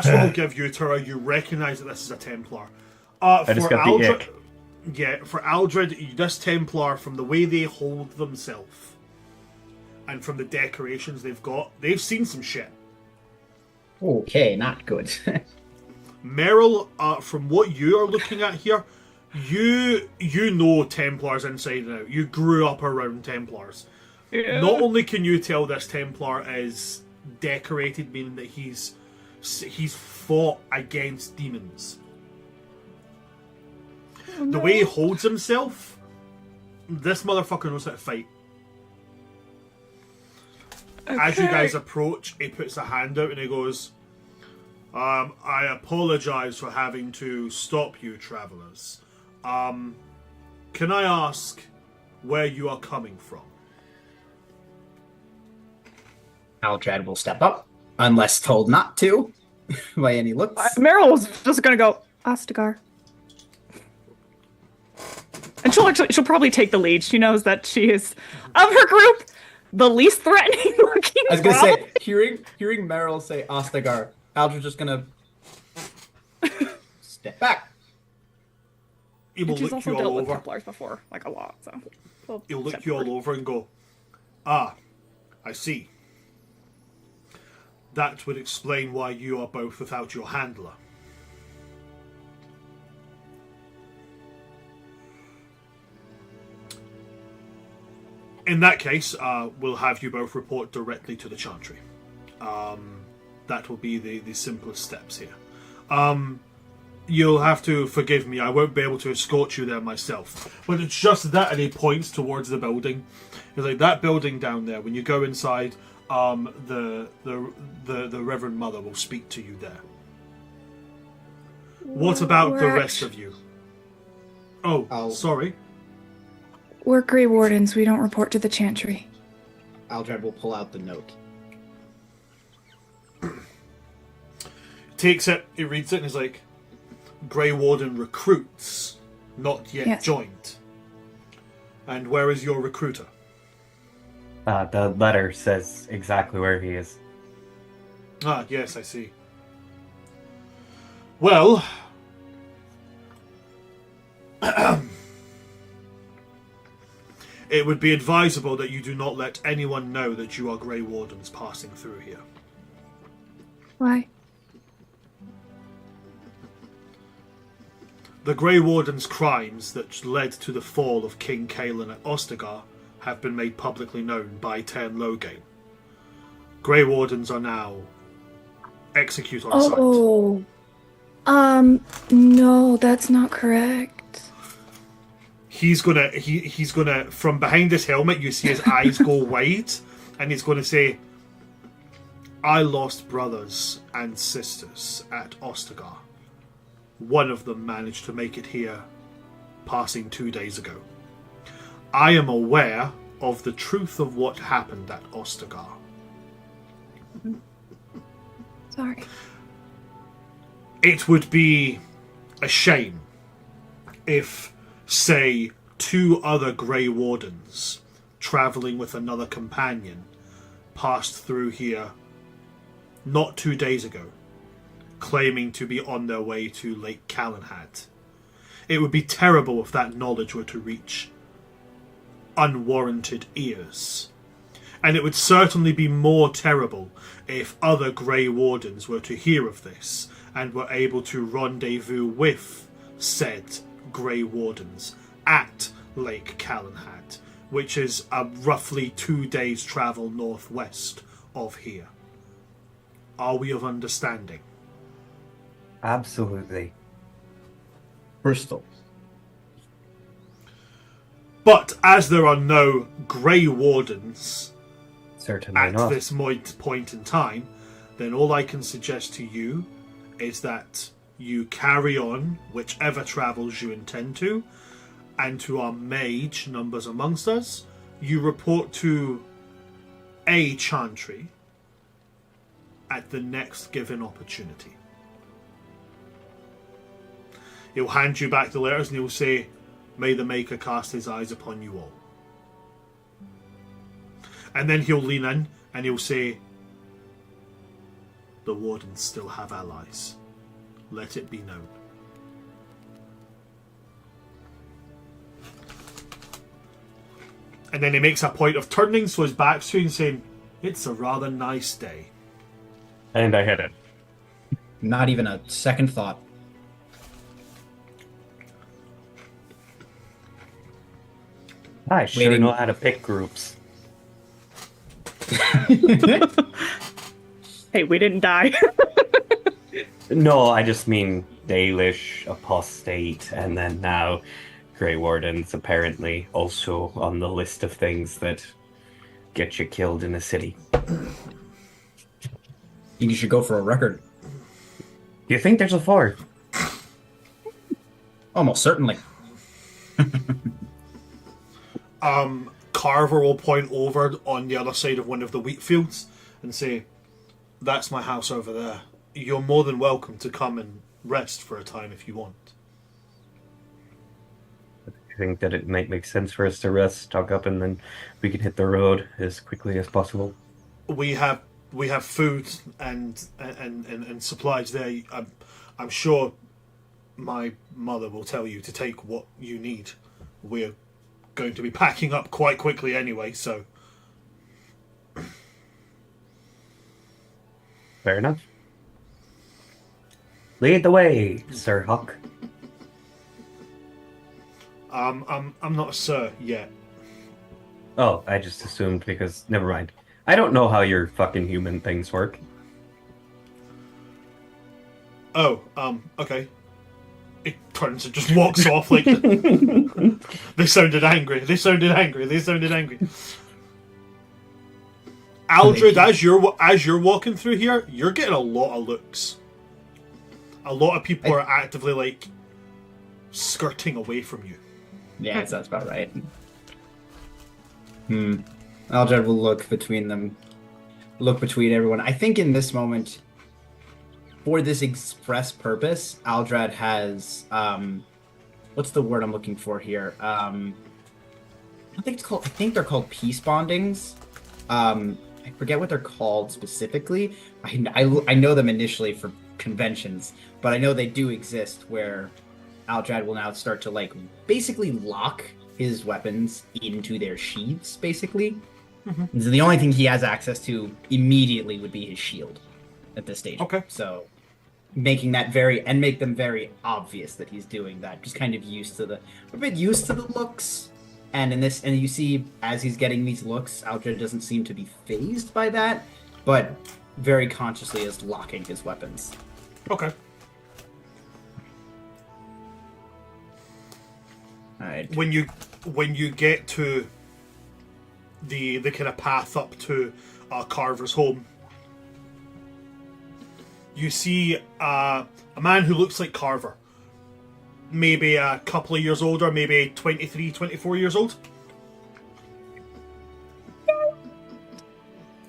what I'll give you, Tura. You recognise that this is a Templar. I just got the ick. Yeah, for Aldred, this Templar, from the way they hold themselves and from the decorations they've got, they've seen some shit. Okay, not good. Merrill, from what you are looking at here, you know Templars inside and out. You grew up around Templars. Yeah. Not only can you tell this Templar is decorated, meaning that he's fought against demons. The way he holds himself, this motherfucker knows how to fight. Okay. As you guys approach, he puts a hand out and he goes, I apologize for having to stop you, travelers. Can I ask where you are coming from? Altrad will step up, unless told not to, by any looks. Meryl was just gonna go, Ostagar. And she'll probably take the lead. She knows that she is, of her group, the least threatening looking. I was gonna say, hearing Meryl say Ostagar, Aldrid's just gonna step back. He will She's look also you dealt all with over. Templars before, like a lot, so. He'll look you all over and go, I see. That would explain why you are both without your handler. In that case, we'll have you both report directly to the Chantry. That will be the simplest steps here. You'll have to forgive me, I won't be able to escort you there myself. But it's just that, and he points towards the building. He's like, that building down there, when you go inside, the Reverend Mother will speak to you there. What about the rest of you? Oh, sorry. We're Grey Wardens. We don't report to the Chantry. Altrad will pull out the note. Takes it, he reads it, and he's like, Grey Warden recruits, not yet joined. And where is your recruiter? The letter says exactly where he is. Ah, yes, I see. Well, it would be advisable that you do not let anyone know that you are Grey Wardens passing through here. Why? The Grey Warden's crimes that led to the fall of King Kaelin at Ostagar have been made publicly known by Tern Loghain. Grey Wardens are now executed on sight. No, that's not correct. He's gonna from behind his helmet you see his eyes go wide, and he's gonna say, I lost brothers and sisters at Ostagar. One of them managed to make it here, passing 2 days ago. I am aware of the truth of what happened at Ostagar. Sorry. It would be a shame if, say, 2 other Grey Wardens, travelling with another companion, passed through here not 2 days ago, claiming to be on their way to Lake Calenhad. It would be terrible if that knowledge were to reach unwarranted ears. And it would certainly be more terrible if other Grey Wardens were to hear of this and were able to rendezvous with said Grey Wardens at Lake Calenhad, which is a roughly 2 days' travel northwest of here. Are we of understanding? Absolutely. Bristol. But as there are no Grey Wardens Certainly at not. this point in time, then all I can suggest to you is that you carry on whichever travels you intend to, and to our mage numbers amongst us, you report to a chantry at the next given opportunity. He'll hand you back the letters and he'll say, "May the Maker cast his eyes upon you all." And then he'll lean in and he'll say, "The Wardens still have allies. Let it be known." And then he makes a point of turning so his back's to you and saying, "It's a rather nice day." And I hit it. Not even a second thought. I sure Waiting. know how to pick groups. Hey, we didn't die. No, I just mean Dalish, Apostate, and then now Grey Warden's apparently also on the list of things that get you killed in a city. You should go for a record. Do you think there's a fourth? Almost certainly. Carver will point over on the other side of one of the wheat fields and say, "That's my house over there. You're more than welcome to come and rest for a time if you want." I think that it might make sense for us to rest, stock up, and then we can hit the road as quickly as possible. We have food and supplies there. I'm sure my mother will tell you to take what you need. We're going to be packing up quite quickly anyway, so Fair enough. Lead the way, Sir Huck. I'm not a sir yet. Oh, I just assumed because... Never mind. I don't know how your fucking human things work. Oh, okay. It turns and just walks off like... They sounded angry. They sounded angry. They sounded angry. Aldred, as you're walking through here, you're getting a lot of looks. A lot of people are actively, like, skirting away from you. Yeah, that's about right. Aldred will look between them. Look between everyone. I think in this moment, for this express purpose, Aldred has what's the word I'm looking for here? I think it's called. I think they're called peace bondings. I forget what they're called specifically. I know them initially for conventions, but I know they do exist where Aldred will now start to like basically lock his weapons into their sheaths, basically. Mm-hmm. So the only thing he has access to immediately would be his shield at this stage. Okay. So make them very obvious that he's doing that. Just kind of a bit used to the looks. And you see as he's getting these looks, Aldred doesn't seem to be fazed by that, but very consciously is locking his weapons. Okay. Alright. When you get to the kind of path up to Carver's home, you see a man who looks like Carver. Maybe a couple of years older, maybe 23, 24 years old.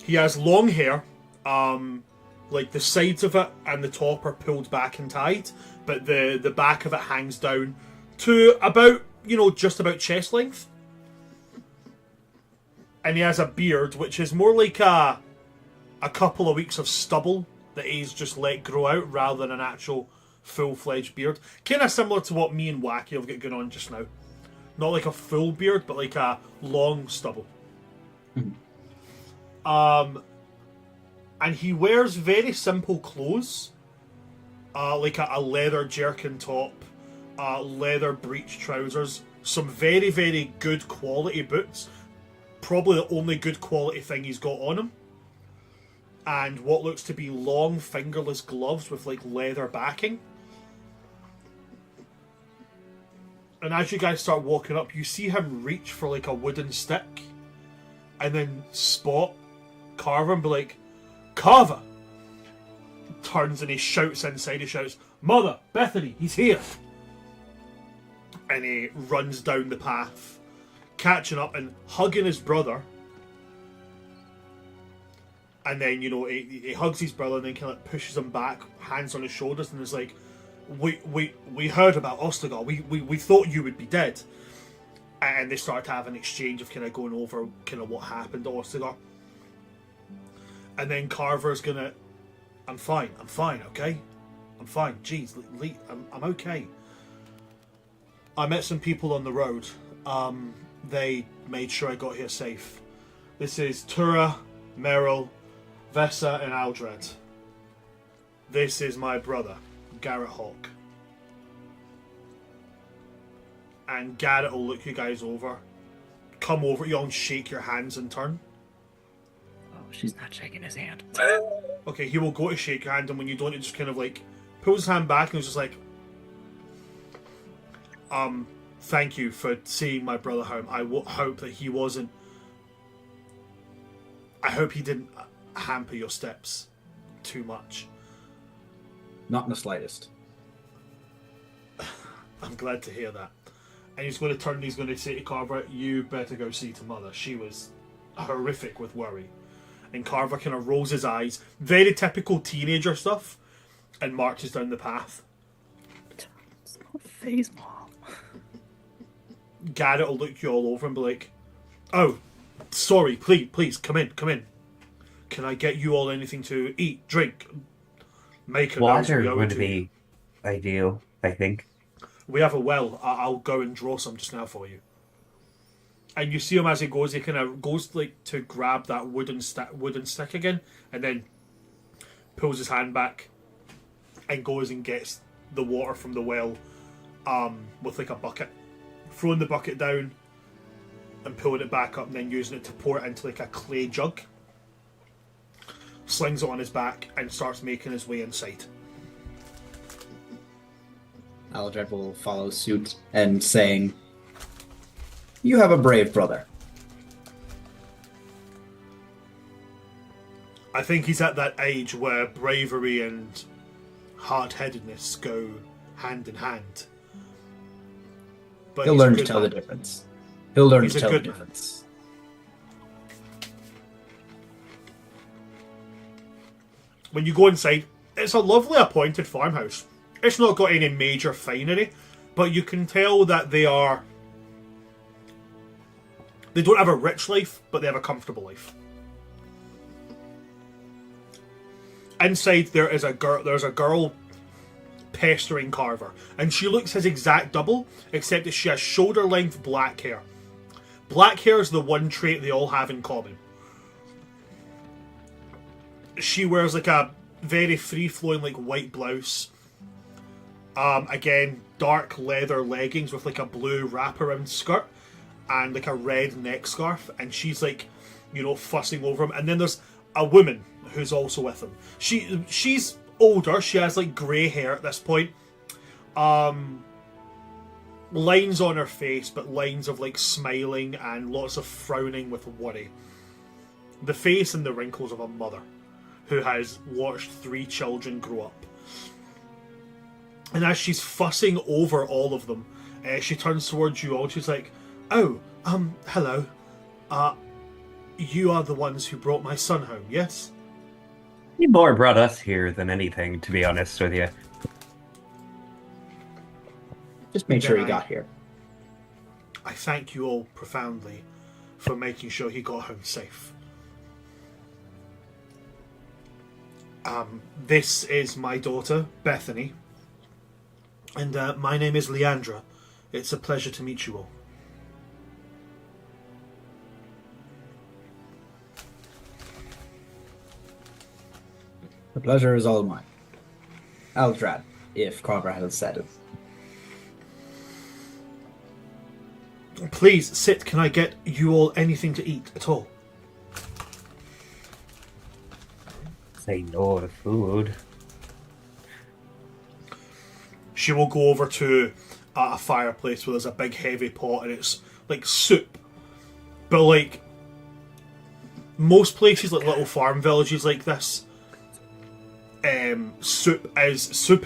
He has long hair, like the sides of it and the top are pulled back and tied, but the back of it hangs down to about, just about chest length. And he has a beard, which is more like a couple of weeks of stubble that he's just let grow out rather than an actual full-fledged beard. Kind of similar to what me and Wacky have got going on just now. Not like a full beard, but like a long stubble. And he wears very simple clothes. Like a leather jerkin top, leather breech trousers, some very, very good quality boots. Probably the only good quality thing he's got on him. And what looks to be long fingerless gloves with like leather backing. And as you guys start walking up, you see him reach for like a wooden stick and then spot Carver and be like, "Carver!" Turns and he shouts inside, he shouts, "Mother, Bethany, he's here!" and he runs down the path, catching up and hugging his brother. And then, he hugs his brother and then kind of pushes him back, hands on his shoulders, and is like, we heard about Ostagar. We thought you would be dead. And they start to have an exchange of kind of going over kind of what happened to Ostagar. And then Carver's gonna, I'm fine, okay? I'm fine. Jeez, I'm okay. I met some people on the road. They made sure I got here safe. This is Tura, Meryl, Vessa, and Aldred. This is my brother, Garrett Hawk. And Garrett will look you guys over, come over to you and shake your hands in turn. Oh, she's not shaking his hand. Okay, he will go to shake your hand, and when you don't, it just kind of like pulls his hand back and is just like, thank you for seeing my brother home. I hope that he wasn't. I hope he didn't hamper your steps too much. Not in the slightest. I'm glad to hear that. And he's going to turn and he's going to say to Carver, you better go see to Mother. She was horrific with worry. And Carver kind of rolls his eyes, very typical teenager stuff, and marches down the path. It's not phase, Mom. Garrett will look you all over and be like, oh, sorry, please, come in. Can I get you all anything to eat, drink? Make a Water would be ideal, I think. We have a well. I'll go and draw some just now for you. And you see him as he goes. He kind of goes like to grab that wooden stick again, and then pulls his hand back and goes and gets the water from the well, with like a bucket, throwing the bucket down and pulling it back up, and then using it to pour it into like a clay jug. Slings it on his back and starts making his way inside. Aldred will follow suit and saying, you have a brave brother. I think he's at that age where bravery and hard-headedness go hand in hand. But He'll he's a learn to good tell the man. difference. He'll learn He's to a tell the good man. difference. When you go inside, it's a lovely appointed farmhouse. It's not got any major finery, but you can tell that they don't have a rich life, but they have a comfortable life. Inside there's a girl pestering Carver, and she looks his exact double, except that she has shoulder-length black hair. Black hair is the one trait they all have in common. She wears like a very free-flowing like white blouse. Again, dark leather leggings with like a blue wraparound skirt and like a red neck scarf, and she's like, fussing over him. And then there's a woman who's also with him. She's older. She has like grey hair at this point. Lines on her face, but lines of like smiling and lots of frowning with worry. The face and the wrinkles of a mother who has watched 3 children grow up. And as she's fussing over all of them, she turns towards you all. She's like, oh, hello. You are the ones who brought my son home, yes? He more brought us here than anything, to be honest with you. Just made sure he got here. I thank you all profoundly for making sure he got home safe. This is my daughter, Bethany. And my name is Leandra. It's a pleasure to meet you all. The pleasure is all mine. Aldred, if Carver hasn't said it. Please, sit. Can I get you all anything to eat at all? Say no to food. She will go over to a fireplace where there's a big heavy pot and it's like soup. But like most places, like little farm villages like this, soup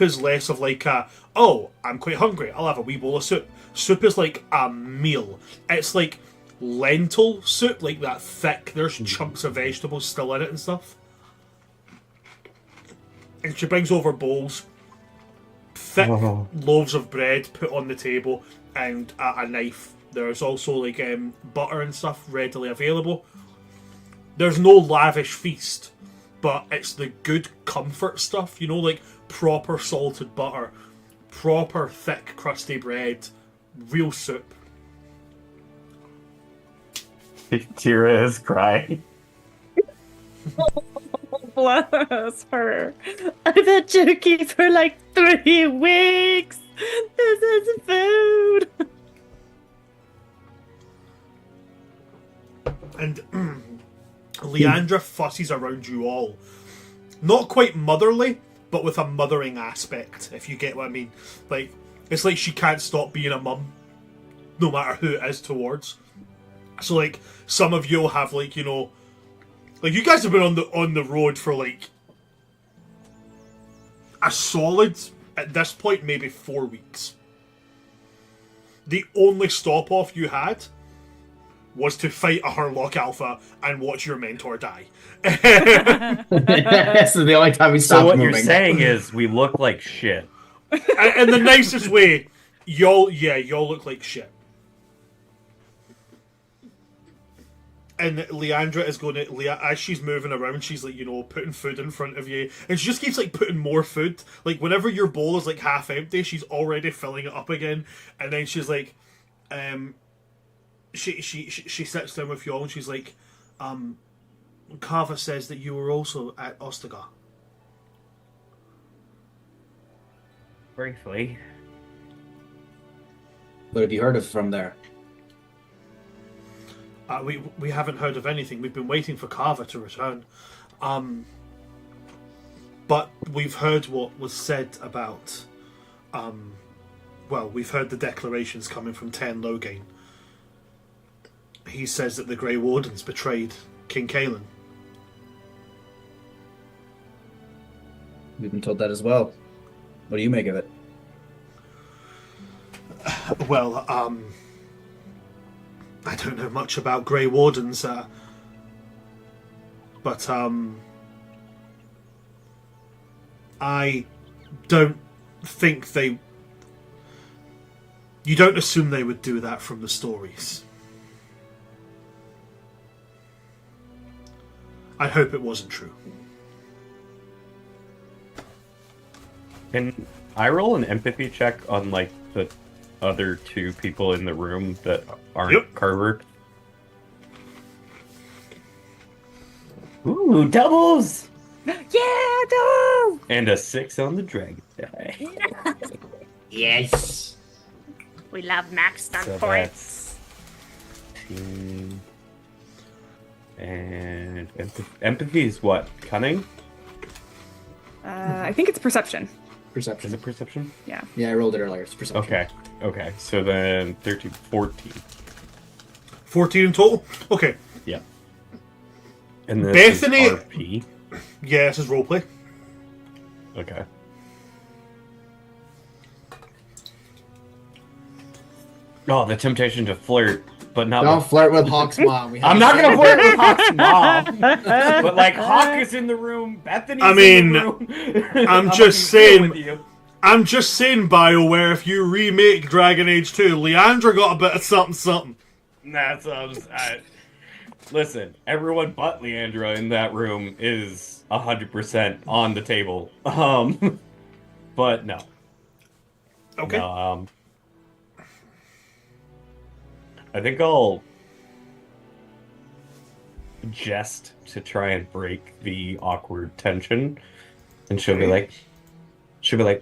is less of like a, oh, I'm quite hungry, I'll have a wee bowl of soup. soup is like a meal. It's like lentil soup, like that thick. There's chunks of vegetables still in it and stuff. And she brings over bowls, thick loaves of bread put on the table, and a knife. There's also like butter and stuff readily available. There's no lavish feast, but it's the good comfort stuff, you know, like proper salted butter, proper thick crusty bread, real soup. Tira is crying. Bless her. I've had jerky for like 3 weeks. This is food. And Leandra fusses around you all. Not quite motherly, but with a mothering aspect, if you get what I mean. Like, it's like she can't stop being a mum, no matter who it is towards. So, like, some of you'll have, like, you know, like, you guys have been on the road for, like, a solid, at this point, maybe 4 weeks. The only stop-off you had was to fight a Hurlock Alpha and watch your mentor die. This is the only time we stopped So what moving. you're saying is we look like shit. In the nicest way, y'all look like shit. And Leandra is going to, as she's moving around, she's like, you know, putting food in front of you. And she just keeps like putting more food. Like whenever your bowl is like half empty, she's already filling it up again. And then she's like, she sits down with y'all and she's like, Kava says that you were also at Ostagar. Briefly. What have you heard of from there? We haven't heard of anything. We've been waiting for Kava to return. But we've heard what was said about... well, we've heard the declarations coming from Ten Loghain. He says that the Grey Wardens betrayed King Kalen. We've been told that as well. What do you make of it? Well, I don't know much about Grey Wardens, but I don't think they... You don't assume they would do that from the stories. I hope it wasn't true. Can I roll an empathy check on like the other 2 people in the room that aren't Carver? Ooh, doubles! Yeah, no! And a 6 on the dragon die. Yes. We love maxed on So points. that's 18. And empathy is what? Cunning? I think it's perception. Perception. Is it perception? Yeah. Yeah, I rolled it earlier. It's perception. Okay. So then 13, 14. 14 in total? Okay. Yeah. And then Bethany- RP. Yeah, this is roleplay. Okay. Oh, the temptation to flirt, but not Don't with... flirt with Hawk's mom. We I'm not gonna flirt with Hawk's mom. But like Hawk is in the room, Bethany's in the room. I'm just fucking saying- with you. I'm just saying, BioWare, if you remake Dragon Age 2, Leandra got a bit of something. That sounds. Listen, everyone but Leandra in that room is 100% on the table. But no. Okay. No, I think I'll jest to try and break the awkward tension, and she'll be like,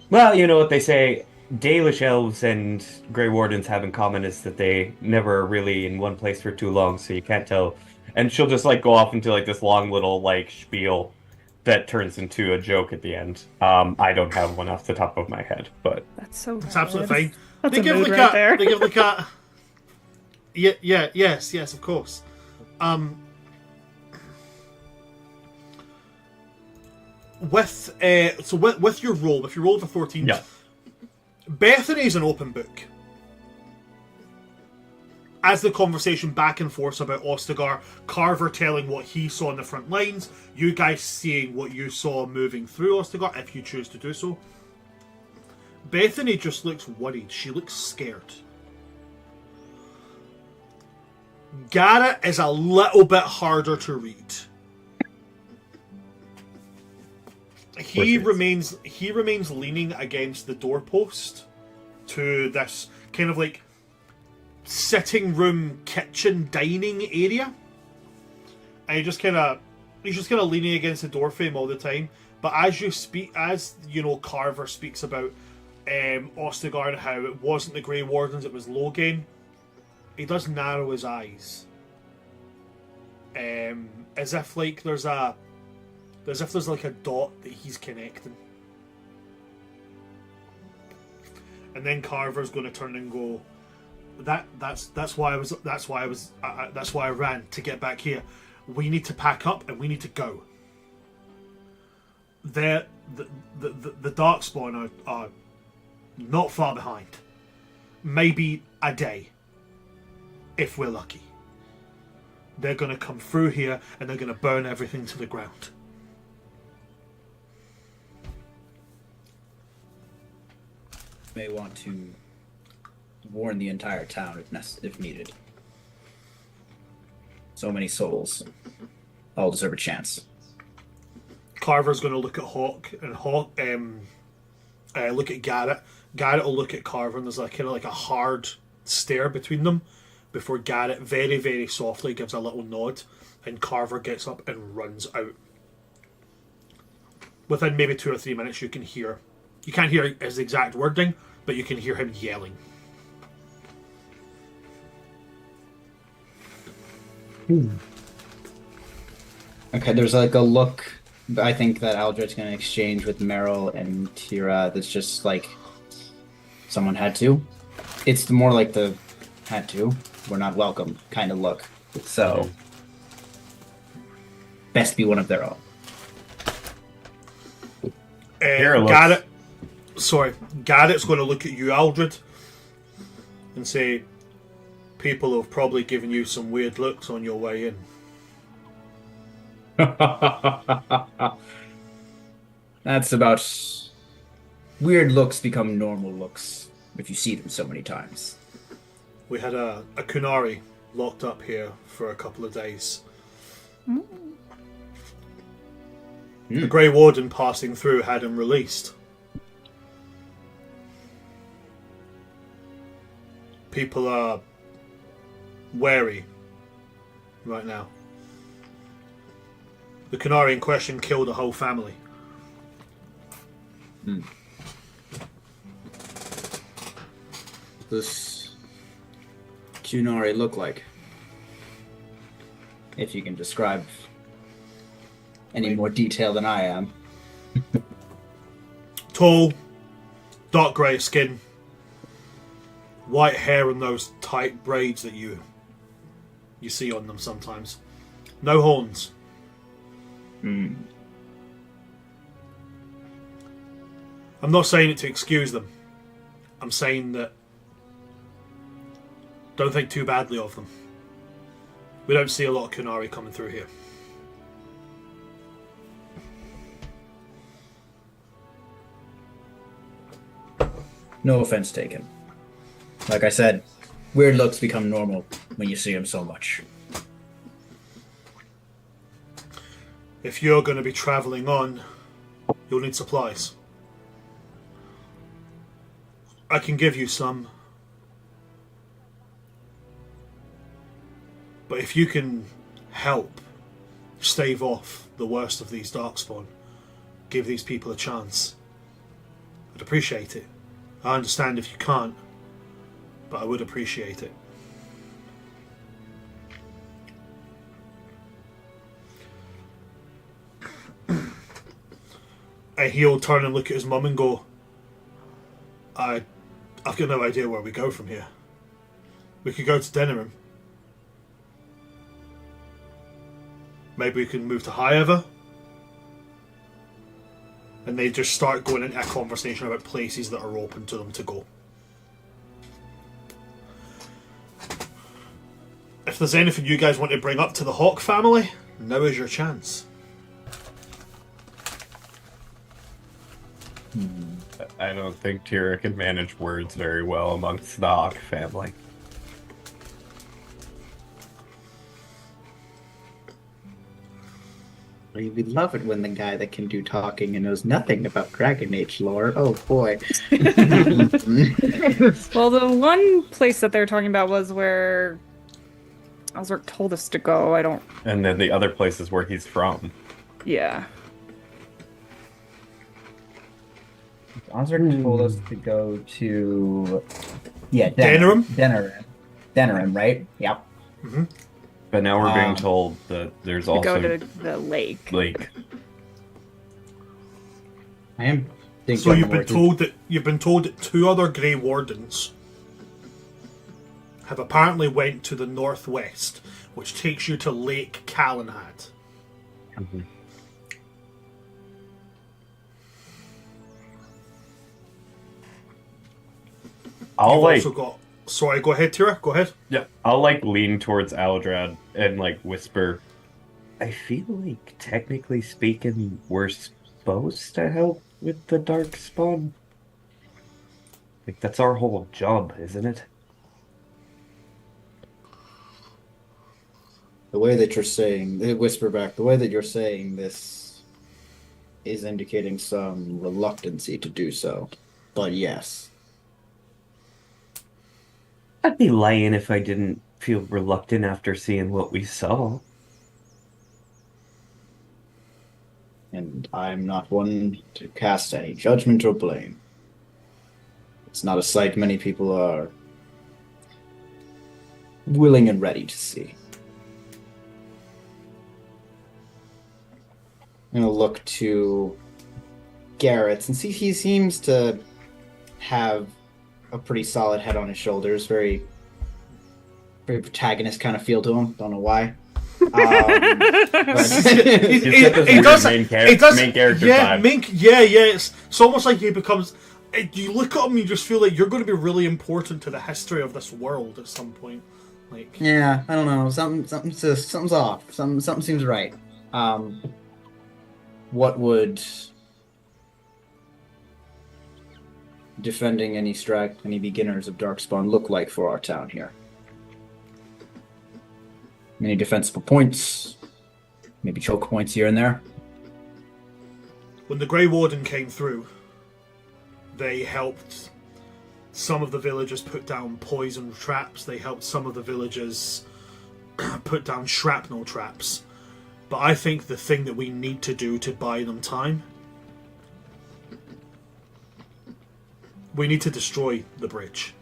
well, you know what they say, Dalish elves and Grey Wardens have in common is that they never are really in one place for too long, so you can't tell. And she'll just like go off into like this long little like spiel that turns into a joke at the end. I don't have one off the top of my head, but That's so. It's absolutely fine. That's They a give mood the right cat. there. They give the cat. Yes, of course. With your roll, if you roll for 14, yeah. Bethany's an open book. as the conversation back and forth about Ostagar, Carver telling what he saw in the front lines, you guys seeing what you saw moving through Ostagar, if you choose to do so. Bethany just looks worried. She looks scared. Garrett is a little bit harder to read. He remains leaning against the doorpost to this kind of like sitting room, kitchen, dining area, and he's just kind of leaning against the door frame all the time. But as you know, Carver speaks about Ostagar and how it wasn't the Grey Wardens, it was Logain. He does narrow his eyes, as if there's like a dot that he's connecting. And then Carver's going to turn and go, that's why I ran to get back here. We need to pack up and we need to go. The Darkspawn are not far behind. Maybe a day, if we're lucky. They're going to come through here and they're going to burn everything to the ground. May want to warn the entire town if needed. So many souls, all deserve a chance. Carver's going to look at Hawk, and Hawk look at Garrett. Garrett will look at Carver, and there's like kind of like a hard stare between them before Garrett very, very softly gives a little nod, and Carver gets up and runs out. Within maybe 2 or 3 minutes, you can't hear his exact wording, but you can hear him yelling. Okay, there's like a look I think that Aldred's going to exchange with Meryl and Tira that's just like someone had to. It's more like the had to, we're not welcome kind of look. So, best be one of their own. Garrett's going to look at you, Aldred, and say, people have probably given you some weird looks on your way in. That's about... Weird looks become normal looks if you see them so many times. We had a Kunari locked up here for a couple of days. The Grey Warden passing through had him released. People are wary right now. The Kunari in question killed a whole family. This Kunari look like? If you can describe any more detail than I am. Tall, dark grey skin, white hair and those tight braids that you see on them sometimes. No horns. I'm not saying it to excuse them. I'm saying that don't think too badly of them. We don't see a lot of Kunari coming through here. No offense taken. Like I said, weird looks become normal when you see them so much. If you're going to be travelling on, you'll need supplies. I can give you some. But if you can help stave off the worst of these Darkspawn, give these people a chance, I'd appreciate it. I understand if you can't, but I would appreciate it. And he'll turn and look at his mum and go, I've got no idea where we go from here. We could go to Denerim. Maybe we can move to Highever. And they just start going into a conversation about places that are open to them to go. if there's anything you guys want to bring up to the Hawk family, now is your chance. I don't think Tira can manage words very well amongst the Hawk family. We love it when the guy that can do talking and knows nothing about Dragon Age lore. Oh boy. Well, the one place that they're talking about was where Ozark told us to go. I don't. And then the other places where he's from. Yeah. Ozark told us to go to... Yeah, Denerim? Denerim, right? Yep. Mm-hmm. But now we're being told that there's To also go to the lake. Lake. I am thinking... So you've been told that 2 other Grey Wardens have apparently went to the northwest, which takes you to Lake Calenhad. Mm-hmm. You've also got... Sorry, go ahead, Tira. Go ahead. Yeah, I'll lean towards Aldrad and whisper. I feel like, technically speaking, we're supposed to help with the Darkspawn. That's our whole job, isn't it? The way that you're saying, they whisper back, the way that you're saying this is indicating some reluctancy to do so. But yes. I'd be lying if I didn't feel reluctant after seeing what we saw. And I'm not one to cast any judgment or blame. It's not a sight many people are willing and ready to see. I'm going to look to Garrett, and see he seems to have a pretty solid head on his shoulders, very protagonist kind of feel to him. Don't know why. He's got this weird main character vibe. Yeah. It's almost like he becomes... You look at him, you just feel like you're going to be really important to the history of this world at some point. Yeah, I don't know. Something's off. Something seems right. What would defending any beginners of Darkspawn look like for our town here? Many defensible points, maybe choke points here and there. When the Grey Warden came through, they helped some of the villagers put down poison traps. They helped some of the villagers put down shrapnel traps. But I think the thing that we need to do to buy them time, we need to destroy the bridge.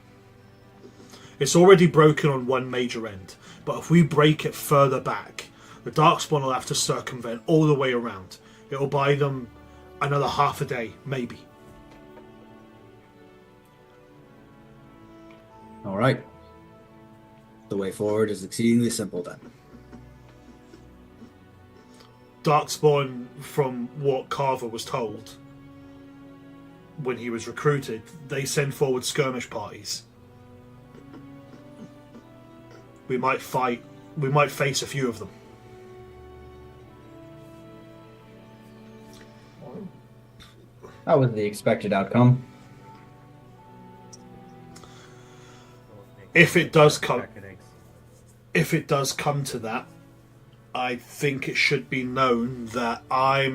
It's already broken on one major end, but if we break it further back, the Darkspawn will have to circumvent all the way around. It'll buy them another half a day, maybe. All right. The way forward is exceedingly simple then. Darkspawn, from what Carver was told when he was recruited, they send forward skirmish parties. We might face a few of them. That was the expected outcome. If it does come to that, I think it should be known that I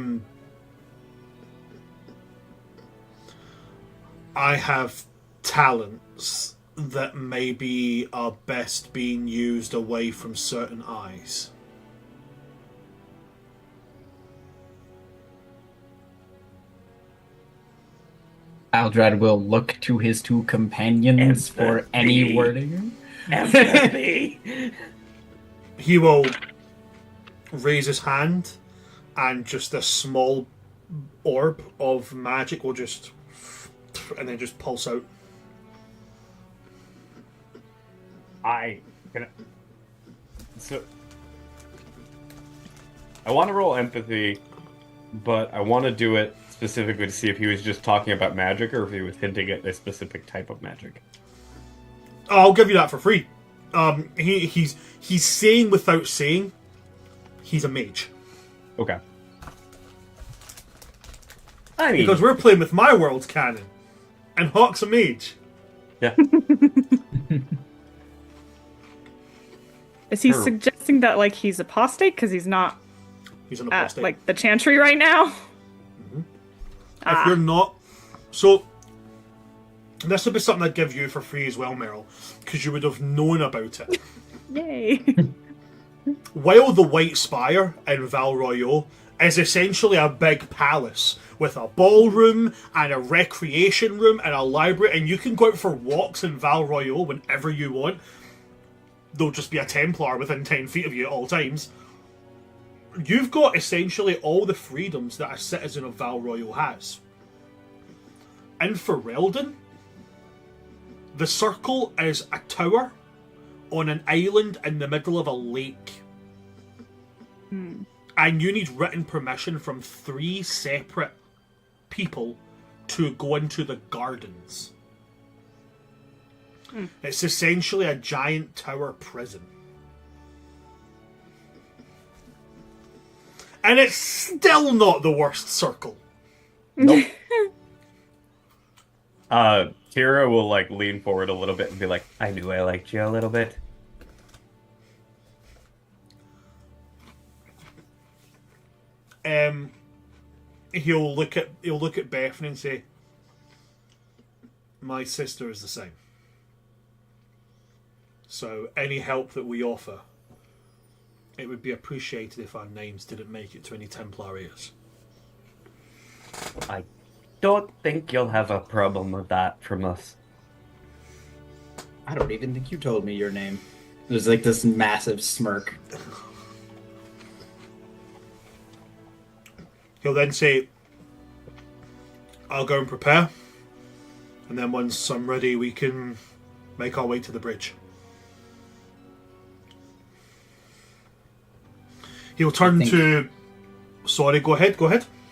have talents that maybe are best being used away from certain eyes. Aldrad will look to his 2 companions for any wording. Empathy. He will raise his hand, and just a small orb of magic will just... and then just pulse out. I want to roll empathy, but I want to do it specifically to see if he was just talking about magic or if he was hinting at a specific type of magic. I'll give you that for free. He's saying without saying, he's a mage. Okay. I mean, Because we're playing with my world's canon, and Hawk's a mage. yeah. Is he Sure. suggesting that like he's apostate because he's not He's an at apostate. like the chantry right now? If you're not, so this would be something I'd give you for free as well, Meryl, because you would have known about it. Yay! While the White Spire in Val Royeaux is essentially a big palace with a ballroom and a recreation room and a library, and you can go out for walks in Val Royeaux whenever you want. There'll just be a Templar within 10 feet of you at all times. You've got essentially all the freedoms that a citizen of Val Royeaux has. In Ferelden, the Circle is a tower on an island in the middle of a lake. And you need written permission from 3 separate people to go into the gardens. It's essentially a giant tower prison. And it's still not the worst circle. Nope. Kira will like lean forward a little bit and be like, "I knew I liked you a little bit." He'll look at Bethany and say, "My sister is the same. So any help that we offer, it would be appreciated if our names didn't make it to any Templar ears." I don't think you'll have a problem with that from us. I don't even think you told me your name. There's like this massive smirk. He'll then say, "I'll go and prepare, and then once I'm ready, we can make our way to the bridge." He'll turn to... Sorry, go ahead.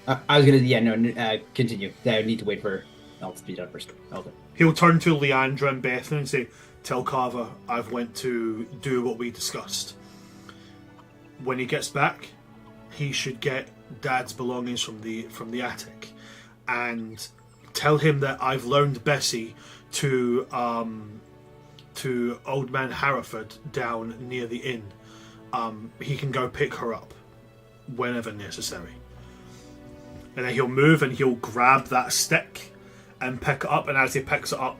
I was gonna, continue. I need to wait for Elle to be done first. Okay. He'll turn to Leandra and Bethany and say, "Tell Carver I've went to do what we discussed. When he gets back, he should get Dad's belongings from the attic, and tell him that I've loaned Bessie to Old Man Hereford down near the inn. He can go pick her up whenever necessary." And then he'll move and he'll grab that stick and pick it up, and as he picks it up,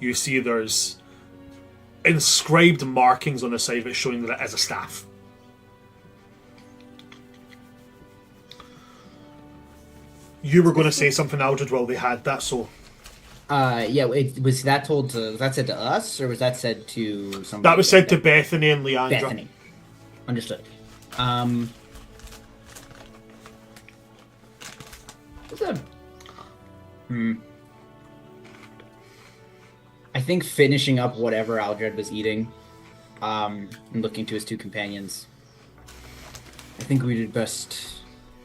you see there's inscribed markings on the side of it showing that it is a staff. You were going to say something, Aldred, while they had that, so... Was that said to us, or was that said to somebody? That was said to Bethany and Leandra. Bethany. Understood. What's that? I think finishing up whatever Aldred was eating, and looking to his 2 companions, I think we did best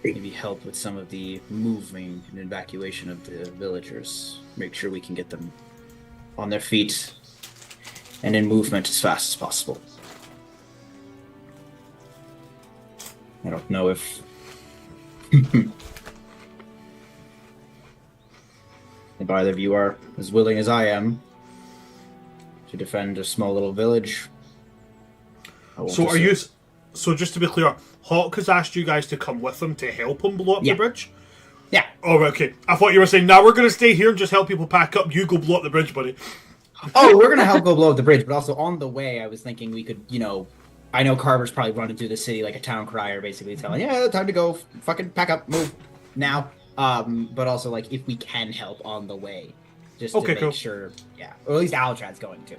maybe help with some of the moving and evacuation of the villagers. Make sure we can get them on their feet and in movement as fast as possible. I don't know if if either of you are as willing as I am to defend a small little village. So are you... So just to be clear, Hawk has asked you guys to come with him to help him blow up the bridge? Yeah. Oh, okay. I thought you were saying, "Now we're going to stay here and just help people pack up. You go blow up the bridge, buddy." Oh, we're gonna help go blow up the bridge, but also on the way, I was thinking we could, I know Carver's probably running through the city like a town crier, basically telling, "Yeah, time to go, fucking pack up, move now." But also like if we can help on the way, just to make sure, or at least Altrad's going to.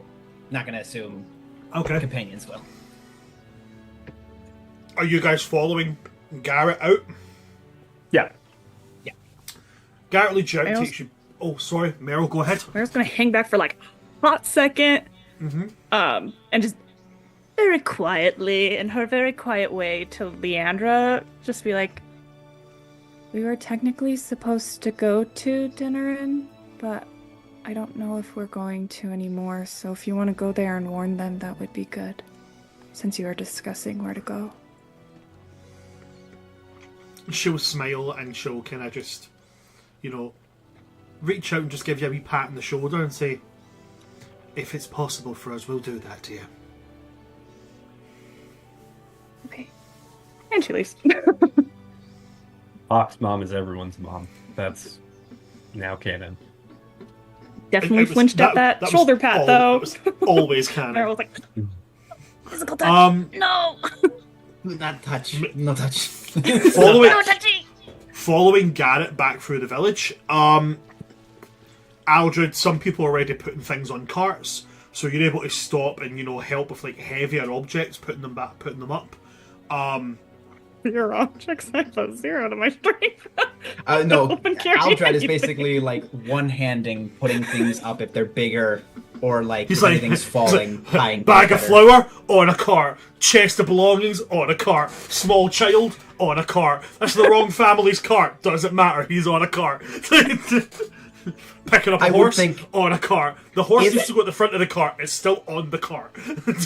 Not gonna assume companions will. Are you guys following Garrett out? Yeah. Garrett leads you out, takes you... Oh, sorry, Meryl, go ahead. I was gonna hang back for like a hot second, and just very quietly, in her very quiet way, to Leandra, just be like, "We were technically supposed to go to Dinnerin, but I don't know if we're going to anymore, so if you want to go there and warn them, that would be good. Since you are discussing where to go. She'll smile and she'll kind of just, reach out and just give you a wee pat on the shoulder and say, if it's possible for us, we'll do that to you. Okay. And she leaves. Fox mom is everyone's mom. That's now canon. Definitely flinched at that shoulder pat, though. That was always canon. I was like, physical touch. No. Not touch. No touch. Following Garrett back through the village, Aldred, some people are already putting things on carts, so you're able to stop and help with like heavier objects, putting them up. Your objects, I have a 0 to my strength. No, Aldred is basically like one-handing putting things up if they're bigger or like anything's falling. Bag of flour on a cart, chest of belongings on a cart, small child on a cart. That's the wrong family's cart. Doesn't matter. He's on a cart. Picking up a horse on a cart. The horse used to go at the front of the cart. It's still on the cart.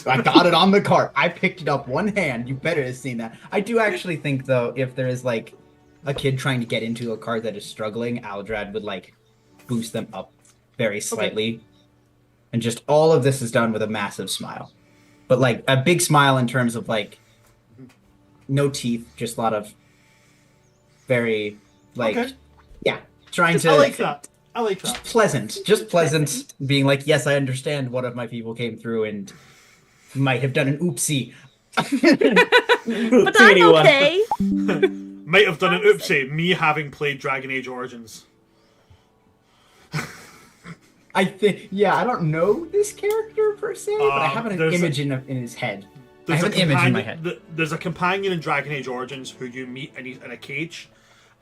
I got it on the cart. I picked it up one hand. You better have seen that. I do actually think, though, if there is like a kid trying to get into a cart that is struggling, Aldred would like boost them up very slightly. Okay. And just all of this is done with a massive smile. But like a big smile in terms of like no teeth, just a lot of very trying to... I like that. Just pleasant, being like, yes, I understand one of my people came through and might have done an oopsie. But I'm okay. Might have done an oopsie, me having played Dragon Age Origins. I don't know this character per se, but I have an image in his head. I have an image in my head. There's a companion in Dragon Age Origins who you meet and he's in a cage,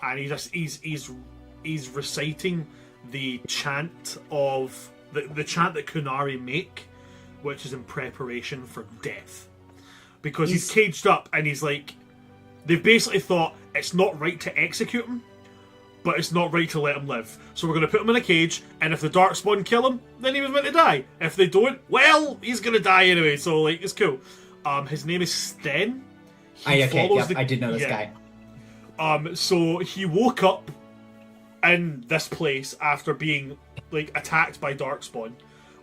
and he's reciting the chant of the chant that Kunari make, which is in preparation for death, because he's caged up and he's like, they've basically thought it's not right to execute him, but it's not right to let him live, so we're going to put him in a cage, and if the Darkspawn kill him, then he was meant to die. If they don't, well, he's going to die anyway, so like, it's cool. His name is Sten. I did know this guy. So he woke up in this place after being like attacked by Darkspawn,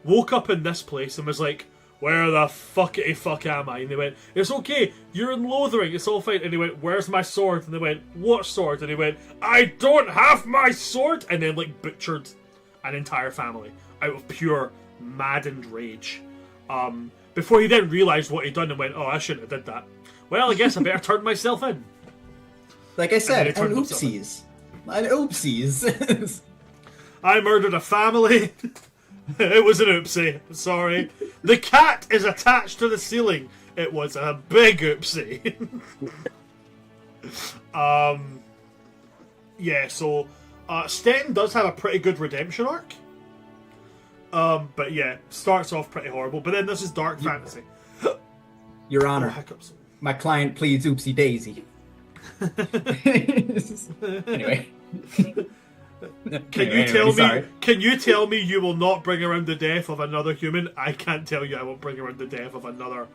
woke up in this place and was like, where the fuck am I? And they went, it's okay, you're in Lothering, it's all fine. And he went, where's my sword? And they went, what sword? And he went, I don't have my sword! And then like butchered an entire family out of pure maddened rage. Before he then realised what he'd done and went, oh, I shouldn't have did that. Well, I guess I better turn myself in. Like I said, an oopsies. An oopsies. I murdered a family. It was an oopsie. Sorry. The cat is attached to the ceiling. It was a big oopsie. So Sten does have a pretty good redemption arc. But yeah, starts off pretty horrible. But then this is dark fantasy. Your Honor, my client pleads oopsie daisy. Anyway. Can you tell me you will not bring around the death of another human? I can't tell you I won't bring around the death of another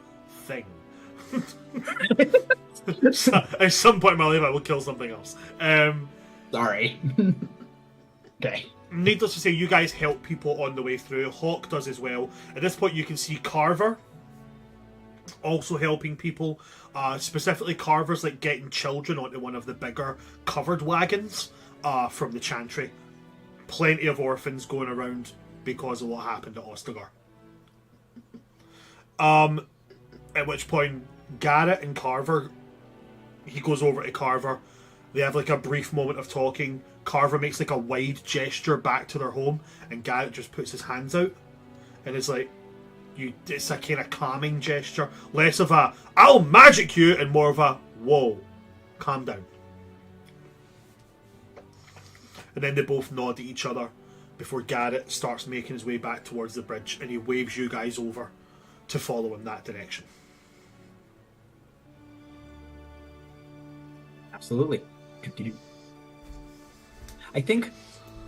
thing. So, at some point in my life I will kill something else. Sorry. Okay. Needless to say, you guys help people on the way through. Hawk does as well. At this point you can see Carver also helping people. Specifically Carver's like getting children onto one of the bigger covered wagons from the Chantry. Plenty of orphans going around because of what happened at Ostagar. At which point Garrett and Carver, he goes over to Carver. They have like a brief moment of talking. Carver makes like a wide gesture back to their home, and Garrett just puts his hands out and it's like, it's a kind of calming gesture, less of a I'll magic you and more of a whoa, calm down. And then they both nod at each other before Garrett starts making his way back towards the bridge, and he waves you guys over to follow in that direction. Absolutely. Continue. I think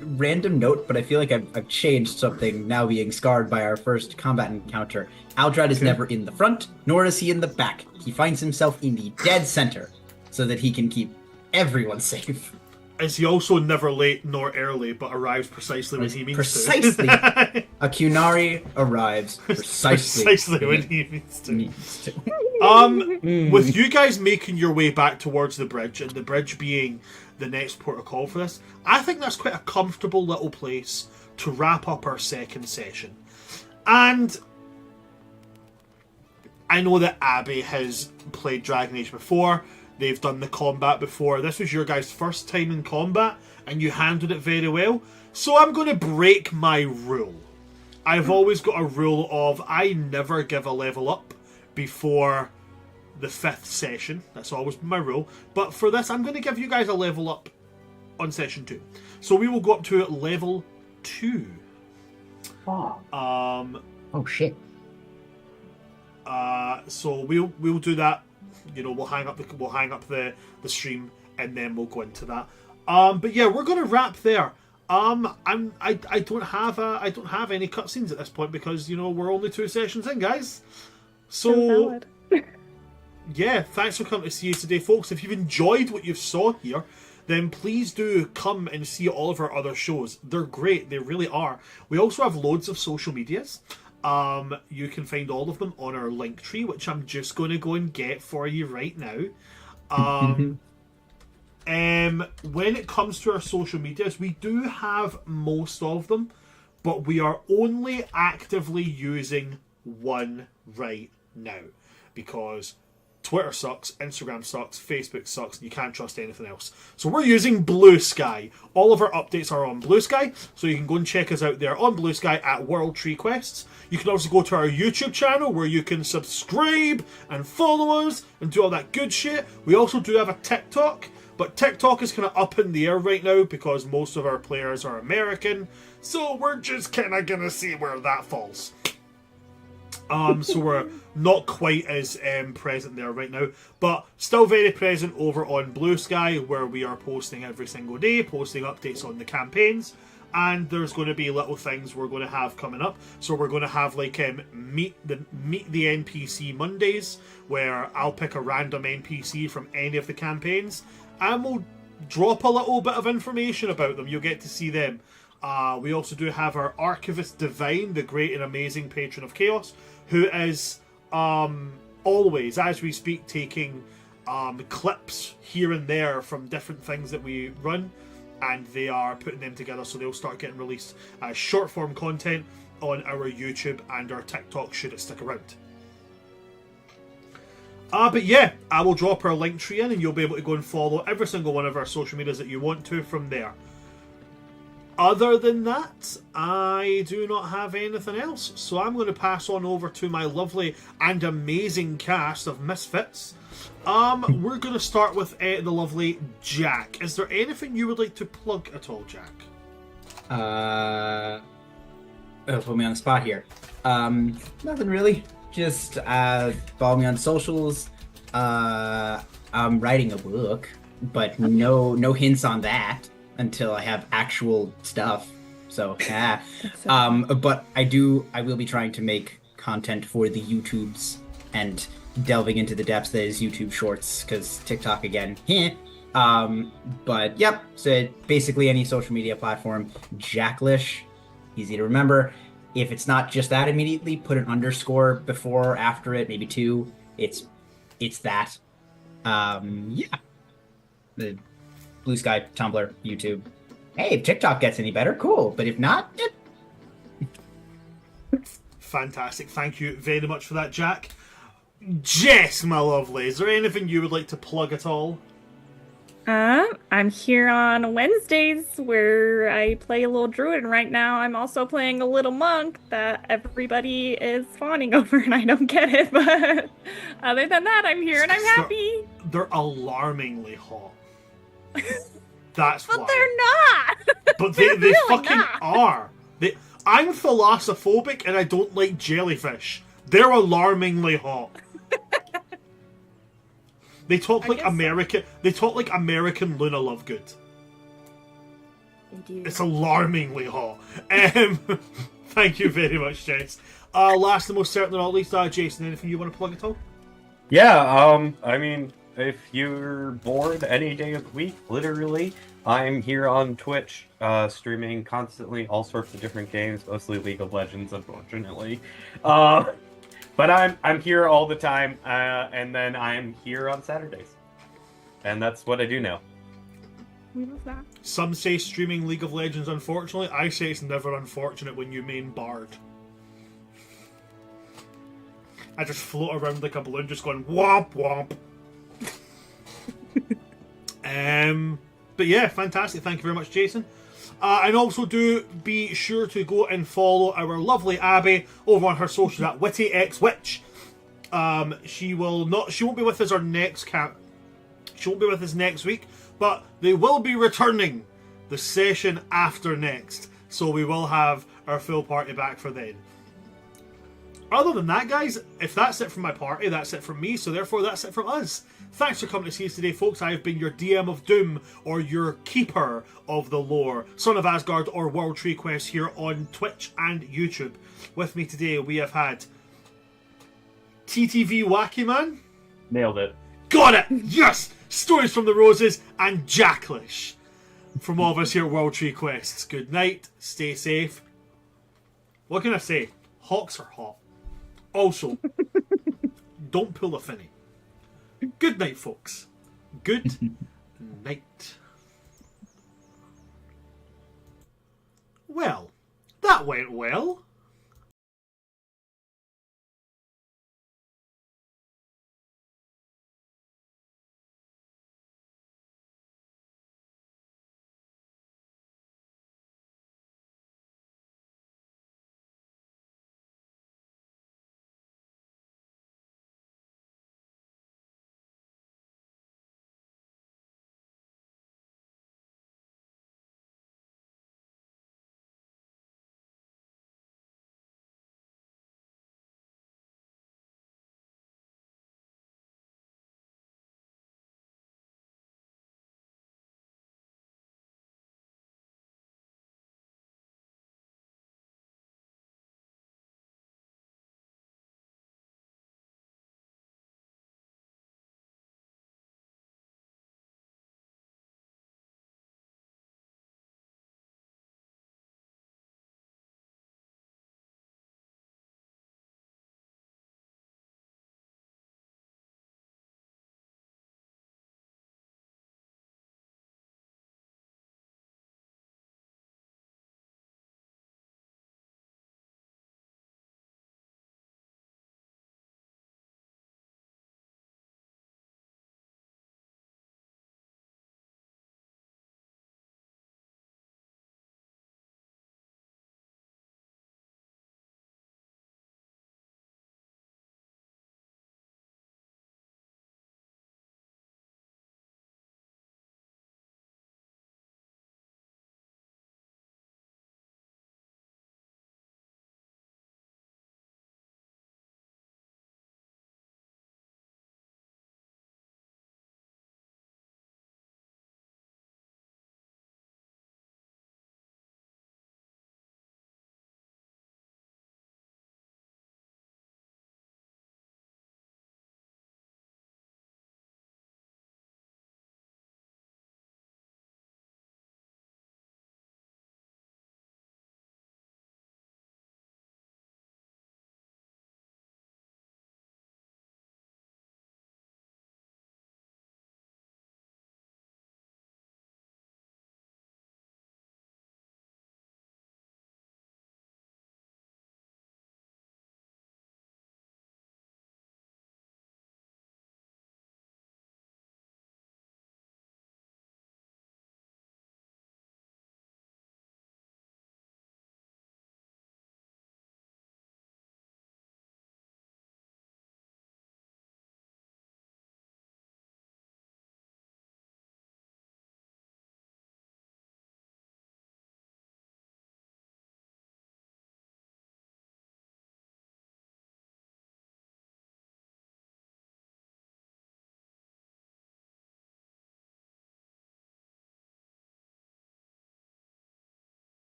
random note, but I feel like I've changed something now being scarred by our first combat encounter. Aldred is never in the front, nor is he in the back. He finds himself in the dead center so that he can keep everyone safe. Is he also never late nor early, but arrives precisely when he means precisely. to? A Qunari arrives precisely when he means to. needs to. With you guys making your way back towards the bridge, and the bridge being the next port of call for this, I think that's quite a comfortable little place to wrap up our second session. And I know that Abby has played Dragon Age before. They've done the combat before. This was your guys' first time in combat, and you handled it very well. So I'm going to break my rule. I've always got a rule of I never give a level up before the 5th session. That's always been my rule. But for this, I'm going to give you guys a level up on session 2. So we will go up to level 2. Oh shit. So we'll do that. You know, we'll hang up the stream, and then we'll go into that. But yeah, we're going to wrap there. I don't have any cutscenes at this point because, you know, we're only 2 sessions in, guys. So yeah, thanks for coming to see us today, folks. If you've enjoyed what you saw here, then please do come and see all of our other shows. They're great, they really are. We also have loads of social medias. You can find all of them on our link tree, which I'm just going to go and get for you right now. When it comes to our social medias, we do have most of them, but we are only actively using one right now because Twitter sucks, Instagram sucks, Facebook sucks, and you can't trust anything else. So we're using Blue Sky. All of our updates are on Blue Sky, so you can go and check us out there on Blue Sky at World Tree Quests. You can also go to our YouTube channel where you can subscribe and follow us and do all that good shit. We also do have a TikTok, but TikTok is kind of up in the air right now because most of our players are American, so we're just kind of going to see where that falls. So we're not quite as present there right now, but still very present over on Blue Sky, where we are posting every single day, posting updates on the campaigns, and there's going to be little things we're going to have coming up. So we're going to have like meet the NPC Mondays, where I'll pick a random NPC from any of the campaigns, and we'll drop a little bit of information about them. You'll get to see them. We also do have our Archivist Divine, the great and amazing patron of chaos, who is always, as we speak, taking clips here and there from different things that we run, and they are putting them together, so they'll start getting released as short form content on our YouTube and our TikTok should it stick around. But yeah, I will drop our link tree in, and you'll be able to go and follow every single one of our social medias that you want to from there. Other than that, I do not have anything else, so I'm going to pass on over to my lovely and amazing cast of misfits. We're going to start with the lovely Jack. Is there anything you would like to plug at all, Jack? Put me on the spot here. Nothing really. Just follow me on socials. I'm writing a book, but no hints on that until I have actual stuff. So, but I will be trying to make content for the YouTubes and delving into the depths that is YouTube Shorts, because TikTok again. But yep, so basically any social media platform, Jacklish, easy to remember. If it's not just that immediately, put an underscore before or after it, maybe 2. It's that. Yeah. The Blue Sky, Tumblr, YouTube. Hey, if TikTok gets any better, cool. But if not, Fantastic. Thank you very much for that, Jack. Jess, my lovely, is there anything you would like to plug at all? I'm here on Wednesdays where I play a little druid, and right now I'm also playing a little monk that everybody is fawning over, and I don't get it, but other than that, I'm here and I'm happy. They're alarmingly hot. That's But why. they're not! But they really fucking not. are. I'm thalassophobic and I don't like jellyfish. They're alarmingly hot. They talk like American. They talk like American Luna Lovegood. do. It's alarmingly hot. Thank you very much, Jess. Last and most certainly not least, Jason, anything you want to plug at all? Yeah, I mean, if you're bored any day of the week, literally, I'm here on Twitch, streaming constantly all sorts of different games, mostly League of Legends, unfortunately. But I'm here all the time, and then I'm here on Saturdays. And that's what I do now. We love that. Some say streaming League of Legends, unfortunately. I say it's never unfortunate when you main Bard. I just float around like a balloon, just going womp womp. But yeah, fantastic. Thank you very much, Jason. And also do be sure to go and follow our lovely Abby over on her socials at WittyXWitch. She won't be with us She won't be with us next week, but they will be returning the session after next. So we will have our full party back for then. Other than that, guys, if that's it from my party, that's it from me, so therefore that's it from us. Thanks for coming to see us today, folks. I have been your DM of Doom, or your keeper of the lore, Son of Asgard, or World Tree Quest here on Twitch and YouTube. With me today, we have had TTV Wacky Man. Nailed it. Got it! Yes! Stories from the Roses, and Jacklish. From all of us here at World Tree Quests. Good night, stay safe. What can I say? Hawks are hot. Also, don't pull a finny. Good night, folks. Good night. Well, that went well.